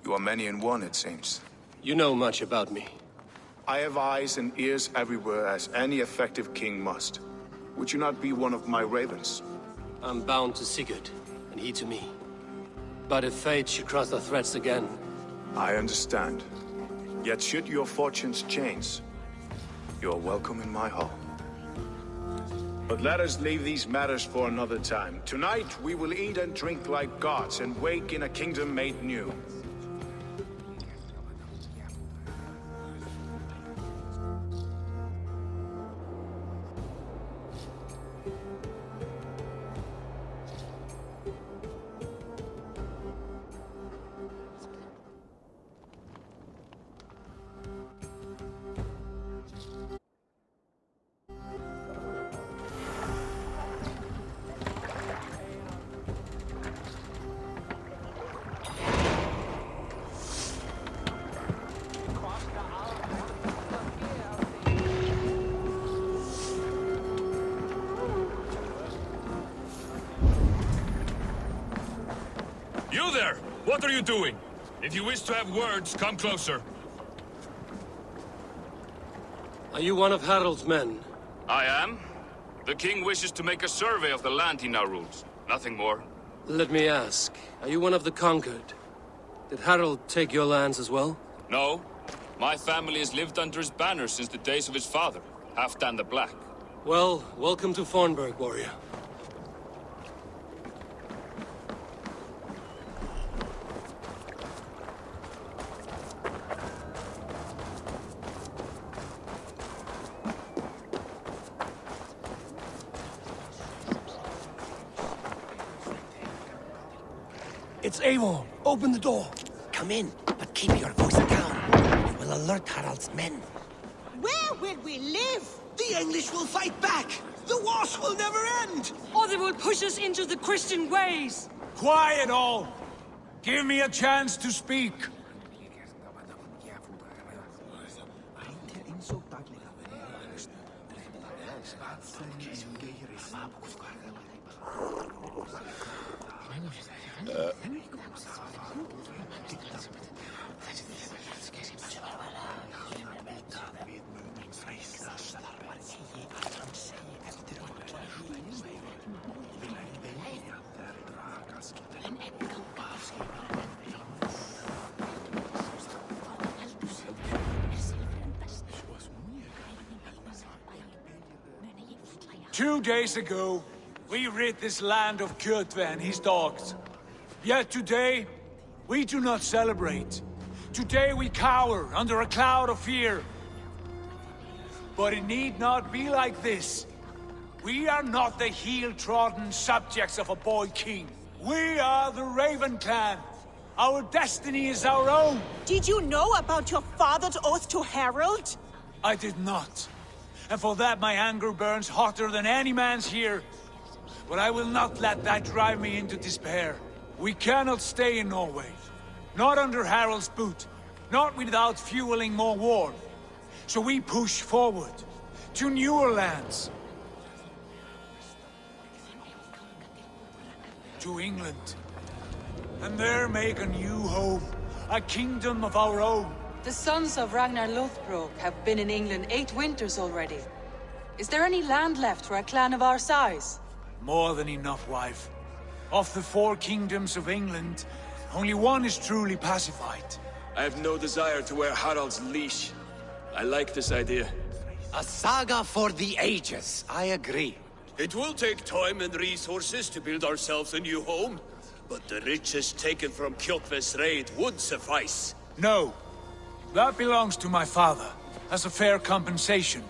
Speaker 1: You are many in one, it seems.
Speaker 10: You know much about me.
Speaker 1: I have eyes and ears everywhere, as any effective king must. Would you not be one of my ravens?
Speaker 10: I'm bound to Sigurd, and he to me. But if fate should cross our threads again...
Speaker 1: I understand. Yet should your fortunes change, you are welcome in my hall. But let us leave these matters for another time. Tonight, we will eat and drink like gods and wake in a kingdom made new.
Speaker 16: You there! What are you doing? If you wish to have words, come closer.
Speaker 10: Are you one of Harald's men?
Speaker 16: I am. The king wishes to make a survey of the land he now rules. Nothing more.
Speaker 10: Let me ask, are you one of the conquered? Did Harald take your lands as well?
Speaker 16: No. My family has lived under his banner since the days of his father, Halfdan the Black.
Speaker 10: Well, welcome to Fornburg, warrior.
Speaker 14: It's Eivor. Open the door. Come in, but keep your voice down. You will alert Harald's men.
Speaker 3: Where will we live?
Speaker 14: The English will fight back. The wars will never end.
Speaker 15: Or they will push us into the Christian ways.
Speaker 12: Quiet all! Give me a chance to speak. Two days ago, we rid this land of Kjotve and his dogs. Yet today, we do not celebrate. Today we cower under a cloud of fear. But it need not be like this. We are not the heel-trodden subjects of a boy king. We are the Raven clan. Our destiny is our own.
Speaker 3: Did you know about your father's oath to Harald?
Speaker 12: I did not. And for that my anger burns hotter than any man's here. But I will not let that drive me into despair. We cannot stay in Norway. Not under Harald's boot. Not without fueling more war.
Speaker 24: So we push forward to newer lands. To England. And there make a new home, a kingdom of our own.
Speaker 4: The sons of Ragnar Lothbrok have been in England 8 winters already. Is there any land left for a clan of our size?
Speaker 24: More than enough, wife. Of the 4 kingdoms of England, only one is truly pacified.
Speaker 16: I have no desire to wear Harald's leash. I like this idea.
Speaker 14: A saga for the ages, I agree.
Speaker 9: It will take time and resources to build ourselves a new home, but the riches taken from Kjotve's raid would suffice.
Speaker 24: No. That belongs to my father, as a fair compensation.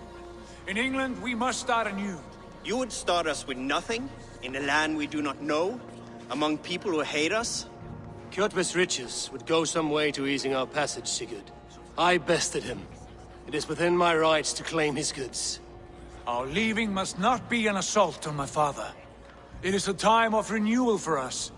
Speaker 24: In England, we must start anew.
Speaker 8: You would start us with nothing? In a land we do not know? Among people who hate us?
Speaker 10: Kjotve's riches would go some way to easing our passage, Sigurd. I bested him. It is within my rights to claim his goods.
Speaker 24: Our leaving must not be an assault on my father. It is a time of renewal for us.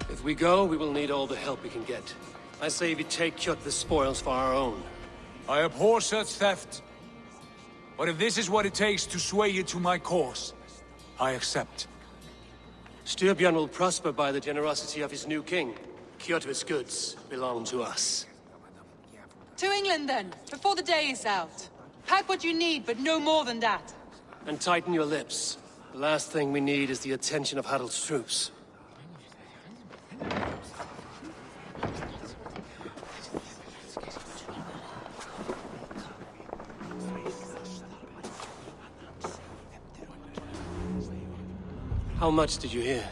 Speaker 10: If we go, we will need all the help we can get. I say we take Kjotve's spoils for our own.
Speaker 24: I abhor such theft. But if this is what it takes to sway you to my cause, I accept.
Speaker 10: Styrbjörn will prosper by the generosity of his new king. Kjotve's goods belong to us.
Speaker 4: To England then, before the day is out. Pack what you need, but no more than that.
Speaker 10: And tighten your lips. The last thing we need is the attention of Harald's troops. How much did you hear?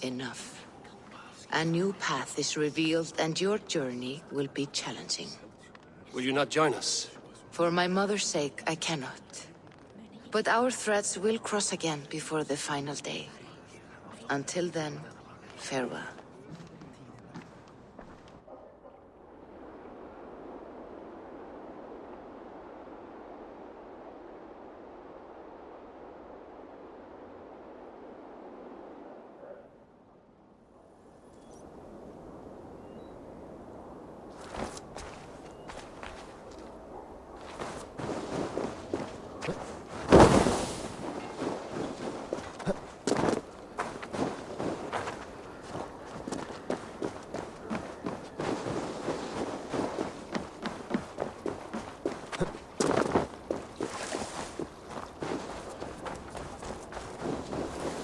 Speaker 5: Enough. A new path is revealed, and your journey will be challenging.
Speaker 10: Will you not join us?
Speaker 5: For my mother's sake, I cannot. But our threads will cross again before the final day. Until then, farewell.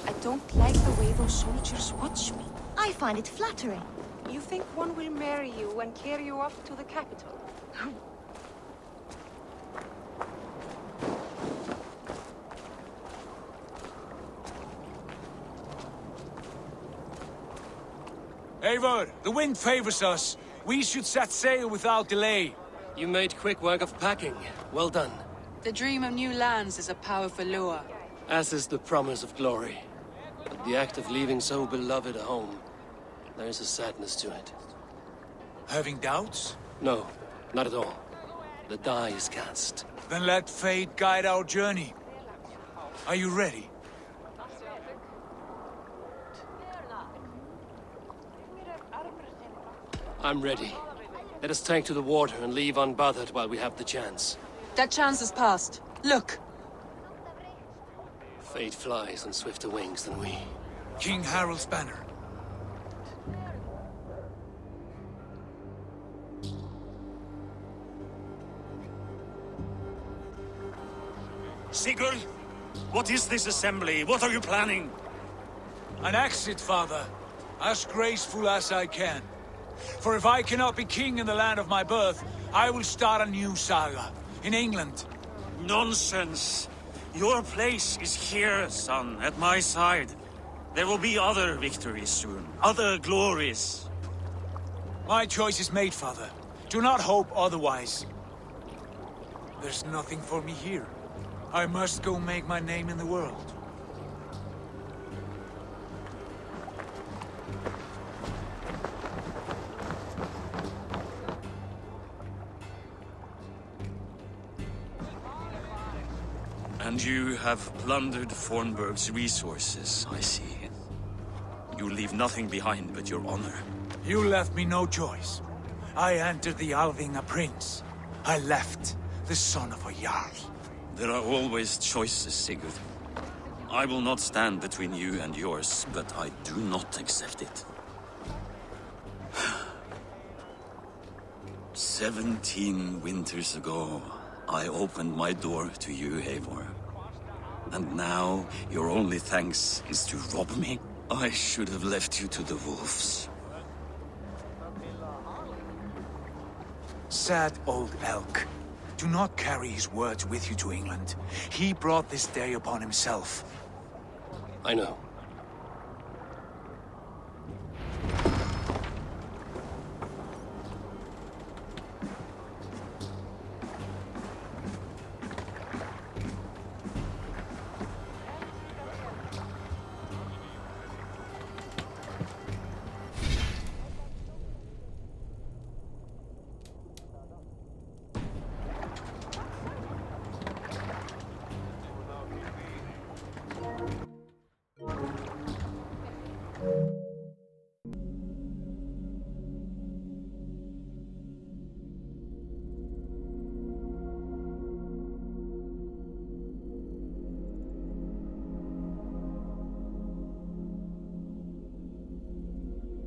Speaker 2: I don't like the way those soldiers watch me.
Speaker 18: I find it flattering.
Speaker 2: You think one will marry you and carry you off to the capital?
Speaker 24: Eivor, the wind favors us. We should set sail without delay.
Speaker 10: You made quick work of packing. Well done.
Speaker 4: The dream of new lands is a powerful lure.
Speaker 10: As is the promise of glory. But the act of leaving so beloved a home, there is a sadness to it.
Speaker 24: Having doubts?
Speaker 10: No, not at all. The die is cast.
Speaker 24: Then let fate guide our journey. Are you ready?
Speaker 10: I'm ready. Let us take to the water and leave unbothered while we have the chance.
Speaker 4: That chance is past. Look!
Speaker 10: Fate flies on swifter wings than we.
Speaker 24: King Harald's banner.
Speaker 22: Sigurd, what is this assembly? What are you planning?
Speaker 24: An exit, father. As graceful as I can. For if I cannot be king in the land of my birth, I will start a new saga. In England.
Speaker 22: Nonsense. Your place is here, son, at my side. There will be other victories soon. Other glories.
Speaker 24: My choice is made, father. Do not hope otherwise. There's nothing for me here. I must go make my name in the world.
Speaker 22: And you have plundered Fornburg's resources, I see. You leave nothing behind but your honor.
Speaker 24: You left me no choice. I entered the Alving a prince. I left the son of a Jarl.
Speaker 22: There are always choices, Sigurd. I will not stand between you and yours, but I do not accept it. 17 winters ago, I opened my door to you, Eivor. And now, your only thanks is to rob me? I should have left you to the wolves.
Speaker 24: Sad old elk. Do not carry his words with you to England. He brought this day upon himself.
Speaker 10: I know.